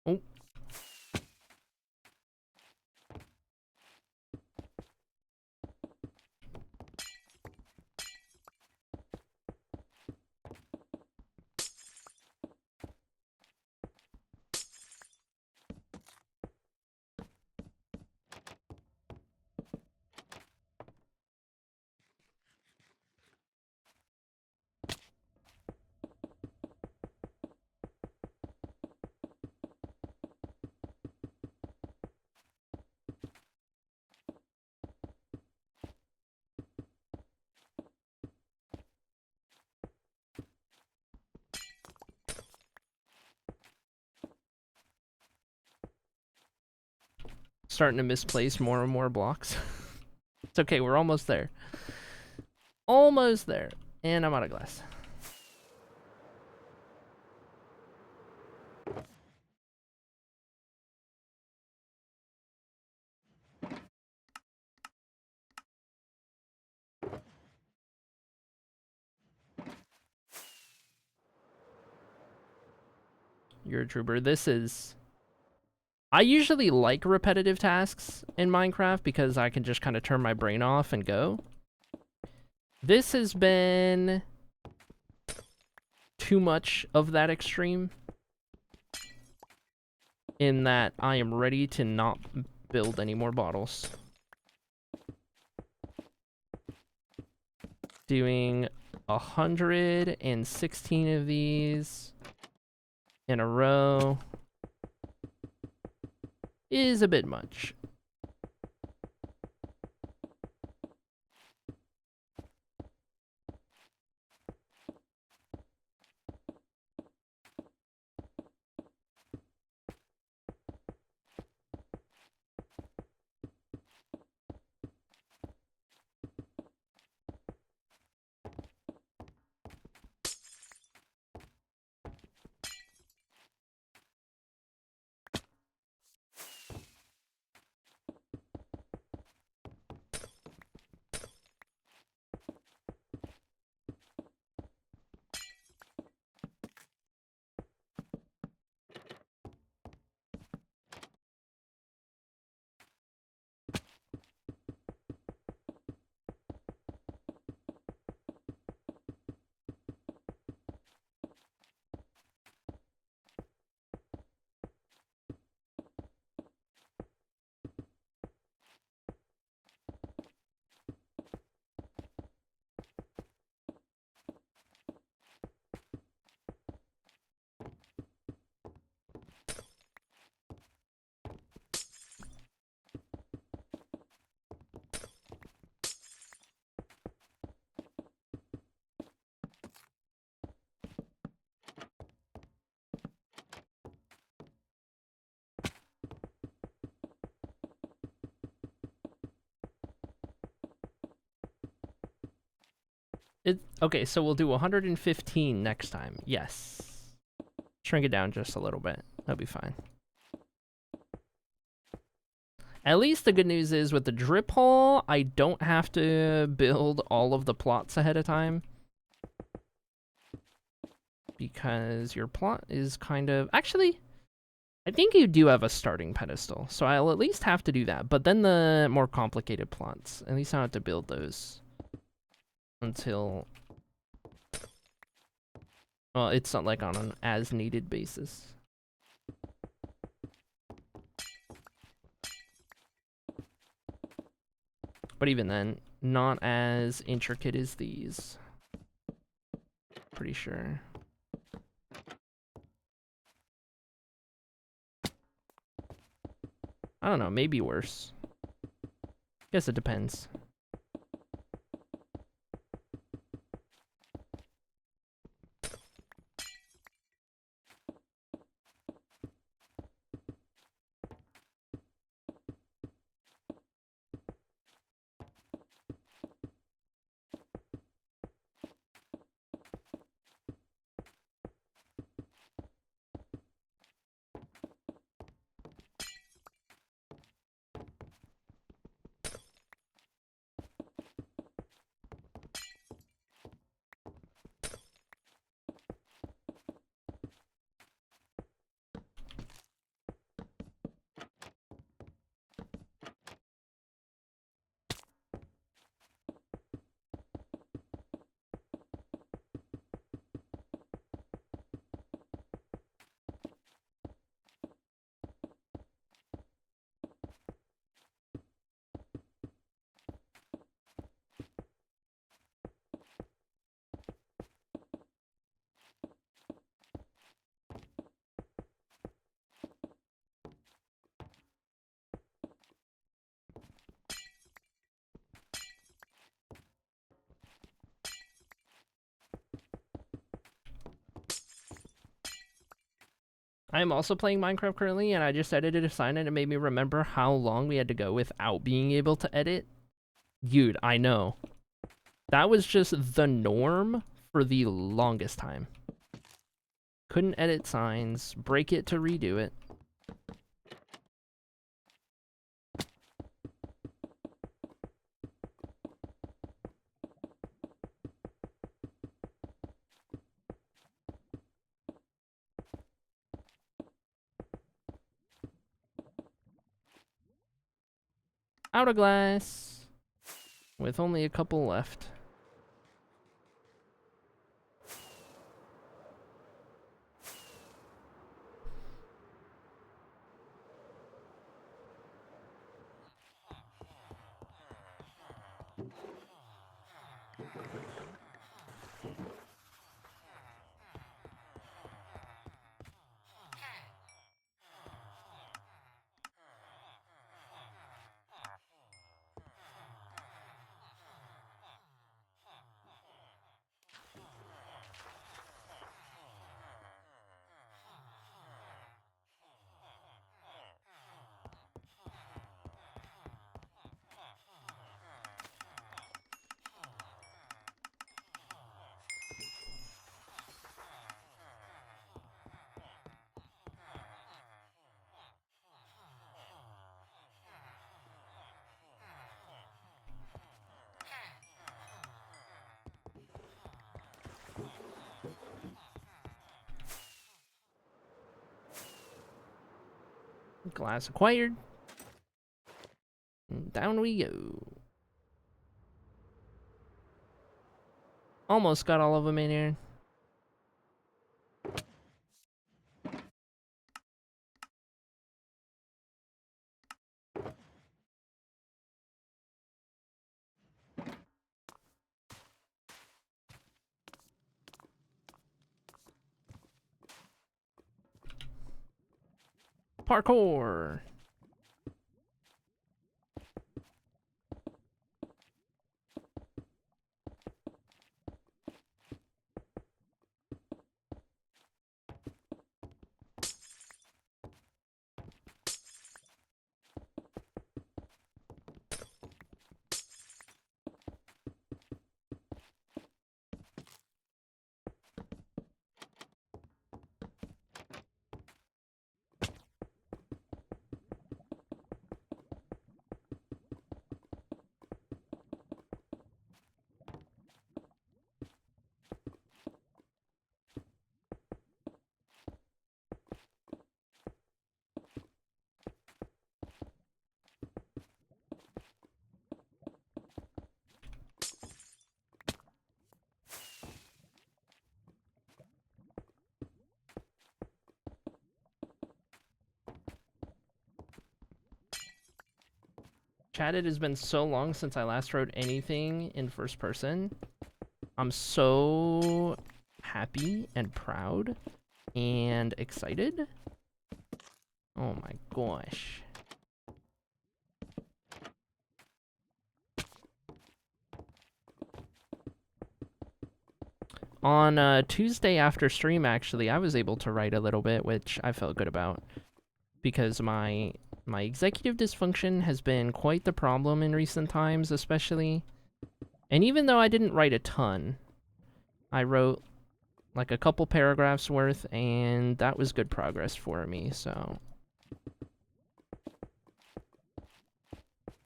Oh. Starting to misplace more and more blocks. It's okay, we're almost there. Almost there. And I'm out of glass. You're a trooper. This is... I usually like repetitive tasks in Minecraft because I can just kind of turn my brain off and go. This has been too much of that extreme in that I am ready to not build any more bottles. Doing 116 of these in a row is a bit much. Okay, so we'll do 115 next time. Yes. Shrink it down just a little bit. That'll be fine. At least the good news is with the drip hole, I don't have to build all of the plots ahead of time. Because your plot is kind of... Actually, I think you do have a starting pedestal. So I'll at least have to do that. But then the more complicated plots, at least I don't have to build those until... Well, it's not like on an as-needed basis. But even then, not as intricate as these. Pretty sure. I don't know, maybe worse. Guess it depends. I am also playing Minecraft currently, and I just edited a sign and it made me remember how long we had to go without being able to edit. Dude, I know. That was just the norm for the longest time. Couldn't edit signs, break it to redo it. Out of glass. With only a couple left. Glass acquired. And down we go. Almost got all of them in here. Parkour. Chat, it has been so long since I last wrote anything in first person. I'm so happy and proud and excited. Oh my gosh. On Tuesday after stream, actually, I was able to write a little bit, which I felt good about. Because my executive dysfunction has been quite the problem in recent times, especially. And even though I didn't write a ton, I wrote like a couple paragraphs worth, and that was good progress for me, so.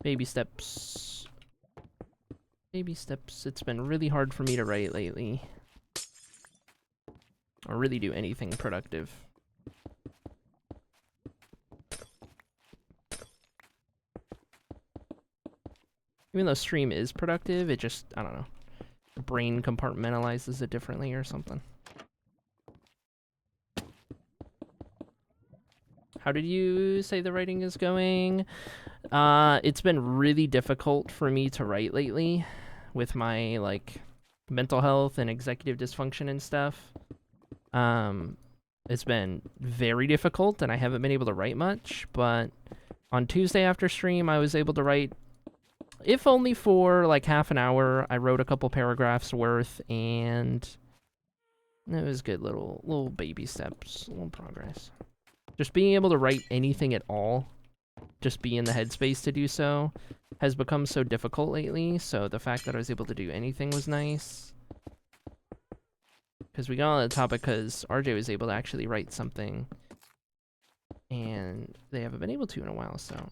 Baby steps. Baby steps. It's been really hard for me to write lately. Or really do anything productive. Even though stream is productive, it just, I don't know. Brain compartmentalizes it differently or something. How did you say the writing is going? It's been really difficult for me to write lately with my, like, mental health and executive dysfunction and stuff. It's been very difficult, and I haven't been able to write much, but on Tuesday after stream, I was able to write, if only for, like, half an hour. I wrote a couple paragraphs worth, and it was good little baby steps, little progress. Just being able to write anything at all, just be in the headspace to do so, has become so difficult lately, so the fact that I was able to do anything was nice. Because we got on the topic because RJ was able to actually write something, and they haven't been able to in a while, so.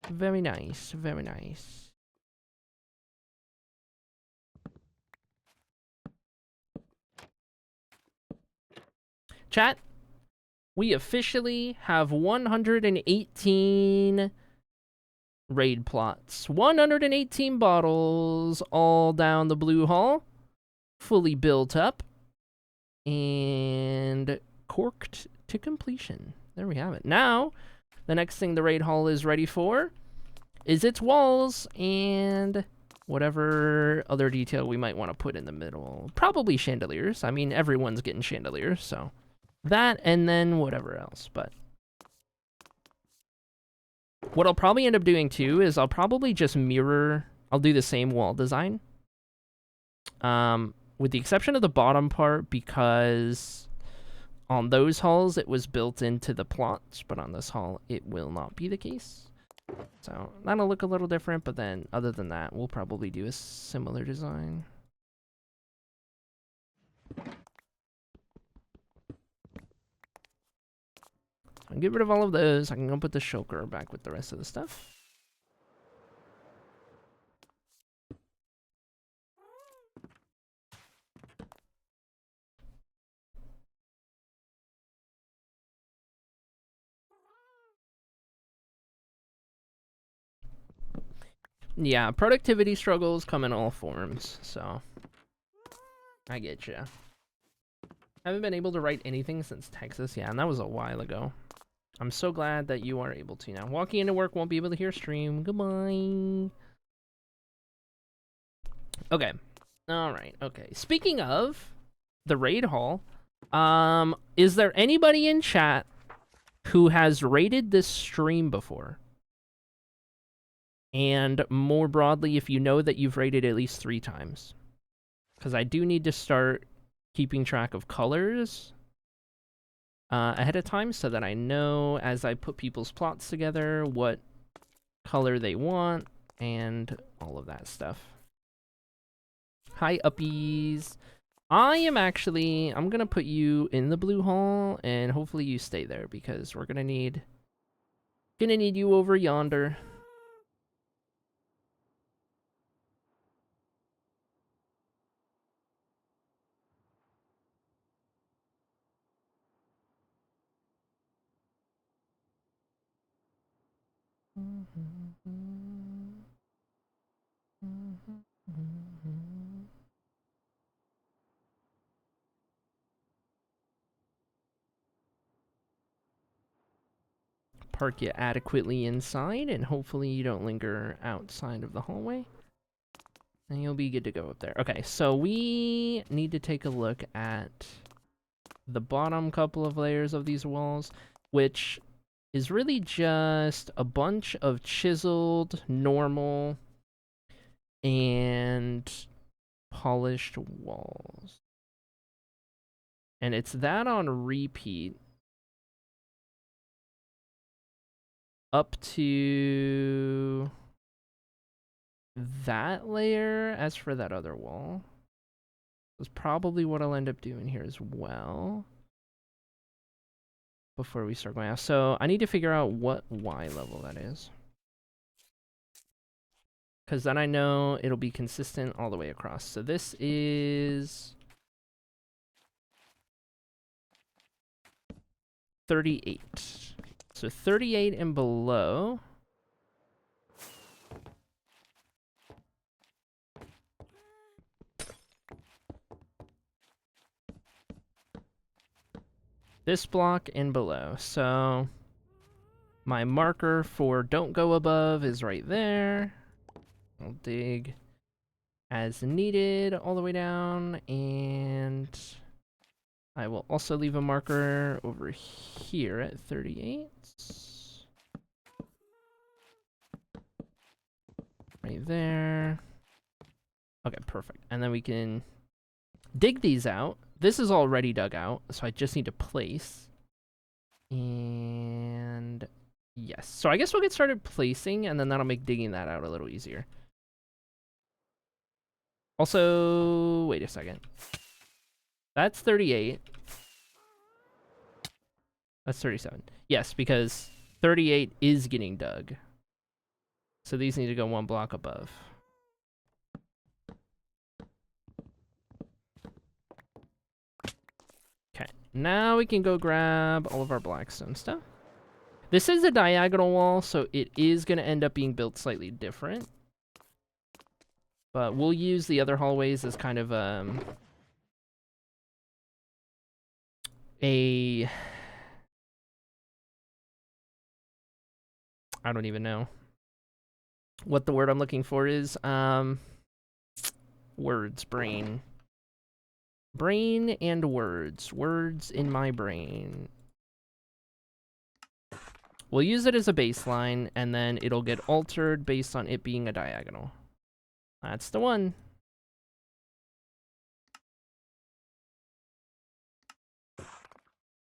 Very nice, very nice. Chat, we officially have 118 raid plots. 118 bottles all down the blue hall. Fully built up. And corked to completion. There we have it. Now, the next thing the raid hall is ready for is its walls and whatever other detail we might want to put in the middle. Probably chandeliers. I mean, everyone's getting chandeliers, so. That, and then whatever else, but. What I'll probably end up doing, too, is I'll probably just mirror. I'll do the same wall design. With the exception of the bottom part, because on those halls, it was built into the plots, but on this hall, it will not be the case. So, that'll look a little different, but then, other than that, we'll probably do a similar design. I'll get rid of all of those. I can go put the shulker back with the rest of the stuff. Yeah, productivity struggles come in all forms, so. I get ya. Haven't been able to write anything since Texas, yeah, and that was a while ago. I'm so glad that you are able to now. Walking into work, won't be able to hear stream. Goodbye. Okay. Alright, okay. Speaking of the raid hall, is there anybody in chat who has raided this stream before? And more broadly, if you know that you've raided at least 3 times. Because I do need to start keeping track of colors ahead of time so that I know as I put people's plots together what color they want and all of that stuff. Hi, uppies. I'm gonna put you in the blue hall and hopefully you stay there because we're gonna need you over yonder. park you adequately inside, and hopefully you don't linger outside of the hallway. And you'll be good to go up there. Okay, so we need to take a look at the bottom couple of layers of these walls, which is really just a bunch of chiseled, normal, and polished walls. And it's that on repeat up to that layer. As for that other wall, that's probably what I'll end up doing here as well before we start going out. So I need to figure out what Y level that is, because then I know it'll be consistent all the way across. So this is 38. So 38 and below. This block and below. So my marker for don't go above is right there. I'll dig as needed all the way down, and I will also leave a marker over here at 38. Right there. Okay, perfect. And then we can dig these out. This is already dug out, so I just need to place. And yes. So I guess we'll get started placing, and then that'll make digging that out a little easier. Also, wait a second. That's 38. That's 37. Yes, because 38 is getting dug. So these need to go one block above. Okay, now we can go grab all of our blackstone stuff. This is a diagonal wall, so it is going to end up being built slightly different. But we'll use the other hallways as kind of a... I don't even know what the word I'm looking for is. Words, brain. Brain and words. Words in my brain. We'll use it as a baseline, and then it'll get altered based on it being a diagonal. That's the one.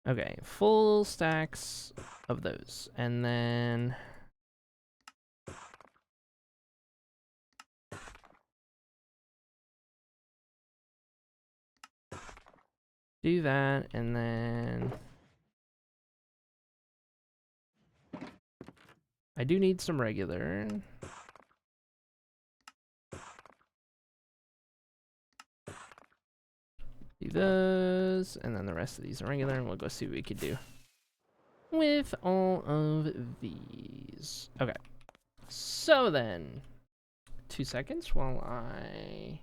Okay, full stacks of those. And then... do that, and then... I do need some regular. Do those, and then the rest of these are regular, and we'll go see what we can do with all of these. Okay, so then, 2 seconds while I...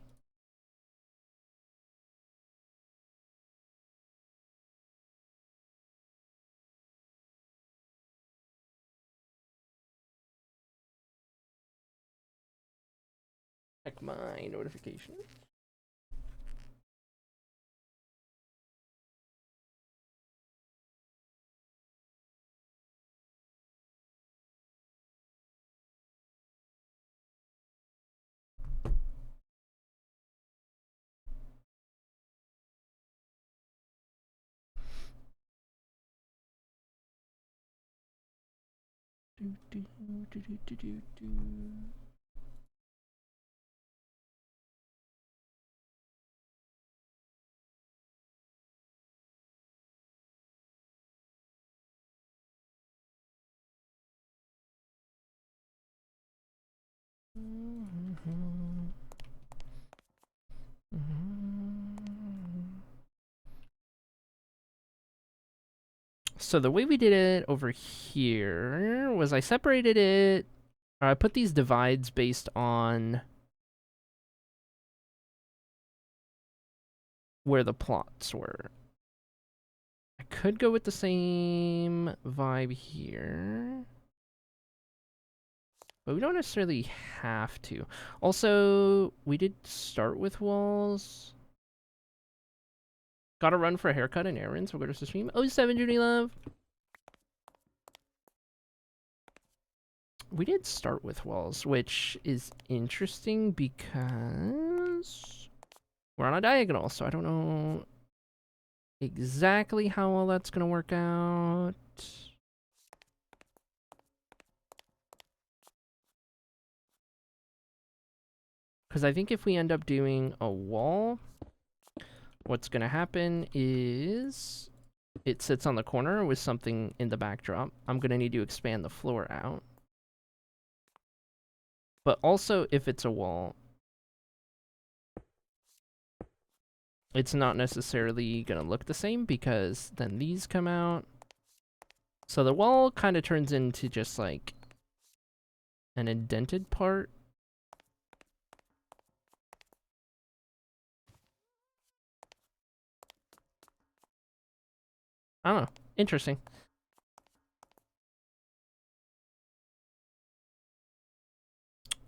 check my notifications. So the way we did it over here was I separated it, or I put these divides based on where the plots were. I could go with the same vibe here. But we don't necessarily have to. Also, we did start with walls. Gotta run for a haircut and errands. We'll go to the stream. Oh, 7 Judy Love. We did start with walls, which is interesting because we're on a diagonal, so I don't know exactly how all that's gonna work out. Because I think if we end up doing a wall, what's gonna happen is it sits on the corner with something in the backdrop. I'm gonna need to expand the floor out. But also, if it's a wall, it's not necessarily gonna look the same because then these come out. So the wall kind of turns into just like an indented part. I don't know. Interesting.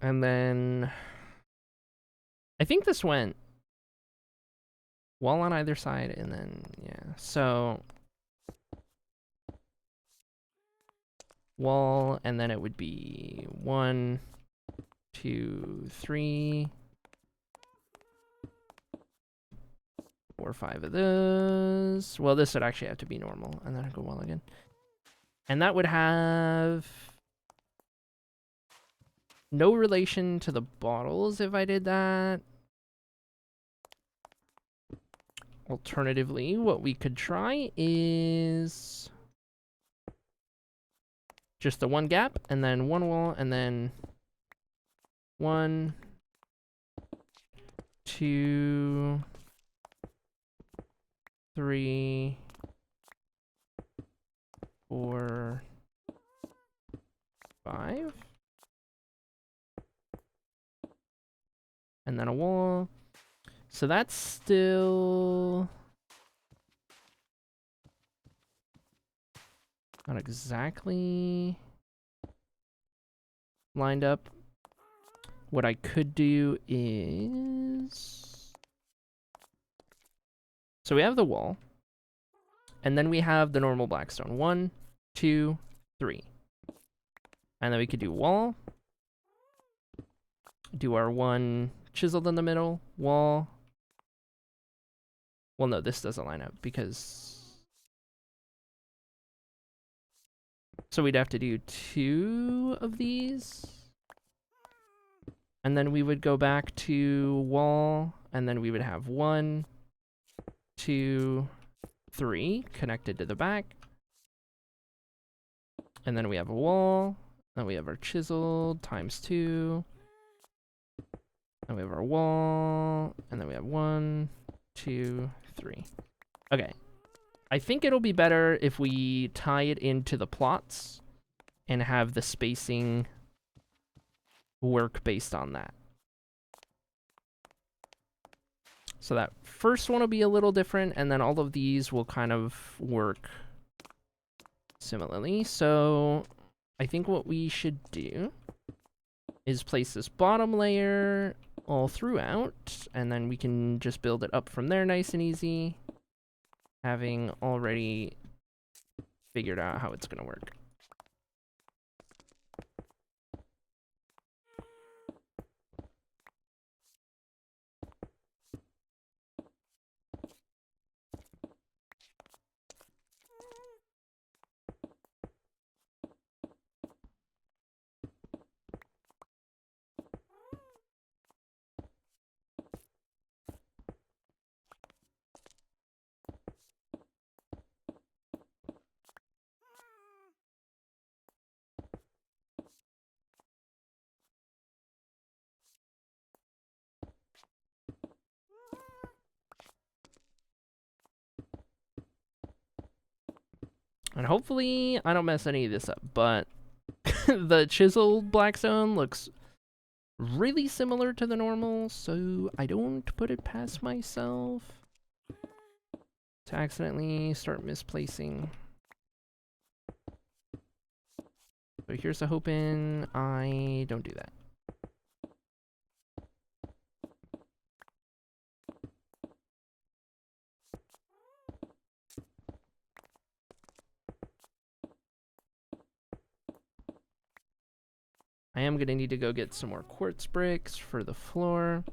And then I think this went wall on either side, and then, yeah. So wall, and then it would be 1, 2, 3, 4, 5 of those. Well, this would actually have to be normal, and then I'd go wall again. And that would have no relation to the bottles if I did that. Alternatively, what we could try is just the one gap, and then one wall, and then 1, 2, 3, 4, 5. And then a wall. So that's still not exactly lined up. What I could do is, so we have the wall, and then we have the normal blackstone. 1, 2, 3. And then we could do wall, do our 1 chiseled in the middle, wall. Well, no, this doesn't line up because, so we'd have to do 2 of these. And then we would go back to wall, and then we would have 1, 2, 3 connected to the back. And then we have a wall. Then we have our chiseled times 2. And we have our wall. And then we have 1, 2, 3. Okay. I think it'll be better if we tie it into the plots and have the spacing work based on that. So that first one will be a little different, and then all of these will kind of work similarly. So I think what we should do is place this bottom layer all throughout, and then we can just build it up from there nice and easy, having already figured out how it's going to work. And hopefully I don't mess any of this up, but the chiseled blackstone looks really similar to the normal, so I don't put it past myself. to accidentally start misplacing. So here's a hoping I don't do that. I am going to need to go get some more quartz bricks for the floor.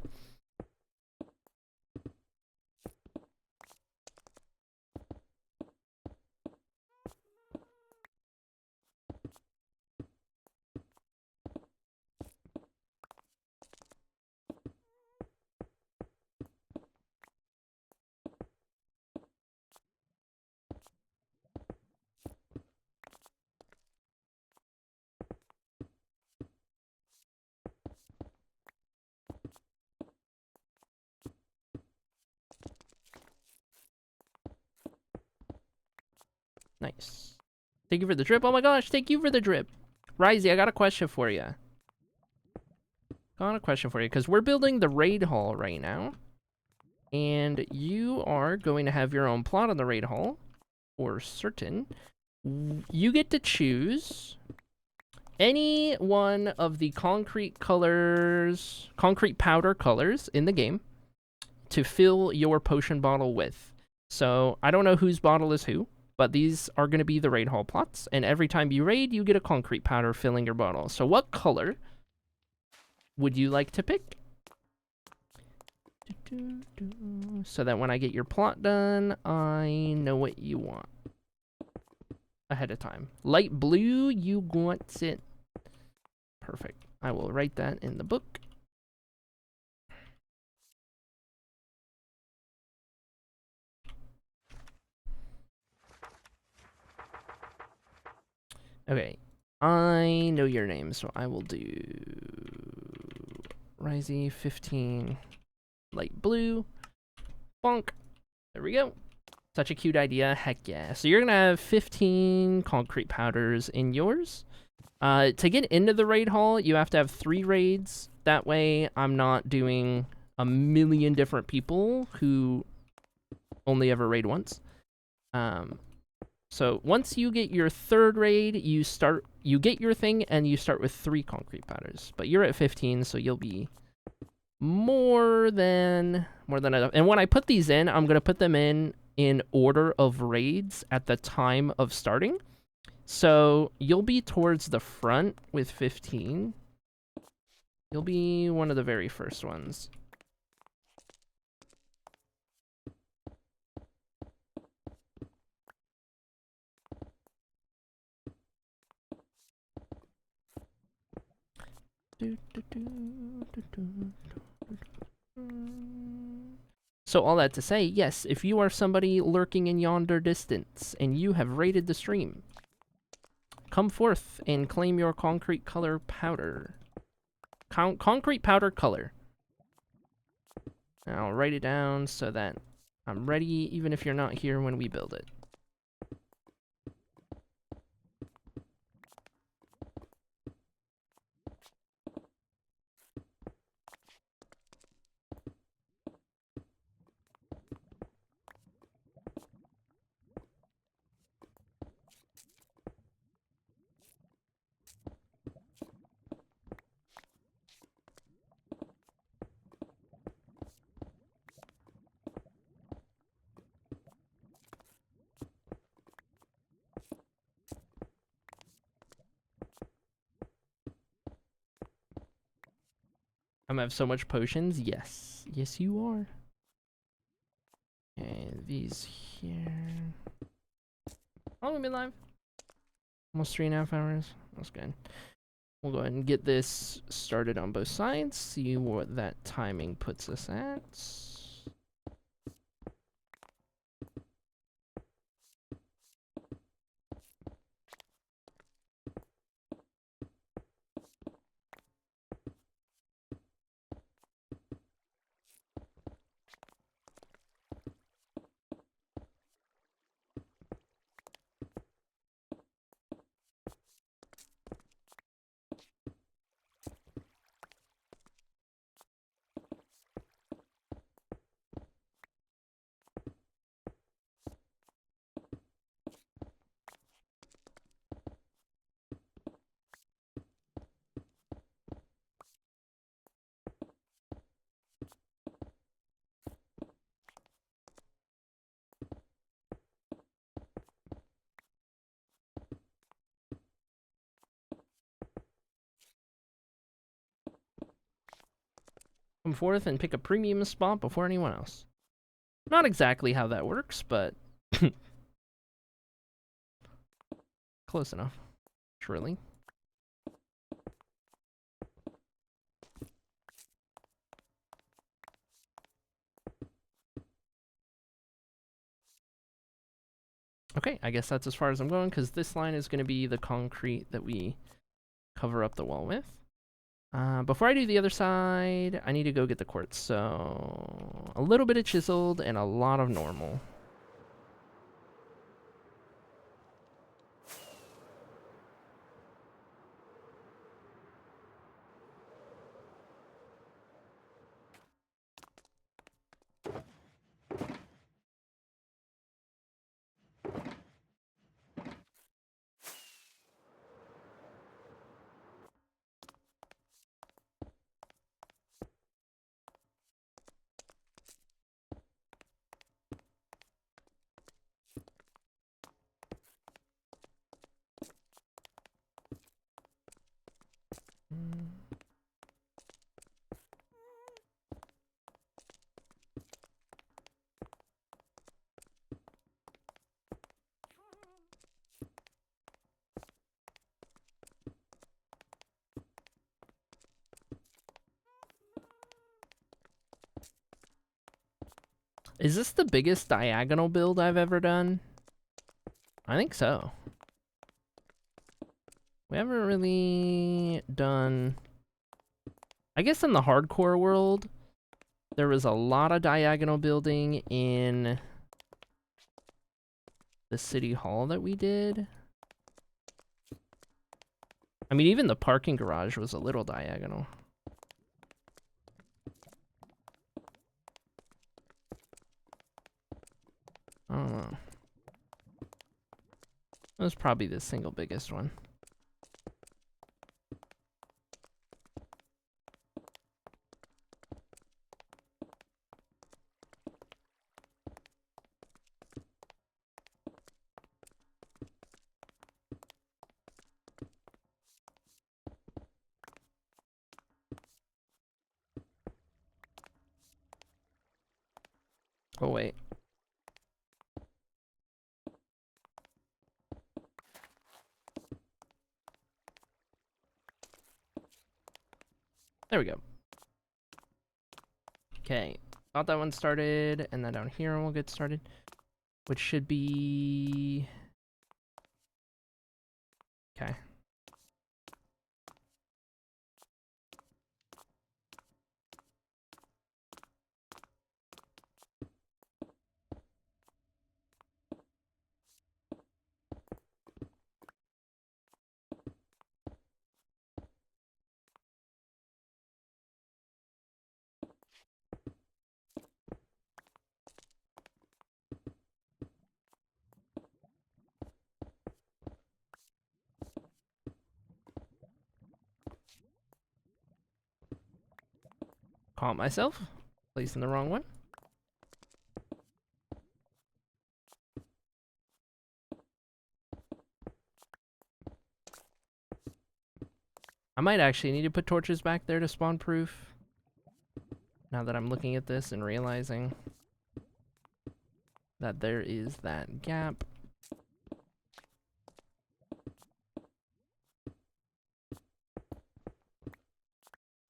Nice. Thank you for the drip. Oh my gosh, thank you for the drip. Risey, I got a question for you. Because we're building the raid hall right now. And you are going to have your own plot on the raid hall. For certain. You get to choose any one of the concrete powder colors in the game to fill your potion bottle with. So, I don't know whose bottle is who. But these are going to be the raid hall plots, and every time you raid, you get a concrete powder filling your bottle. So what color would you like to pick? So that when I get your plot done, I know what you want ahead of time. Light blue, you want it. Perfect. I will write that in the book. Okay, I know your name, so I will do Risey 15 light blue. Bonk. There we go. Such a cute idea. Heck yeah. So you're gonna have 15 concrete powders in yours. To get into the raid hall, you have to have 3 raids. That way, I'm not doing a million different people who only ever raid once. So once you get your 3rd raid, you get your thing and you start with 3 concrete powders. But you're at 15, so you'll be more than enough. And when I put these in, I'm gonna put them in order of raids at the time of starting. So you'll be towards the front with 15. You'll be one of the very first ones. So all that to say, yes, if you are somebody lurking in yonder distance and you have raided the stream, come forth and claim your concrete color powder. Concrete powder color. And I'll write it down so that I'm ready even if you're not here when we build it. I'm gonna have so much potions. Yes. Yes, you are. And these here. How long have we been live? Almost 3.5 hours. That's good. We'll go ahead and get this started on both sides. See what that timing puts us at. come forth and pick a premium spot before anyone else. Not exactly how that works, but close enough, surely. Okay, I guess that's as far as I'm going, because this line is going to be the concrete that we cover up the wall with. Before I do the other side, I need to go get the quartz, so a little bit of chiseled and a lot of normal. Is this the biggest diagonal build I've ever done? I think so. We haven't really done... I guess in the hardcore world, there was a lot of diagonal building in the city hall that we did. I mean, even the parking garage was a little diagonal. I don't know. That was probably the single biggest one. Oh, wait. There we go. Okay. Got that one started, and then down here we'll get started. Which should be... Okay. Caught myself. Placing the wrong one. I might actually need to put torches back there to spawn proof. Now that I'm looking at this and realizing that there is that gap.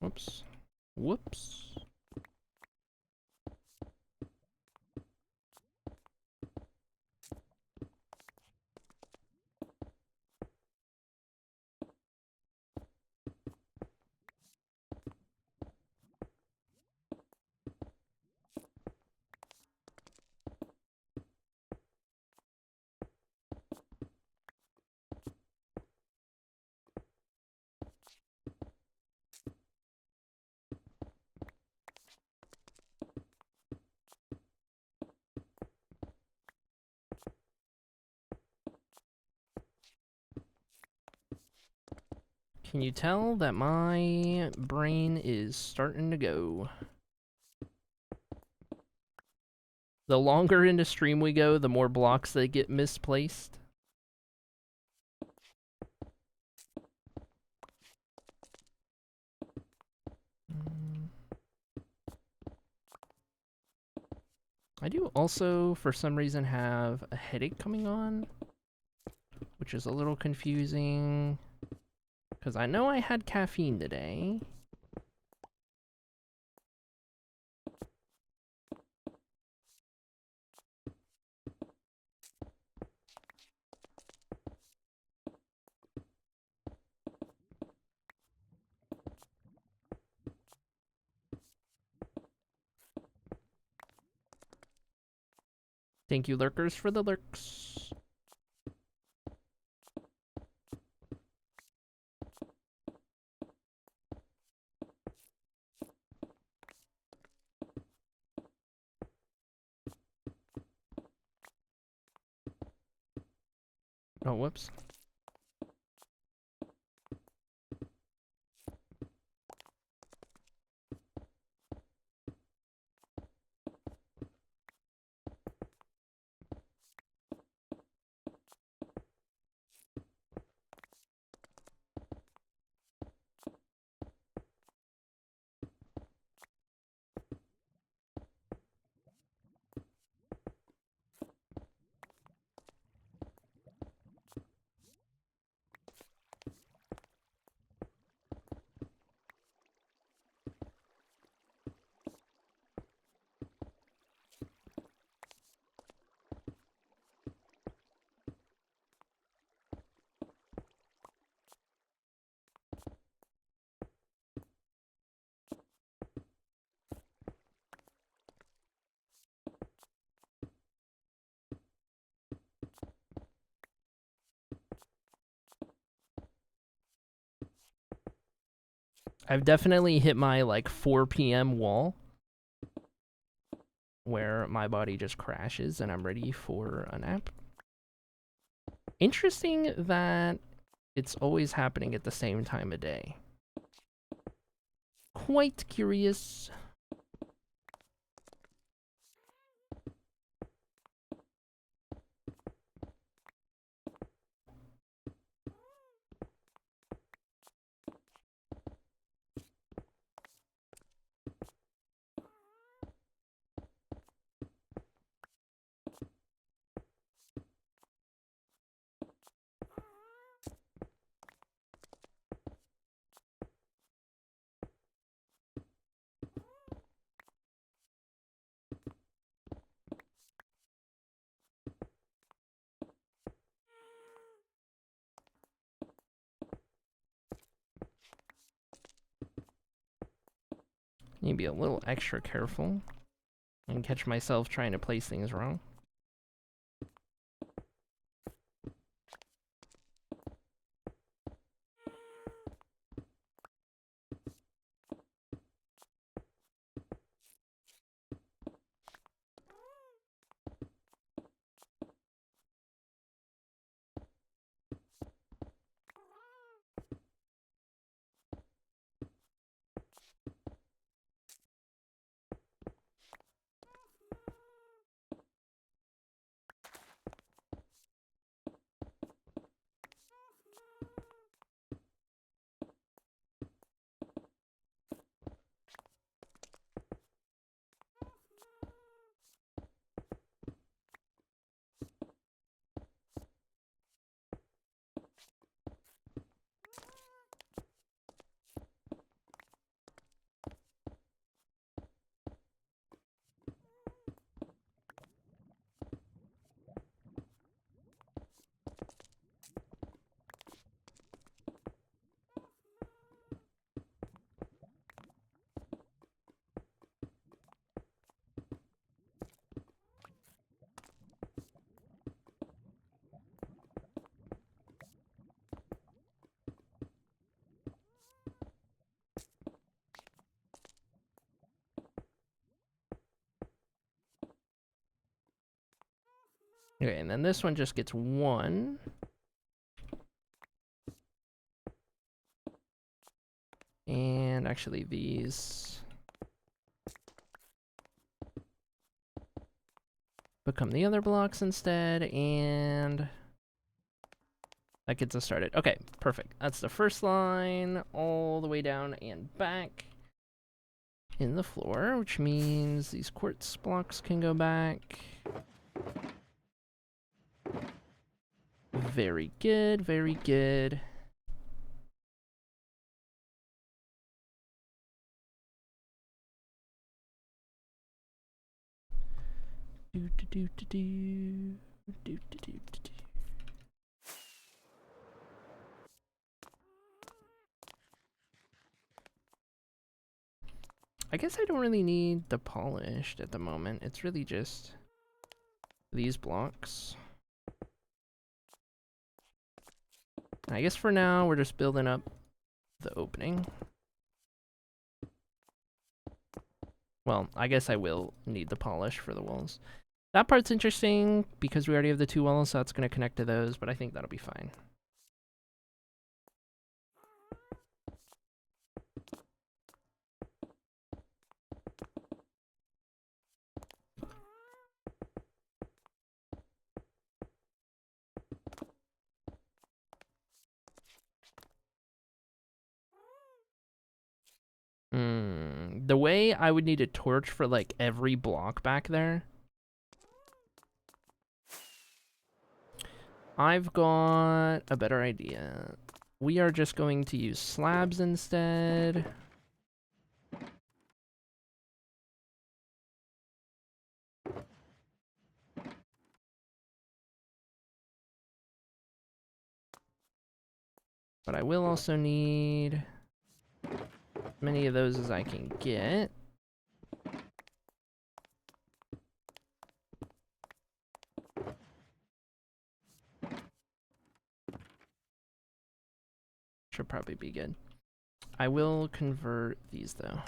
Whoops. Whoops. Can you tell that my brain is starting to go? The longer into stream we go, the more blocks that get misplaced. I do also, for some reason, have a headache coming on, which is a little confusing, because I know I had caffeine today. Thank you, lurkers, for the lurks. Oh, whoops. I've definitely hit my, like, 4 p.m. wall, where my body just crashes and I'm ready for a nap. Interesting that it's always happening at the same time of day. Quite curious. Need to be a little extra careful and catch myself trying to place things wrong. Okay, and then this one just gets 1. And actually these become the other blocks instead, and that gets us started. Okay, perfect. That's the first line, all the way down and back. in the floor, which means these quartz blocks can go back. Very good, very good. Do do do do do do do do do. I guess I don't really need the polished at the moment. It's really just these blocks. I guess for now we're just building up the opening. Well, I guess I will need the polish for the walls. That part's interesting because we already have the 2 walls, so that's going to connect to those, but I think that'll be fine. The way I would need a torch for like every block back there. I've got a better idea. We are just going to use slabs instead. But I will also need as many of those as I can get. Should probably be good. I will convert these though.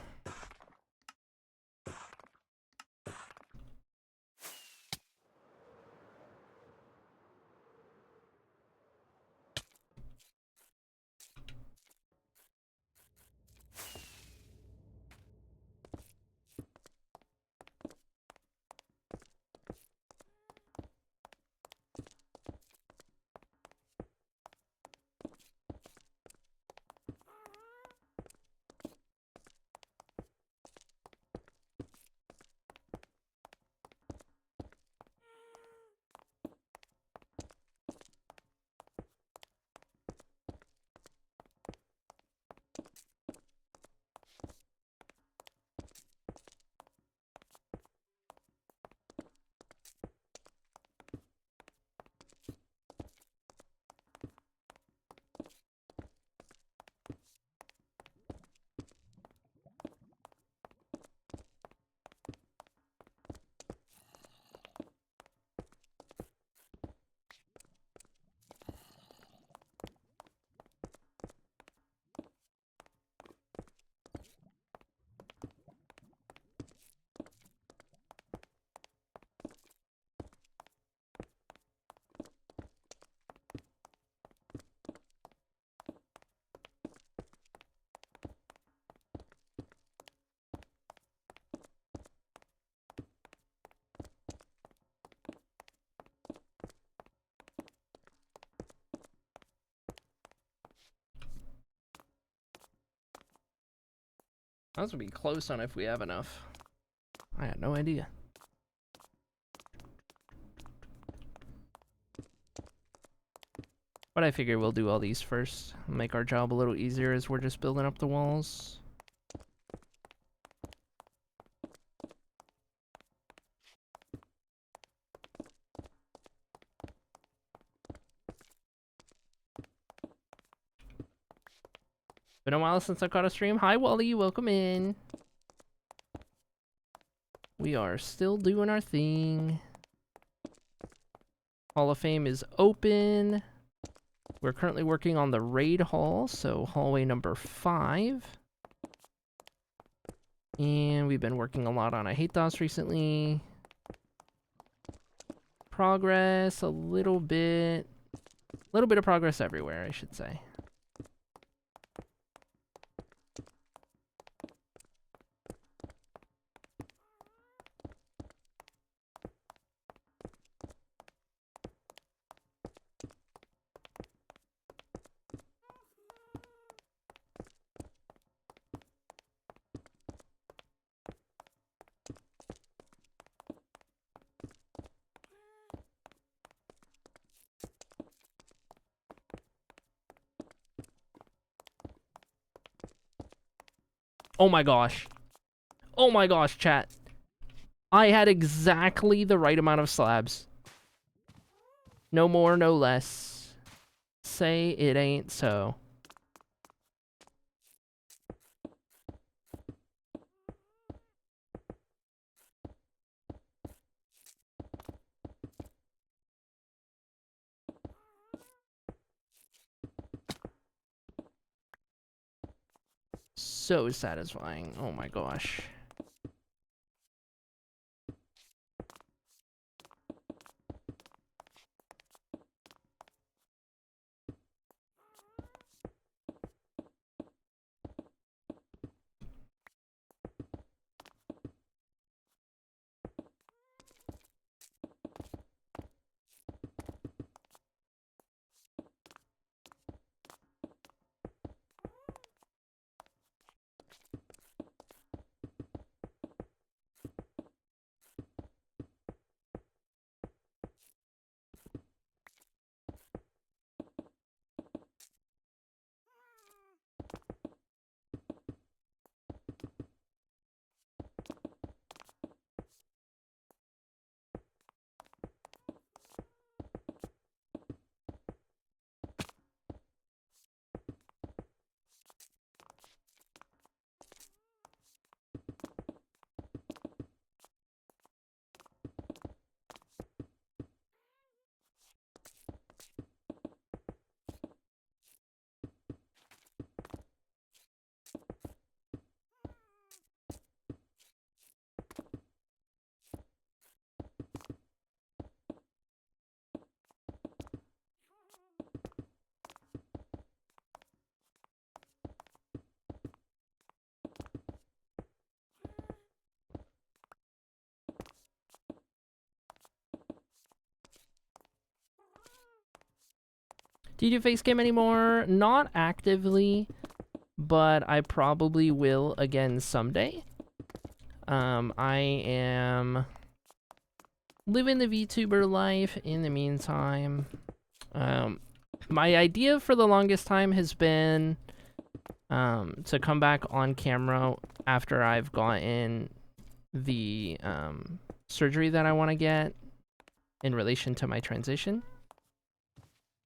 Those would be close on if we have enough. I had no idea. But I figure we'll do all these first. Make our job a little easier as we're just building up the walls. Been a while since I caught a stream. Hi, Wally. Welcome in. We are still doing our thing. Hall of Fame is open. We're currently working on the raid hall, so hallway number 5. And we've been working a lot on I Hate DOS recently. Progress, a little bit of progress everywhere, I should say. Oh my gosh. Oh my gosh, chat. I had exactly the right amount of slabs. No more, no less. Say it ain't so. So satisfying. Oh my gosh. Do you do face cam anymore? Not actively, but I probably will again someday. I am living the VTuber life in the meantime. My idea for the longest time has been to come back on camera after I've gotten the surgery that I want to get in relation to my transition,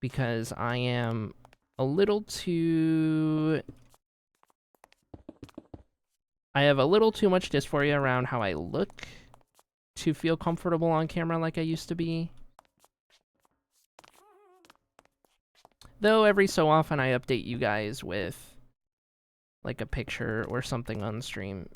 because I am a little too... I have a little too much dysphoria around how I look to feel comfortable on camera like I used to be. Though every so often I update you guys with like a picture or something on stream.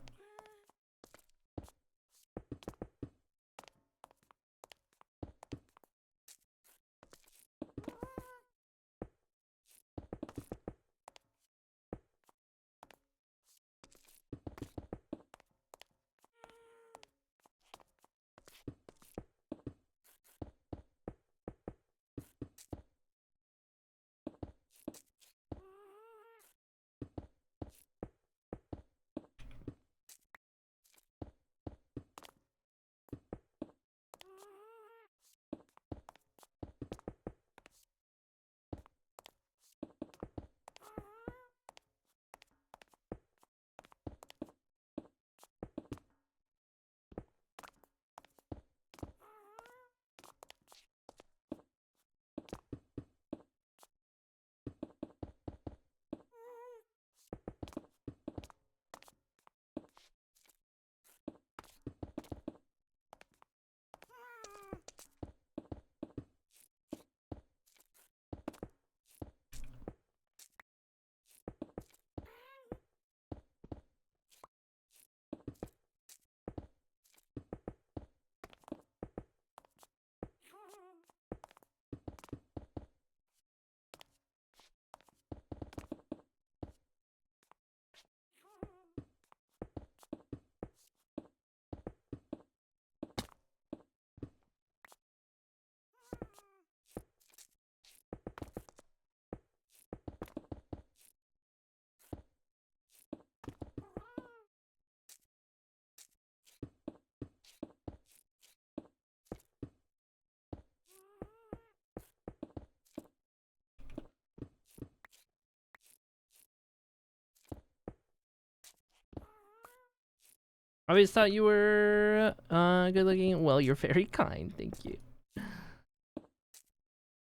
I always thought you were good looking. Well, you're very kind. Thank you.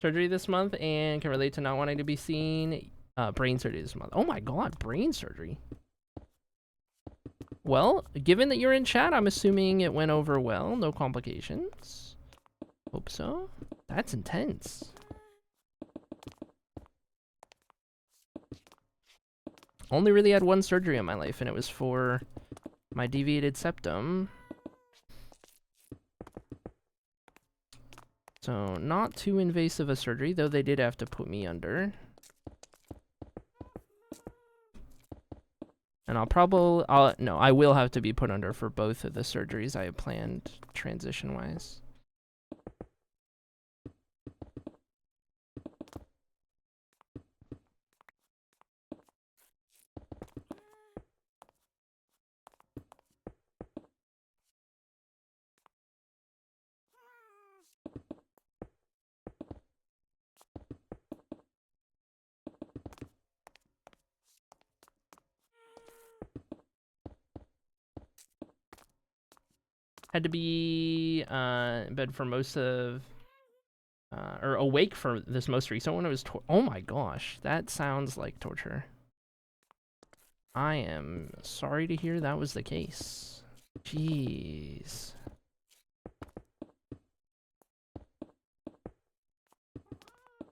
Surgery this month and can relate to not wanting to be seen. Brain surgery this month. Oh my god, brain surgery. Well, given that you're in chat, I'm assuming it went over well. No complications. Hope so. That's intense. Only really had one surgery in my life, and it was for my deviated septum. So, not too invasive a surgery, though they did have to put me under. And I will have to be put under for both of the surgeries I have planned transition-wise. Had to be in bed for most of, or awake for this most recent one. It was, oh my gosh, that sounds like torture. I am sorry to hear that was the case. Jeez.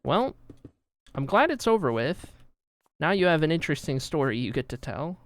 Well, I'm glad it's over with. Now you have an interesting story you get to tell.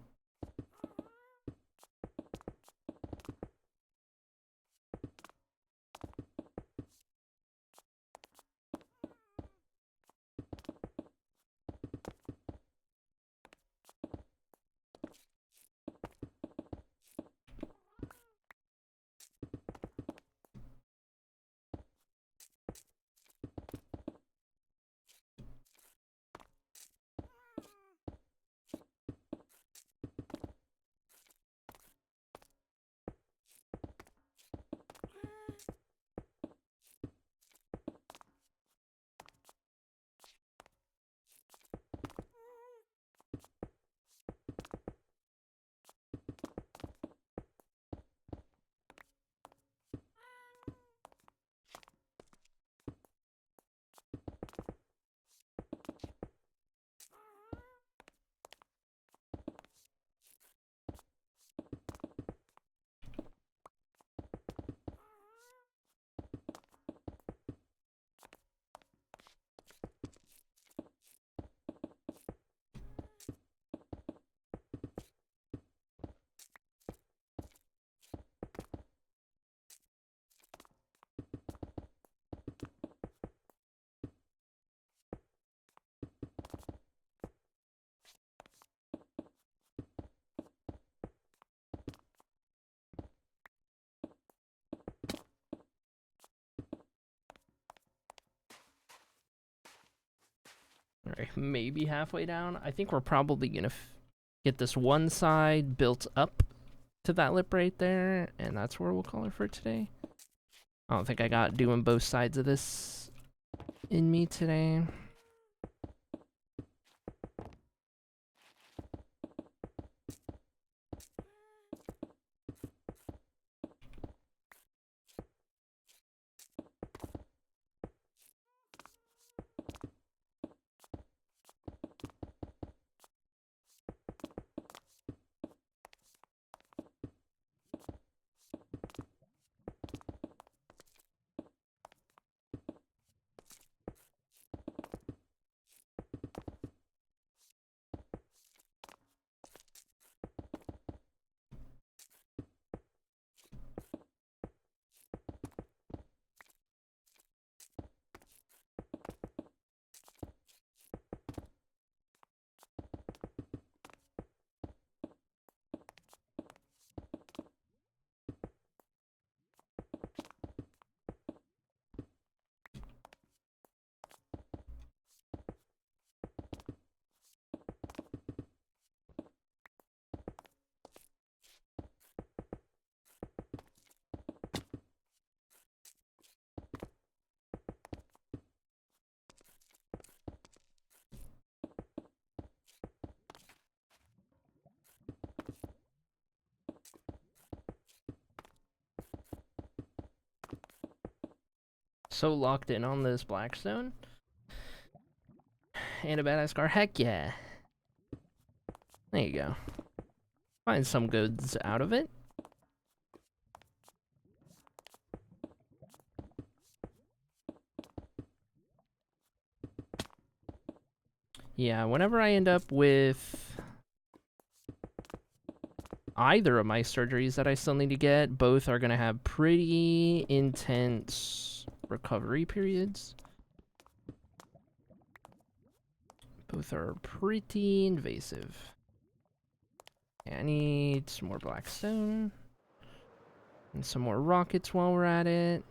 Alright, maybe halfway down. I think we're probably gonna get this one side built up to that lip right there, and that's where we'll call it for today. I don't think I got doing both sides of this in me today. so locked in on this Blackstone. And a badass car. Heck yeah. There you go. Find some goods out of it. Yeah, whenever I end up with either of my surgeries that I still need to get, both are going to have pretty intense recovery periods. Both are pretty invasive. I need some more Blackstone. And some more rockets while we're at it.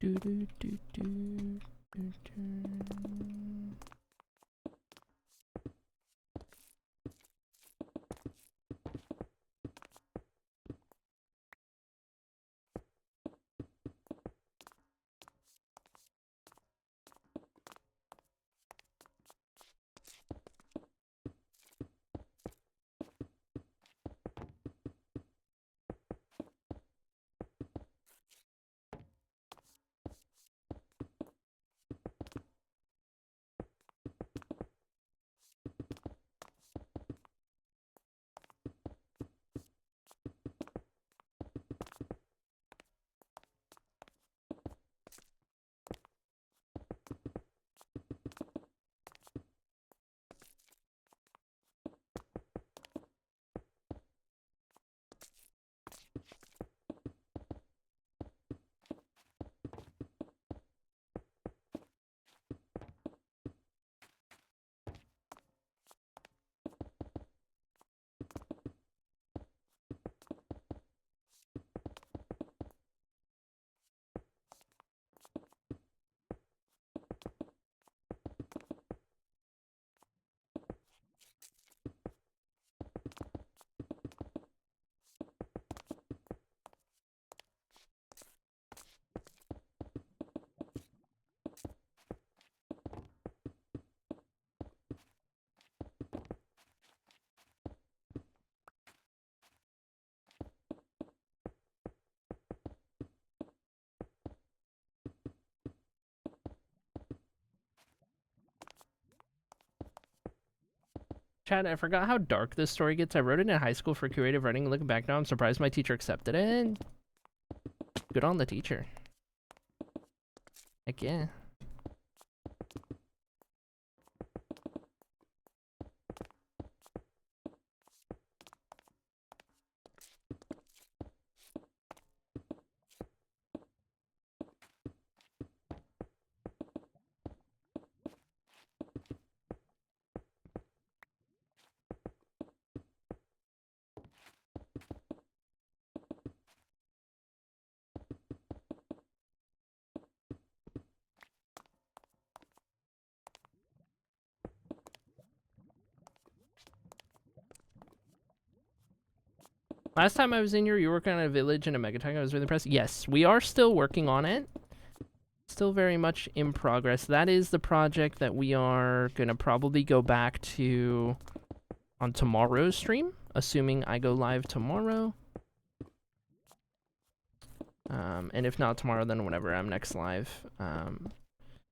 Do, do, do, do, do, do. Chad, I forgot how dark this story gets. I wrote it in high school for creative writing. Looking back now, I'm surprised my teacher accepted it. Good on the teacher. Heck yeah. Last time I was in here, you were working on a village in a megatech. I was really impressed. Yes, we are still working on it. Still very much in progress. That is the project that we are going to probably go back to on tomorrow's stream, assuming I go live tomorrow. And if not tomorrow, then whenever I'm next live.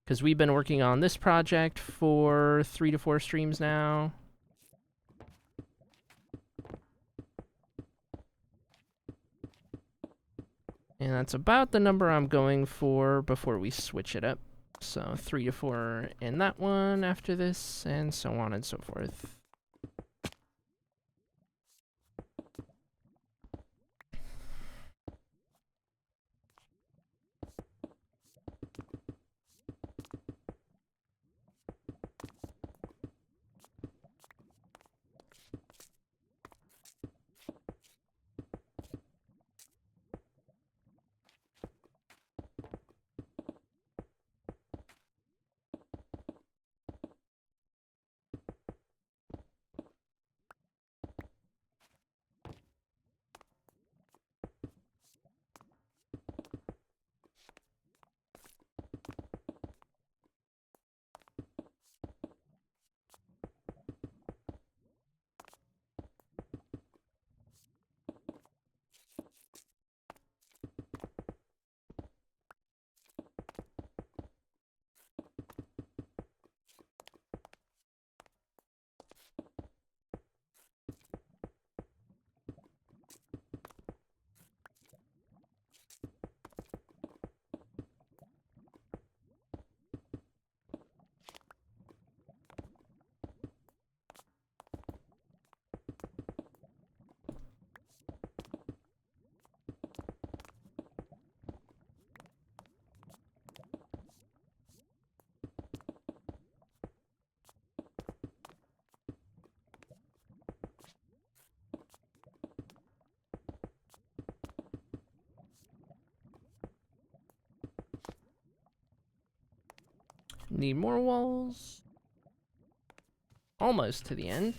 Because we've been working on this project for 3 to 4 streams now. And that's about the number I'm going for before we switch it up. So 3 to 4 in that one after this, and so on and so forth. Need more walls. Almost to the end.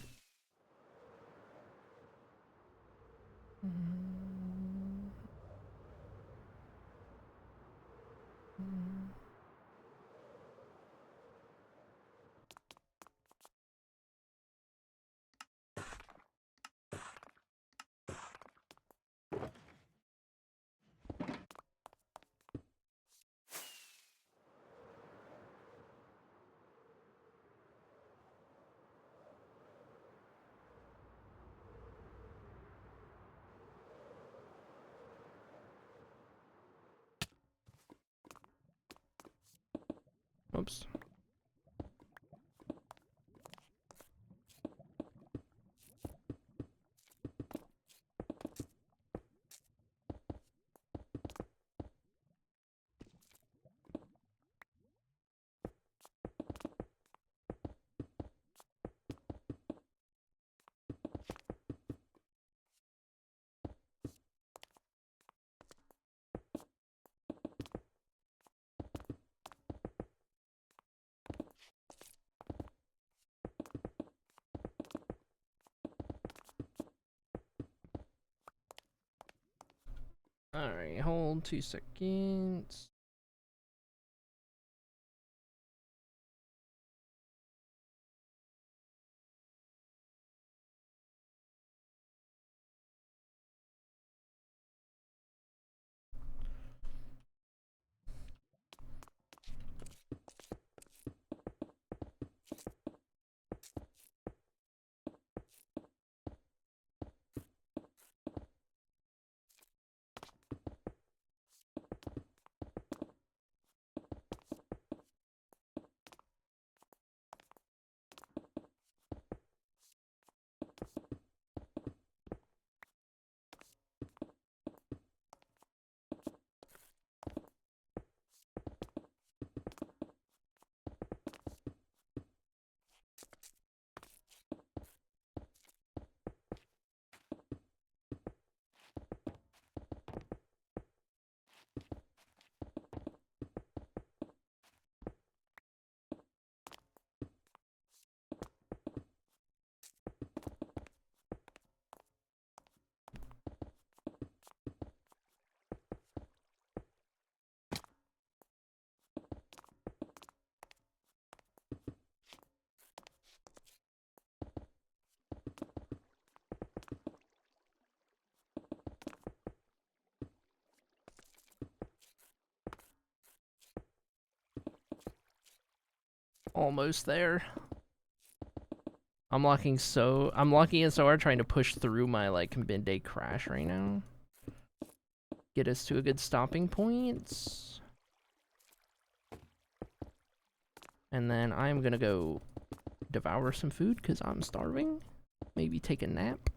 Oops. Alright, hold 2 seconds. Almost there. I'm locking it so hard trying to push through my like midday crash right now. get us to a good stopping point. And then I'm gonna go devour some food because I'm starving. Maybe take a nap.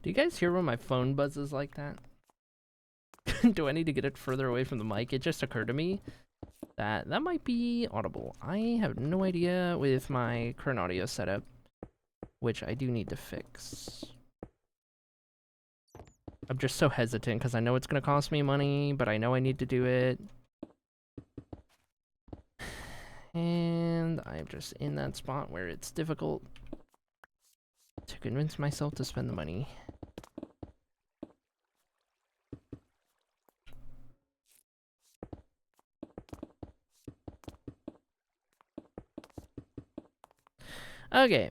Do you guys hear when my phone buzzes like that? Do I need to get it further away from the mic? It just occurred to me that that might be audible. I have no idea with my current audio setup, which I do need to fix. I'm just so hesitant because I know it's going to cost me money, but I know I need to do it. And I'm just in that spot where it's difficult to convince myself to spend the money. Okay.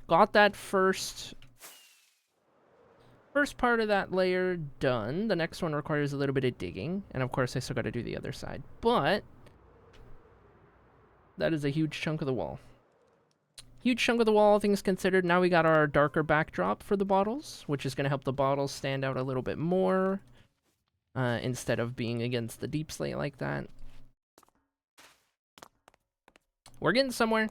Got that first part of that layer done. The next one requires a little bit of digging. And of course, I still got to do the other side. But that is a huge chunk of the wall. Huge chunk of the wall, things considered. Now we got our darker backdrop for the bottles, which is going to help the bottles stand out a little bit more. Instead of being against the deep slate like that. We're getting somewhere.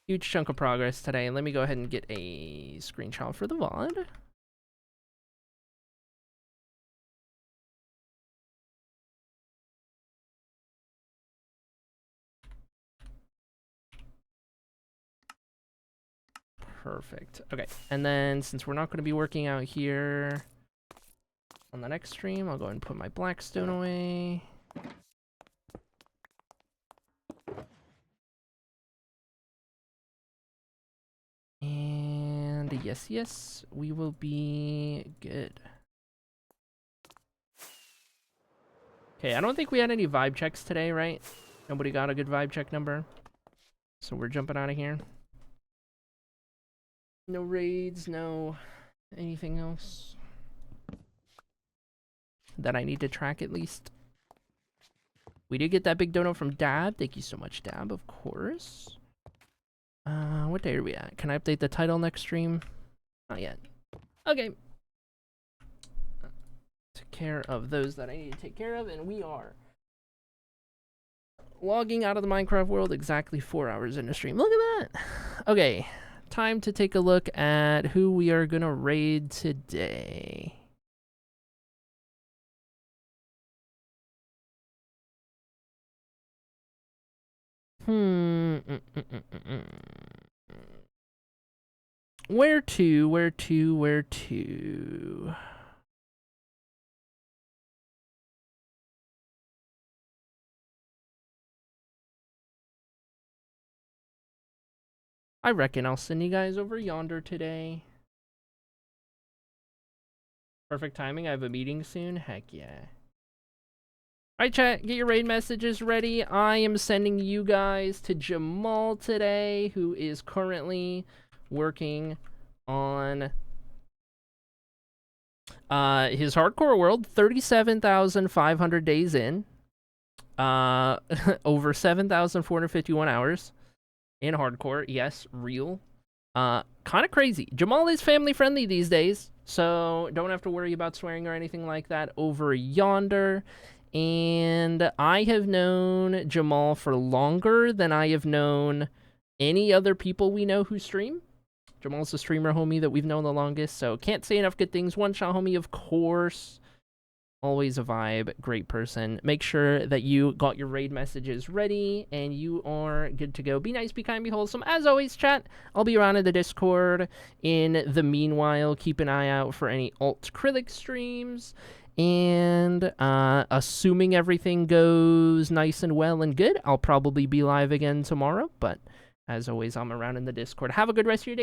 Huge chunk of progress today. Let me go ahead and get a screenshot for the VOD. Perfect. Okay, and then since we're not going to be working out here on the next stream, I'll go ahead and put my blackstone away. And yes, we will be good. Okay, I don't think we had any vibe checks today, right? Nobody got a good vibe check number. So we're jumping out of here. No raids, no anything else that I need to track at least. We did get that big dono from Dab. Thank you so much, Dab, of course. What day are we at? Can I update the title next stream? Not yet. Okay. Took care of those that I need to take care of, and we are logging out of the Minecraft world exactly 4 hours into stream. Look at that. Okay. time to take a look at who we are going to raid today. Where to? I reckon I'll send you guys over yonder today. Perfect timing. I have a meeting soon. Heck yeah. Alright, chat. Get your raid messages ready. I am sending you guys to Jamal today, who is currently working on his hardcore world. 37,500 days in. Over 7,451 hours in hardcore. Yes, real. Kind of crazy. Jamal is family friendly these days, so don't have to worry about swearing or anything like that over yonder. And I have known Jamal for longer than I have known any other people we know who stream. Jamal's the streamer homie that we've known the longest, so can't say enough good things. One shot homie, of course. Always a vibe, great person. Make sure that you got your raid messages ready and you are good to go. Be nice, be kind, be wholesome. As always, chat, I'll be around in the Discord. In the meanwhile, keep an eye out for any alt-Krillix streams. And assuming everything goes nice and well and good, I'll probably be live again tomorrow. But as always, I'm around in the Discord. Have a good rest of your day.